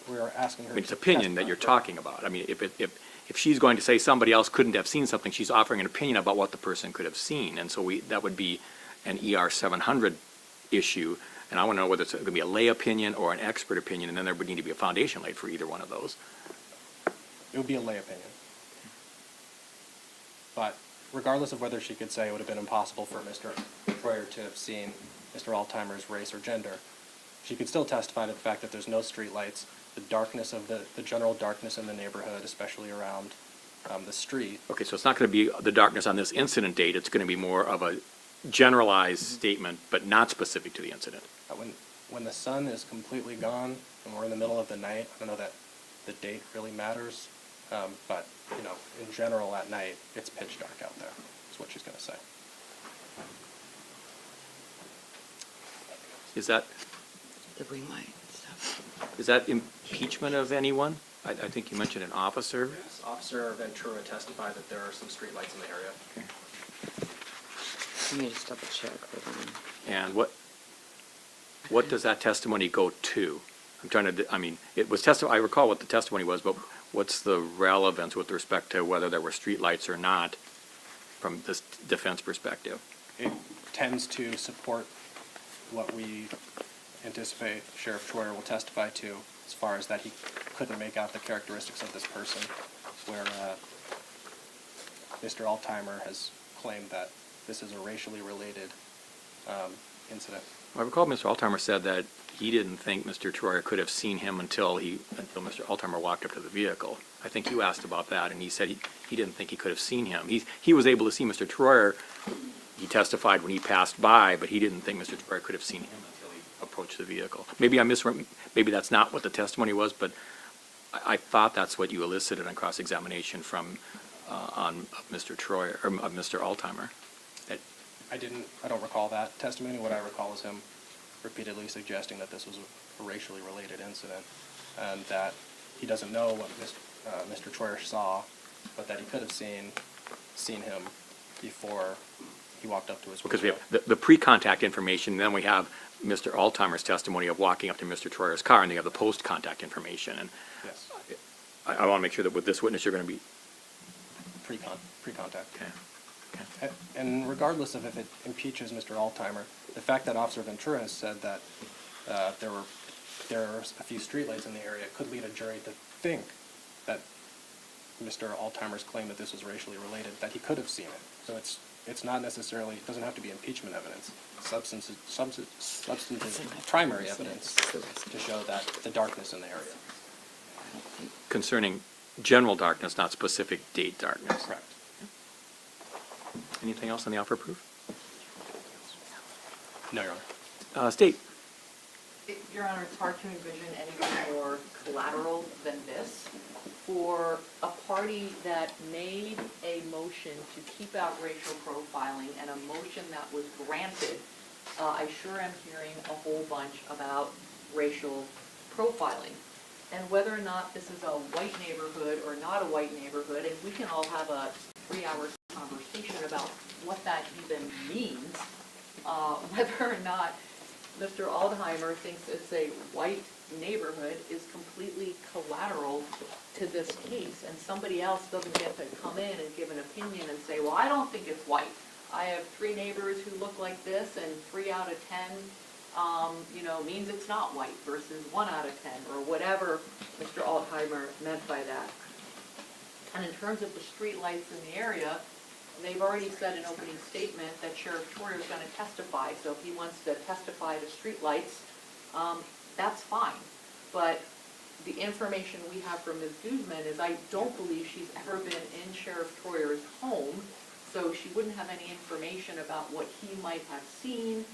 We're asking her. I mean, it's opinion that you're talking about. I mean, if she's going to say somebody else couldn't have seen something, she's offering an opinion about what the person could have seen. And so that would be an ER 700 issue. And I want to know whether it's going to be a lay opinion or an expert opinion, and then there would need to be a foundation laid for either one of those. It would be a lay opinion. But regardless of whether she could say it would have been impossible for Mr. Troyer to have seen Mr. Alzheimer's race or gender, she could still testify to the fact that there's no streetlights the darkness of the general darkness in the neighborhood, especially around the street. Okay, so it's not going to be the darkness on this incident date, it's going to be more of a generalized statement, but not specific to the incident. When the sun is completely gone and we're in the middle of the night, I don't know that the date really matters, but, you know, in general at night, it's pitch dark out there, is what she's going to say. Is that, The green light stuff. is that impeachment of anyone? I think you mentioned an officer. Yes, Officer Ventura testified that there are some streetlights in the area. Let me just double check, hold on. And what does that testimony go to? I'm trying to, I mean, it was I recall what the testimony was, but what's the relevance with respect to whether there were streetlights or not from this defense perspective? It tends to support what we anticipate Sheriff Troyer will testify to, as far as that he couldn't make out the characteristics of this person, where Mr. Altheimer has claimed that this is a racially related incident. I recall Mr. Altheimer said that he didn't think Mr. Troyer could have seen him until Mr. Altheimer walked up to the vehicle. I think you asked about that, and he said he didn't think he could have seen him. He was able to see Mr. Troyer. He testified when he passed by, but he didn't think Mr. Troyer could have seen him until he approached the vehicle. Maybe maybe that's not what the testimony was, but I thought that's what you elicited on cross-examination from on Mr. Troyer or Mr. Altheimer. I don't recall that testimony. What I recall is him repeatedly suggesting that this was a racially related incident, and that he doesn't know what Mr. Troyer saw, but that he could have seen him before he walked up to his window. Because we have the pre-contact information, and then we have Mr. Altheimer's testimony of walking up to Mr. Troyer's car, and they have the post-contact information. And Yes, I want to make sure that with this witness, you're going to be pre-contact. okay. And regardless of if it impeaches Mr. Altheimer, the fact that Officer Ventura has said that there are a few streetlights in the area could lead a jury to think that Mr. Altheimer's claim that this was racially related, that he could have seen it. So it's not necessarily, it doesn't have to be impeachment evidence. Substantive primary evidence to show that the darkness in the area. Concerning general darkness, not specific date darkness. Correct. Anything else on the offer of proof? No, Your Honor. State. Your Honor, it's hard to envision anything more collateral than this. For a party that made a motion to keep out racial profiling and a motion that was granted, I sure am hearing a whole bunch about racial profiling. And whether or not this is a white neighborhood or not a white neighborhood, and we can all have a 3-hour conversation about what that even means, whether or not Mr. Altheimer thinks it's a white neighborhood is completely collateral to this case, and somebody else doesn't get to come in and give an opinion and say, well, I don't think it's white. I have 3 neighbors who look like this, and 3 out of 10, means it's not white versus 1 out of 10, or whatever Mr. Altheimer meant by that. And in terms of the street lights in the area, they've already said an opening statement that Sheriff Troyer is going to testify. So if he wants to testify to street lights, that's fine. But the information we have from Ms. Guzman is I don't believe she's ever been in Sheriff Troyer's home, so she wouldn't have any information about what he might have seen.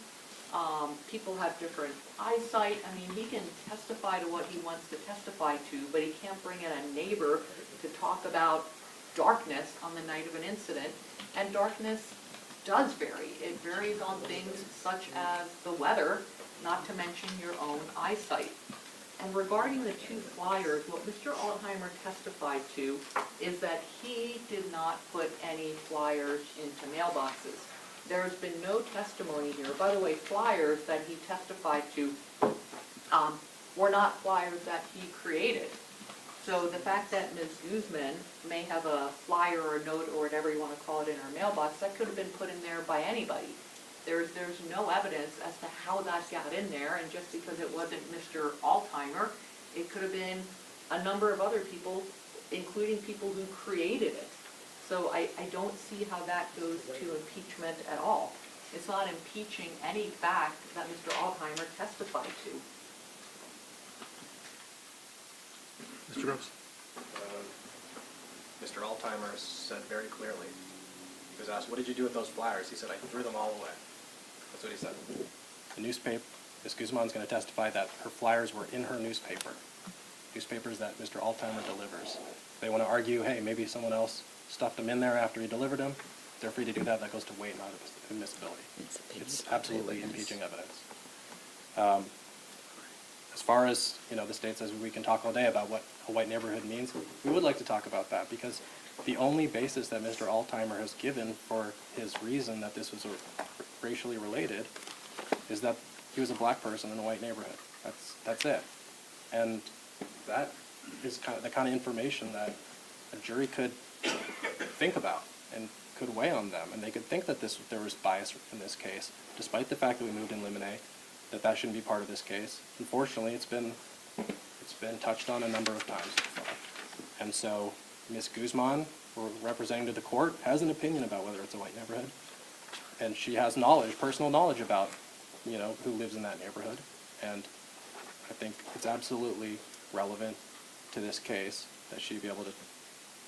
People have different eyesight. I mean, he can testify to what he wants to testify to, but he can't bring in a neighbor to talk about darkness on the night of an incident. And darkness does vary. It varies on things such as the weather, not to mention your own eyesight. And regarding the 2 flyers, what Mr. Altheimer testified to is that he did not put any flyers into mailboxes. There's been no testimony here. By the way, flyers that he testified to were not flyers that he created. So the fact that Ms. Guzman may have a flyer or a note or whatever you want to call it in her mailbox, that could have been put in there by anybody. There's no evidence as to how that got in there, and just because it wasn't Mr. Altheimer, it could have been a number of other people, including people who created it. So I don't see how that goes to impeachment at all. It's not impeaching any fact that Mr. Altheimer testified to. Mr. Gross? Mr. Altimer said very clearly, he was asked, what did you do with those flyers? He said, I threw them all away. That's what he said. The newspaper, Ms. Guzman's going to testify that her flyers were in her newspapers that Mr. Altimer delivers. If they want to argue, hey, maybe someone else stuffed them in there after he delivered them, they're free to do that. That goes to weight, not admissibility. It's absolutely impeaching evidence. As far as, the state says we can talk all day about what a white neighborhood means, we would like to talk about that because the only basis that Mr. Altimer has given for his reason that this was racially related is that he was a black person in a white neighborhood. That's it. And that is the kind of information that a jury could think about and could weigh on them. And they could think that there was bias in this case, despite the fact that we moved in limine, that shouldn't be part of this case. Unfortunately, it's been touched on a number of times so far. And so Ms. Guzman, representing to the court, has an opinion about whether it's a white neighborhood. And she has personal knowledge about, who lives in that neighborhood. And I think it's absolutely relevant to this case that she be able to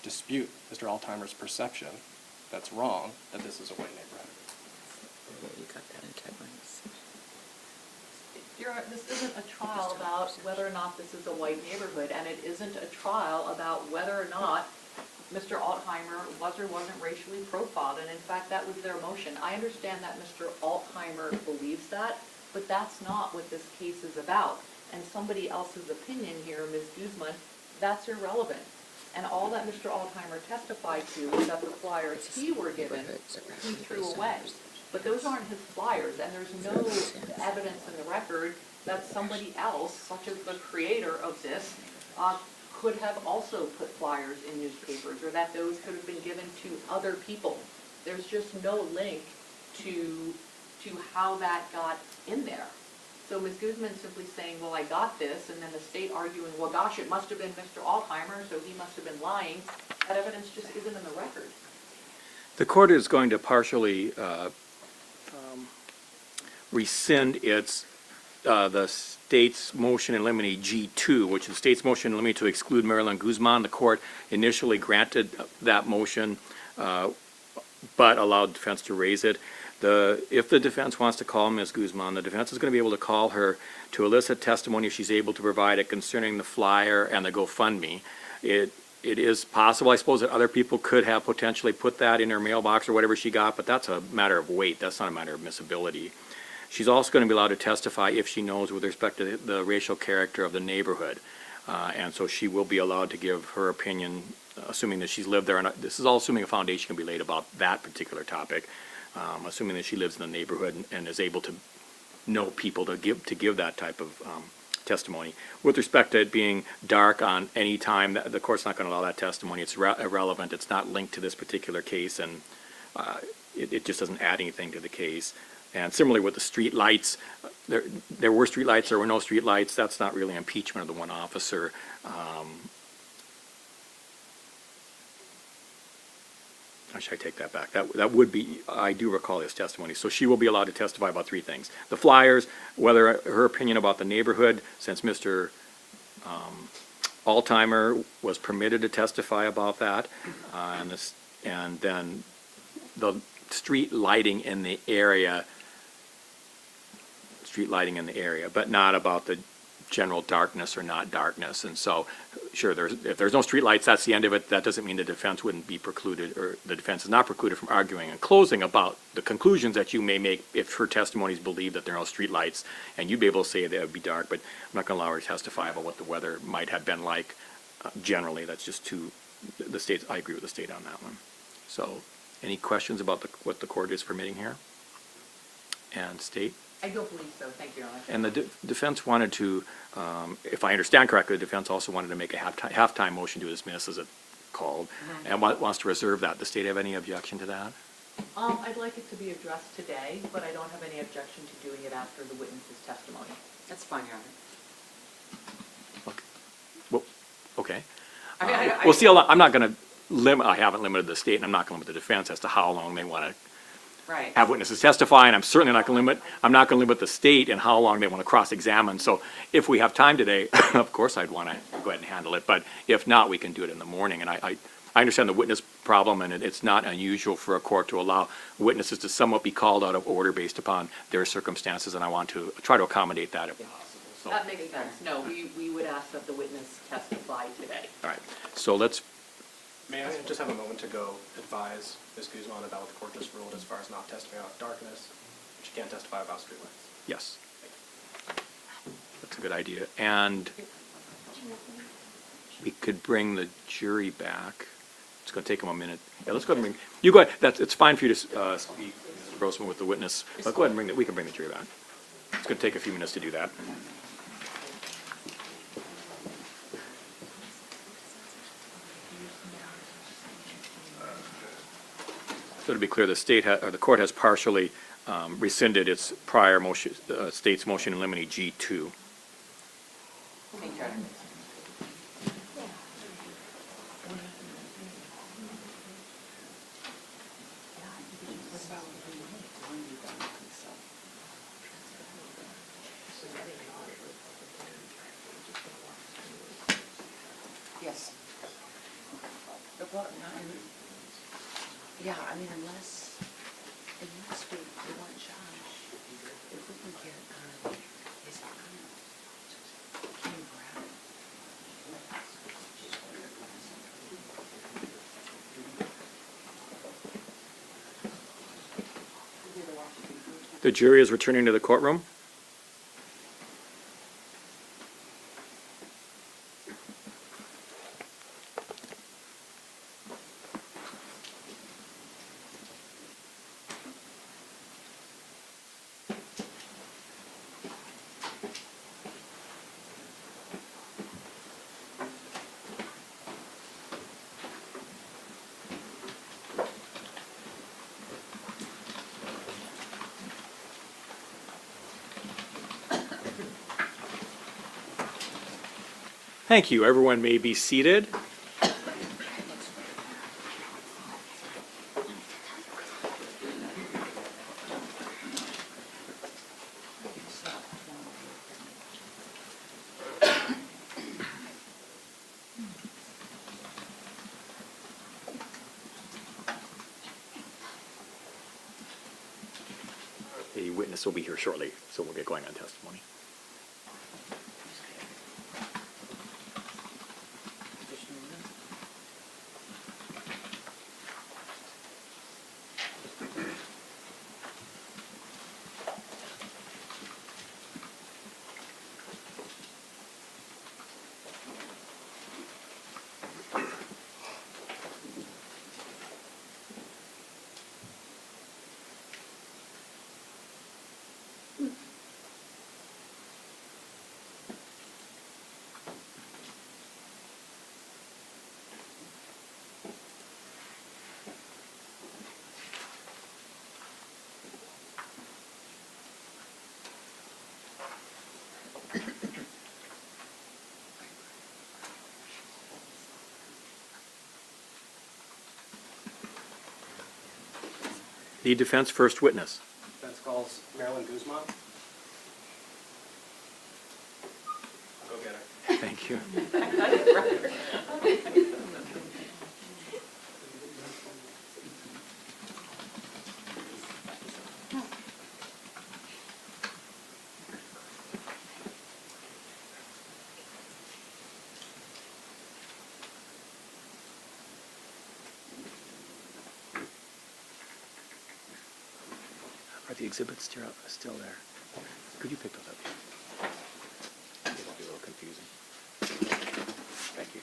dispute Mr. Altimer's perception that's wrong, that this is a white neighborhood. You got that in Kevlin's. This isn't a trial about whether or not this is a white neighborhood, and it isn't a trial about whether or not Mr. Altimer was or wasn't racially profiled, and in fact, that was their motion. I understand that Mr. Altimer believes that, but that's not what this case is about. And somebody else's opinion here, Ms. Guzman, that's irrelevant. And all that Mr. Altimer testified to was that the flyers he were given, he threw away. But those aren't his flyers, and there's no evidence in the record that somebody else, such as the creator of this, could have also put flyers in newspapers, or that those could have been given to other people. There's just no link to how that got in there. So Ms. Guzman simply saying, well, I got this, and then the state arguing, well, gosh, it must have been Mr. Altimer, so he must have been lying. That evidence just isn't in the record. The court is going to partially rescind the state's motion in limine G2, which is the state's motion in limine to exclude Marilyn Guzman. The court initially granted that motion, but allowed defense to raise it. If the defense wants to call Ms. Guzman, the defense is going to be able to call her to elicit testimony if she's able to provide it concerning the flyer and the GoFundMe. It is possible, I suppose, that other people could have potentially put that in her mailbox or whatever she got, but that's a matter of weight. That's not a matter of admissibility. She's also going to be allowed to testify if she knows with respect to the racial character of the neighborhood. And so she will be allowed to give her opinion, assuming that she's lived there. And this is all assuming a foundation can be laid about that particular topic, assuming that she lives in the neighborhood and is able to know people to give that type of testimony. With respect to it being dark on any time, the court's not going to allow that testimony. It's irrelevant. It's not linked to this particular case, and it just doesn't add anything to the case. And similarly with the street lights, there were street lights, there were no street lights. That's not really impeachment of the one officer. Actually, I take that back. That would be, I do recall his testimony. So she will be allowed to testify about three things. The flyers, whether her opinion about the neighborhood, since Mr. Altimer was permitted to testify about that, and then the street lighting in the area, but not about the general darkness or not darkness. And so, sure, if there's no street lights, that's the end of it. That doesn't mean the defense wouldn't be precluded, or the defense is not precluded from arguing and closing about the conclusions that you may make if her testimonies believe that there are no street lights, and you'd be able to say that it would be dark, but I'm not going to allow her to testify about what the weather might have been like generally. That's just the state. I agree with the state on that one. So, any questions about what the court is permitting here? And state? I don't believe so. Thank you, Your Honor. And the defense wanted to, if I understand correctly, the defense also wanted to make a halftime motion to dismiss, as it called, and wants to reserve that. Does the state have any objection to that? I'd like it to be addressed today, but I don't have any objection to doing it after the witness's testimony. That's fine, Your Honor. Well, okay. We'll see. I'm not going to limit. I haven't limited the state, and I'm not going to limit the defense as to how long they want to Right. have witnesses testify, and I'm certainly not going to limit the state in how long they want to cross-examine. So if we have time today, of course I'd want to go ahead and handle it, but if not, we can do it in the morning. And I understand the witness problem, and it's not unusual for a court to allow witnesses to somewhat be called out of order based upon their circumstances, and I want to try to accommodate that if possible. So, That makes sense. No, we would ask that the witness testify today. all right, so let's, May I just have a moment to go advise Ms. Guzman about what the court just ruled as far as not testifying about darkness? She can't testify about streetlights. yes. That's a good idea. And we could bring the jury back. It's going to take them a minute. Yeah, let's go ahead and bring, you go ahead, it's fine for you to speak, Mr. Grossman, with the witness, but go ahead and we can bring the jury back. It's going to take a few minutes to do that. So to be clear, the court has partially rescinded its prior motion, state's motion in limine G2. Okay. Yes. Well, yeah, I mean, unless we want Josh, if we can get, his can you grab it? The jury is returning to the courtroom. Thank you. Everyone may be seated. The witness will be here shortly, so we'll get going on testimony. The defense first witness. Defense calls Marilyn Guzman. I'll go get her. Thank you. Are the exhibits still there? Could you pick those up? It'll be a little confusing. Thank you.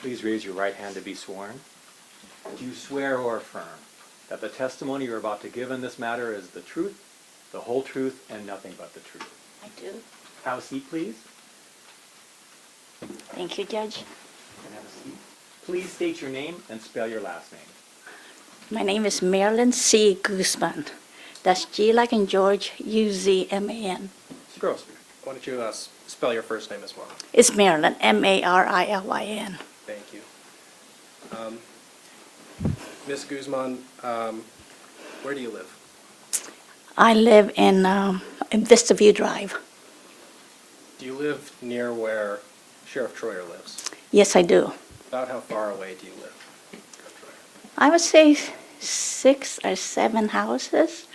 Please raise your right hand to be sworn. Do you swear or affirm that the testimony you're about to give in this matter is the truth, the whole truth, and nothing but the truth? I do. Have a seat, please. Thank you, Judge. And have a seat. Please state your name and spell your last name. My name is Marilyn C. Guzman. That's G like in George, U-Z-M-A-N. Mr. Gross, why don't you spell your first name as well? It's Marilyn, M-A-R-I-L-Y-N. Thank you. Ms. Guzman, where do you live? I live in Vista View Drive. Do you live near where Sheriff Troyer lives? Yes, I do. About how far away do you live? I would say 6 or 7 houses.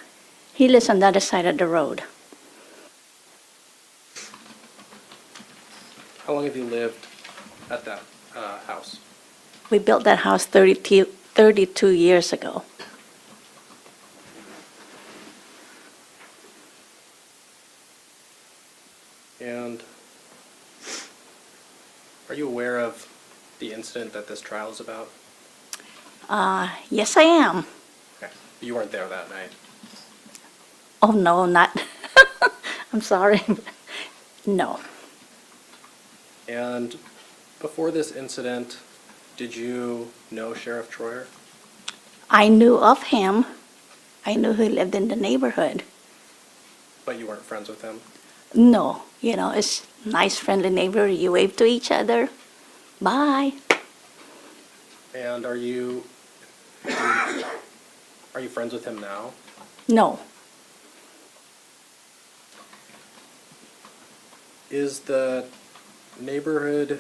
He lives on the other side of the road. How long have you lived at that house? We built that house 32 years ago. And are you aware of the incident that this trial is about? Yes, I am. Okay. You weren't there that night. Oh, no, not. I'm sorry. No. And before this incident, did you know Sheriff Troyer? I knew of him. I knew he lived in the neighborhood. But you weren't friends with him? No, it's nice, friendly neighbor. You wave to each other. Bye. And are you friends with him now? No. Is the neighborhood,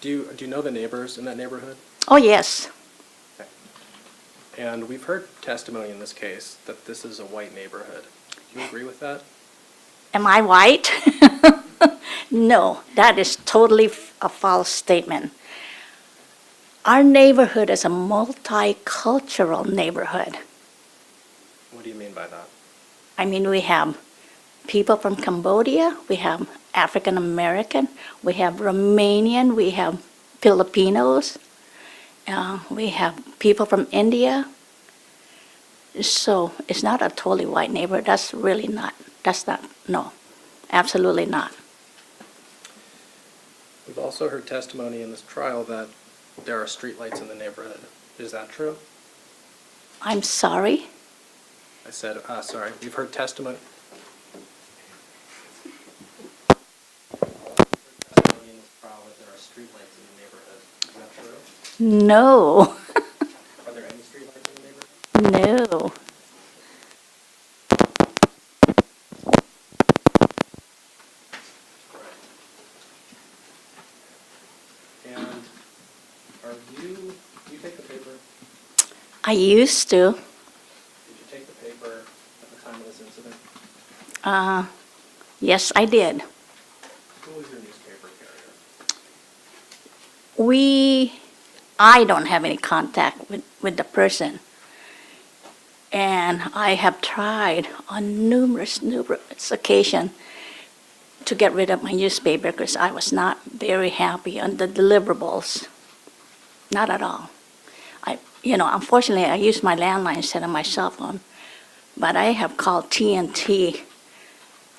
do you know the neighbors in that neighborhood? Oh, yes. Okay. And we've heard testimony in this case that this is a white neighborhood. Do you agree with that? Am I white? No, that is totally a false statement. Our neighborhood is a multicultural neighborhood. What do you mean by that? I mean, we have people from Cambodia, we have African American, we have Romanian, we have Filipinos, we have people from India. So it's not a totally white neighborhood. No, absolutely not. We've also heard testimony in this trial that there are streetlights in the neighborhood. Is that true? I'm sorry. I said, sorry, we've heard testimony. Testimony in this trial that there are streetlights in the neighborhood. Is that true? No, Are there any streetlights in the neighborhood? no. And do you take the paper? I used to. Did you take the paper at the time of this incident? Yes, I did. Who was your newspaper carrier? I don't have any contact with the person. And I have tried on numerous occasions to get rid of my newspaper because I was not very happy on the deliverables. Not at all. Unfortunately, I use my landline instead of my cell phone. But I have called TNT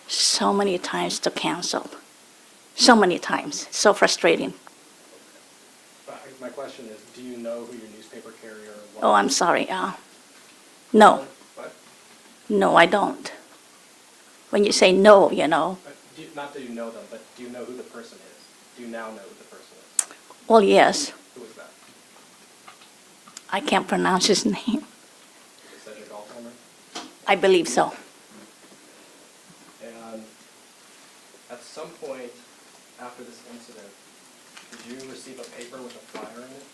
so many times to cancel. So many times. So frustrating. My question is, do you know who your newspaper carrier was? Oh, I'm sorry. No. What? No, I don't. When you say no, Not that you know them, but do you know who the person is? Do you now know who the person is? well, yes. Who is that? I can't pronounce his name. Is that your Alzheimer? I believe so. And at some point after this incident, did you receive a paper with a flyer in it?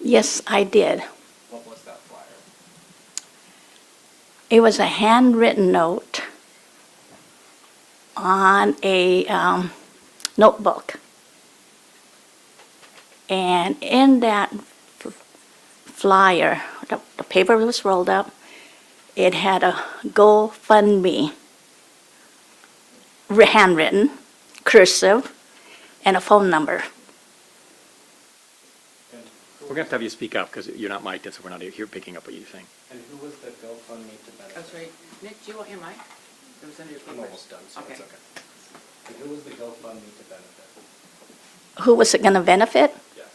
Yes, I did. What was that flyer? It was a handwritten note on a notebook. And in that flyer, the paper was rolled up, it had a GoFundMe, handwritten, cursive, and a phone number. And We're going to have you speak up because you're not mic'd, so we're not here picking up what you're saying. And who was the GoFundMe to benefit? That's right. Nick, do you want your mic? It was under your I'm papers. almost done, so Okay. it's okay. And who was the GoFundMe to benefit? Who was it going to benefit? Yes.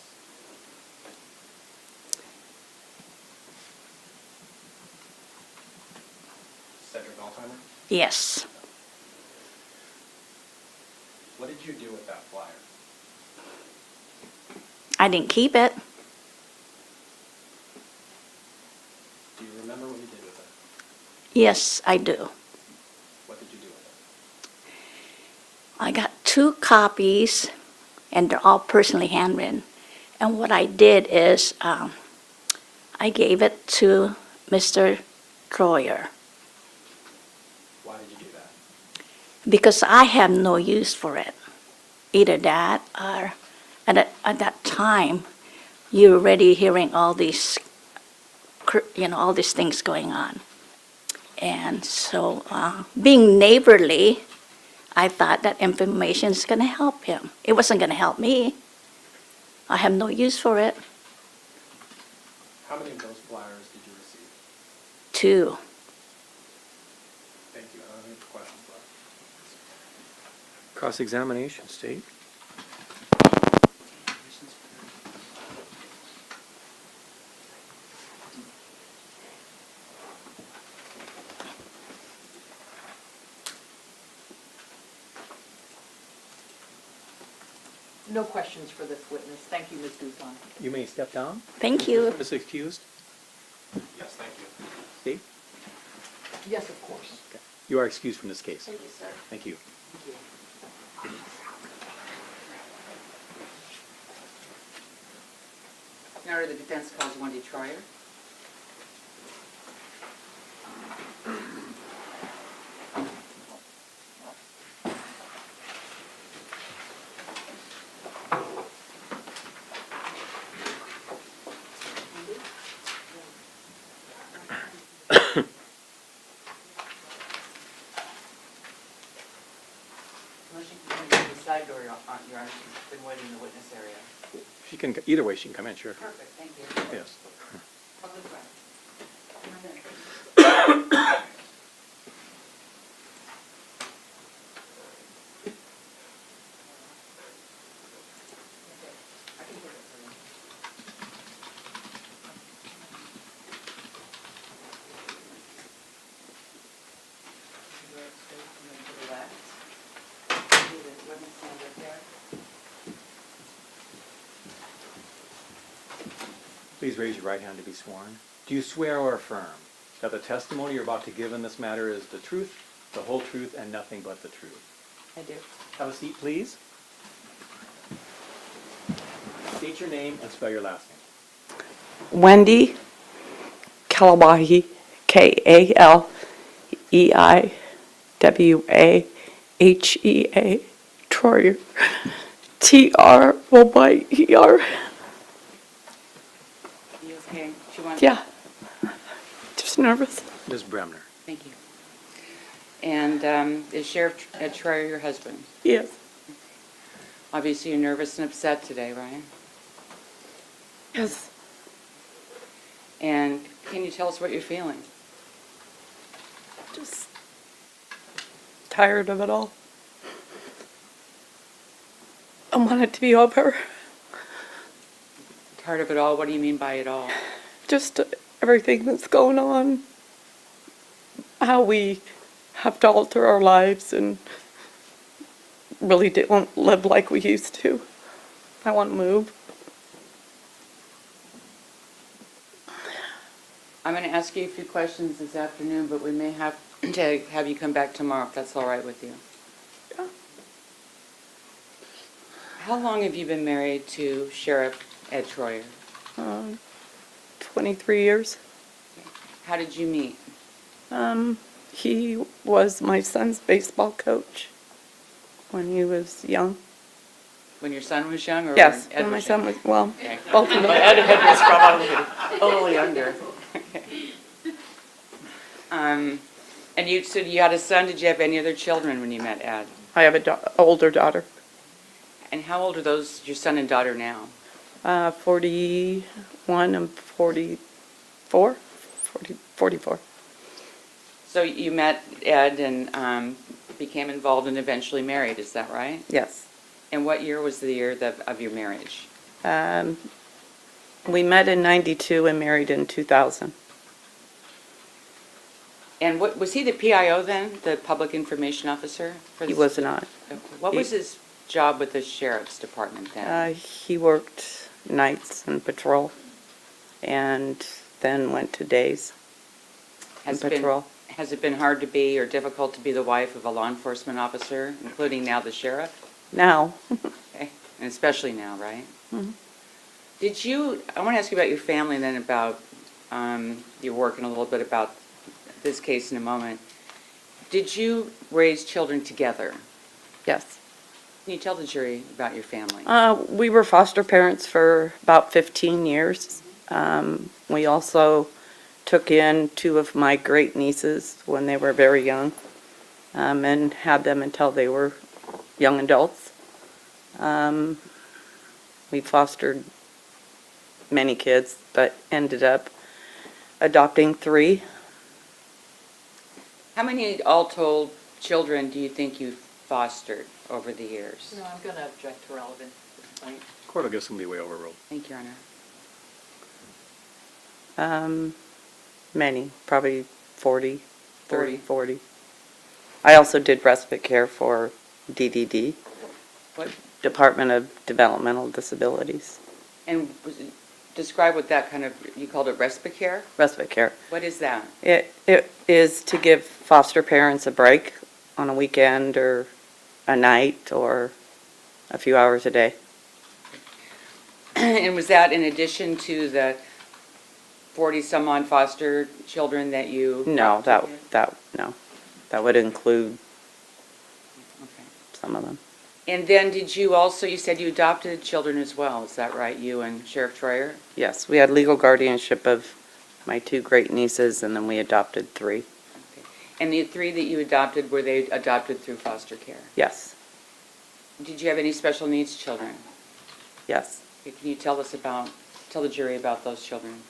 Yes. What did you do with that flyer? I didn't keep it. Do you remember what you did with it? Yes, I do. What did you do with I got 2 copies, and they're all personally handwritten. And what I did is I gave it to Mr. Troyer it? Why did you do that? because I have no use for it. Either that or at that time, you're already hearing all these, all these things going on. And so being neighborly, I thought that information is going to help him. It wasn't going to help me. I have no use for it. How many of those flyers did you receive? 2. Thank you. I don't have any questions left. Cross-examination, State. No questions for this witness. Thank you, Ms. Guzon. You may step down. Thank you. Ms. Excused. Yes, thank you. Steve? Yes, of course. Okay. You are excused from this case. Thank you, sir. Thank you. Now, the defense calls Wendy Troyer. Motion can come to the side door, Your Honor. She's been waiting in the witness area. She can, either way, she can come in, sure. Perfect, thank you. Yes. Public way. I can give it for you. Go straight and then to the left. Do the witness stand up there. Please raise your right hand to be sworn. Do you swear or affirm that the testimony you're about to give in this matter is the truth, the whole truth, and nothing but the truth? I do. Have a seat, please. State your name and spell your last name. Wendy Kalawahi, K-A-L-E-I-W-A-H-E-A, Troyer, T-R-O-Y-E-R. You okay? Do you want? Yeah, just nervous. Ms. Bremner. Thank you. And is Sheriff Ed Troyer your husband? Yes, Obviously, you're nervous and upset today, right? yes. And can you tell us what you're feeling? Just tired of it all. I want it to be over. Tired of it all? What do you mean by it all? Just everything that's going on. How we have to alter our lives and really don't live like we used to. I want to move. I'm going to ask you a few questions this afternoon, but we may have to have you come back tomorrow if that's all right with you. Yeah. How long have you been married to Sheriff Ed Troyer? 23 years. How did you meet? He was my son's baseball coach when he was young. When your son was young, or Yes, when Ed when my was son young? was, well, Okay. both of them. Ed was probably a little younger. And you said you had a son. Did you have any other children when you met Ed? I have an older daughter, And how old are those, your son and daughter now? 41 and 44. 44. So you met Ed and became involved and eventually married, is that right? Yes. And what year was the year of your marriage? We met in 92 and married in 2000. And what, was he the PIO then, the Public Information Officer? He was not. What was his job with the Sheriff's Department then? He worked nights and patrol, and then went to days and Has it been- patrol. Has it been hard to be or difficult to be the wife of a law enforcement officer, including now the sheriff? Now, Okay, and especially now, right? Mhm. I want to ask you about your family and then about your work and a little bit about this case in a moment. Did you raise children together? yes. Can you tell the jury about your family? We were foster parents for about 15 years. We also took in two of my great nieces when they were very young, and had them until they were young adults. We fostered many kids, but ended up adopting 3. How many all told children do you think you fostered over the years? No, I'm going to object to relevance at this point. Court will give some leeway overruled. Thank you, Your Honor. Many, probably 40, 30, 40. 40. I also did respite care for DDD, What, Department of Developmental Disabilities. and describe what that kind of, you called it respite care? Respite care. What is that? It is to give foster parents a break on a weekend or a night or a few hours a day. And was that in addition to the 40-some-odd foster children that you? No, took in? no. That would include Okay. some of them. And then did you also, you said you adopted children as well, is that right? You and Sheriff Troyer? Yes, we had legal guardianship of my 2 great nieces, and then we adopted 3. Okay. And the 3 that you adopted, were they adopted through foster care? Yes, Did you have any special needs children? yes. Can you tell the jury about those children?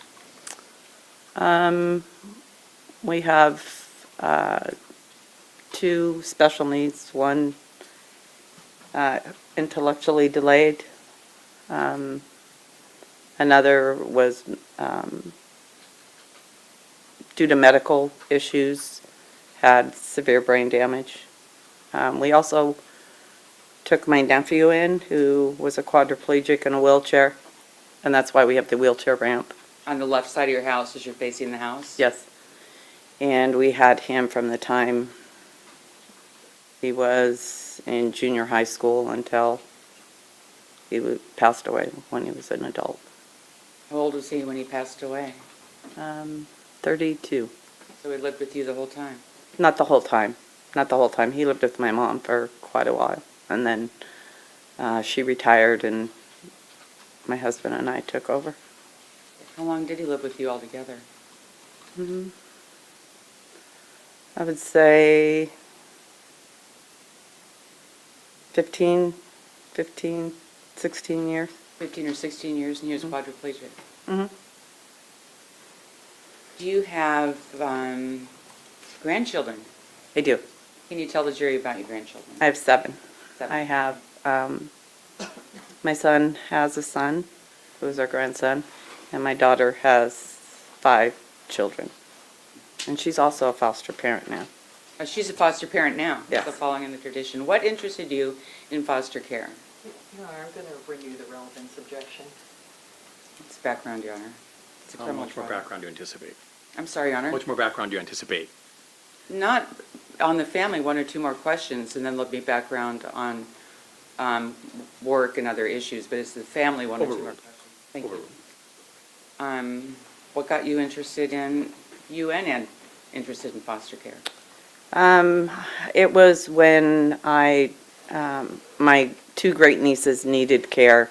We have 2 special needs, one intellectually delayed. Another was due to medical issues, had severe brain damage. We also took my nephew in, who was a quadriplegic in a wheelchair, and that's why we have the wheelchair ramp. On the left side of your house as you're facing the house? Yes. And we had him from the time he was in junior high school until he passed away when he was an adult. How old was he when he passed away? 32. So he lived with you the whole time? Not the whole time. Not the whole time. He lived with my mom for quite a while. And then she retired and my husband and I took over. How long did he live with you altogether? I would say 15, 16 years. 15 or 16 years, and he was quadriplegic. Mm-hmm. Do you have grandchildren? I do. Can you tell the jury about your grandchildren? I have 7. 7. I have, my son has a son, who is our grandson, and my daughter has 5 children. And she's also a foster parent now. She's a foster parent now? Yes. So following in the tradition. What interested you in foster care? Your Honor, I'm going to renew the relevance objection. It's background, Your Honor. It's a How criminal much more trial. background do you anticipate? I'm sorry, Your How Honor. much more background do you anticipate? Not on the family, 1 or 2 more questions, and then there'll be background on work and other issues, but it's the family, 1 or 2 more Overruled. questions. Thank you. Overruled. What got you interested in, interested in foster care? It was when my 2 great nieces needed care,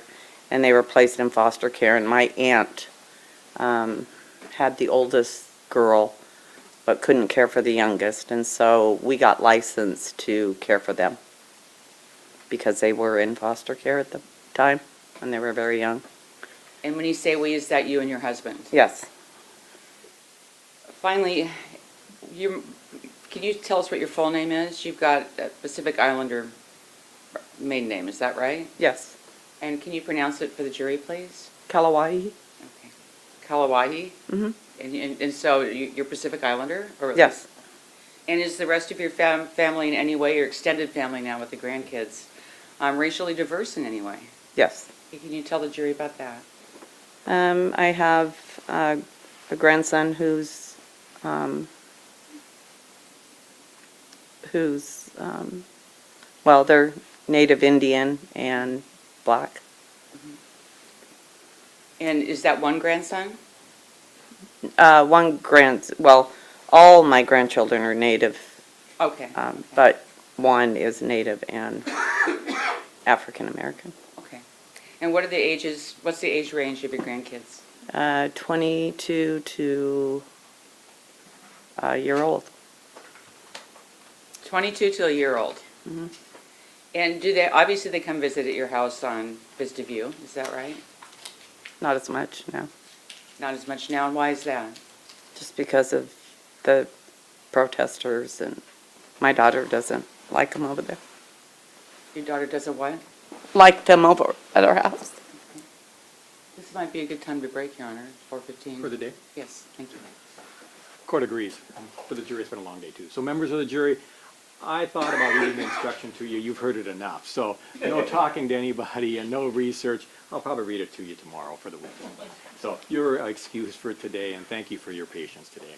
and they were placed in foster care, and my aunt had the oldest girl, but couldn't care for the youngest, and so we got licensed to care for them, because they were in foster care at the time, when they were very young. And when you say we, is that you and your husband? Yes. Finally, can you tell us what your full name is? You've got a Pacific Islander maiden name, is that right? Yes. And can you pronounce it for the jury, please? Kalawai? Okay. Kalawahi? Mm-hmm. And so you're Pacific Islander? Or at Yes. least- And is the rest of your family in any way, your extended family now with the grandkids, racially diverse in any way? Yes. Can you tell the jury about that? I have a grandson well, they're native Indian and black. And is that one grandson? Well, all my grandchildren are native, Okay. but one is native and African American. Okay. And what are the ages, what's the age range of your grandkids? 22 to a year old. 22 to a year old? Mhm. And do they, obviously they come visit at your house on Vista View, is that right? Not as much, no. Not as much now, and why is that? Just because of the protesters, and my daughter doesn't like them over there. Your daughter doesn't what? Like them over at our house. This might be a good time to break, Your Honor, 4:15. For the day? Yes, thank you. Court agrees. For the jury, it's been a long day too. So members of the jury, I thought about reading the instruction to you. You've heard it enough. So no talking to anybody and no research. I'll probably read it to you tomorrow for the weekend. So you're excused for today, and thank you for your patience today.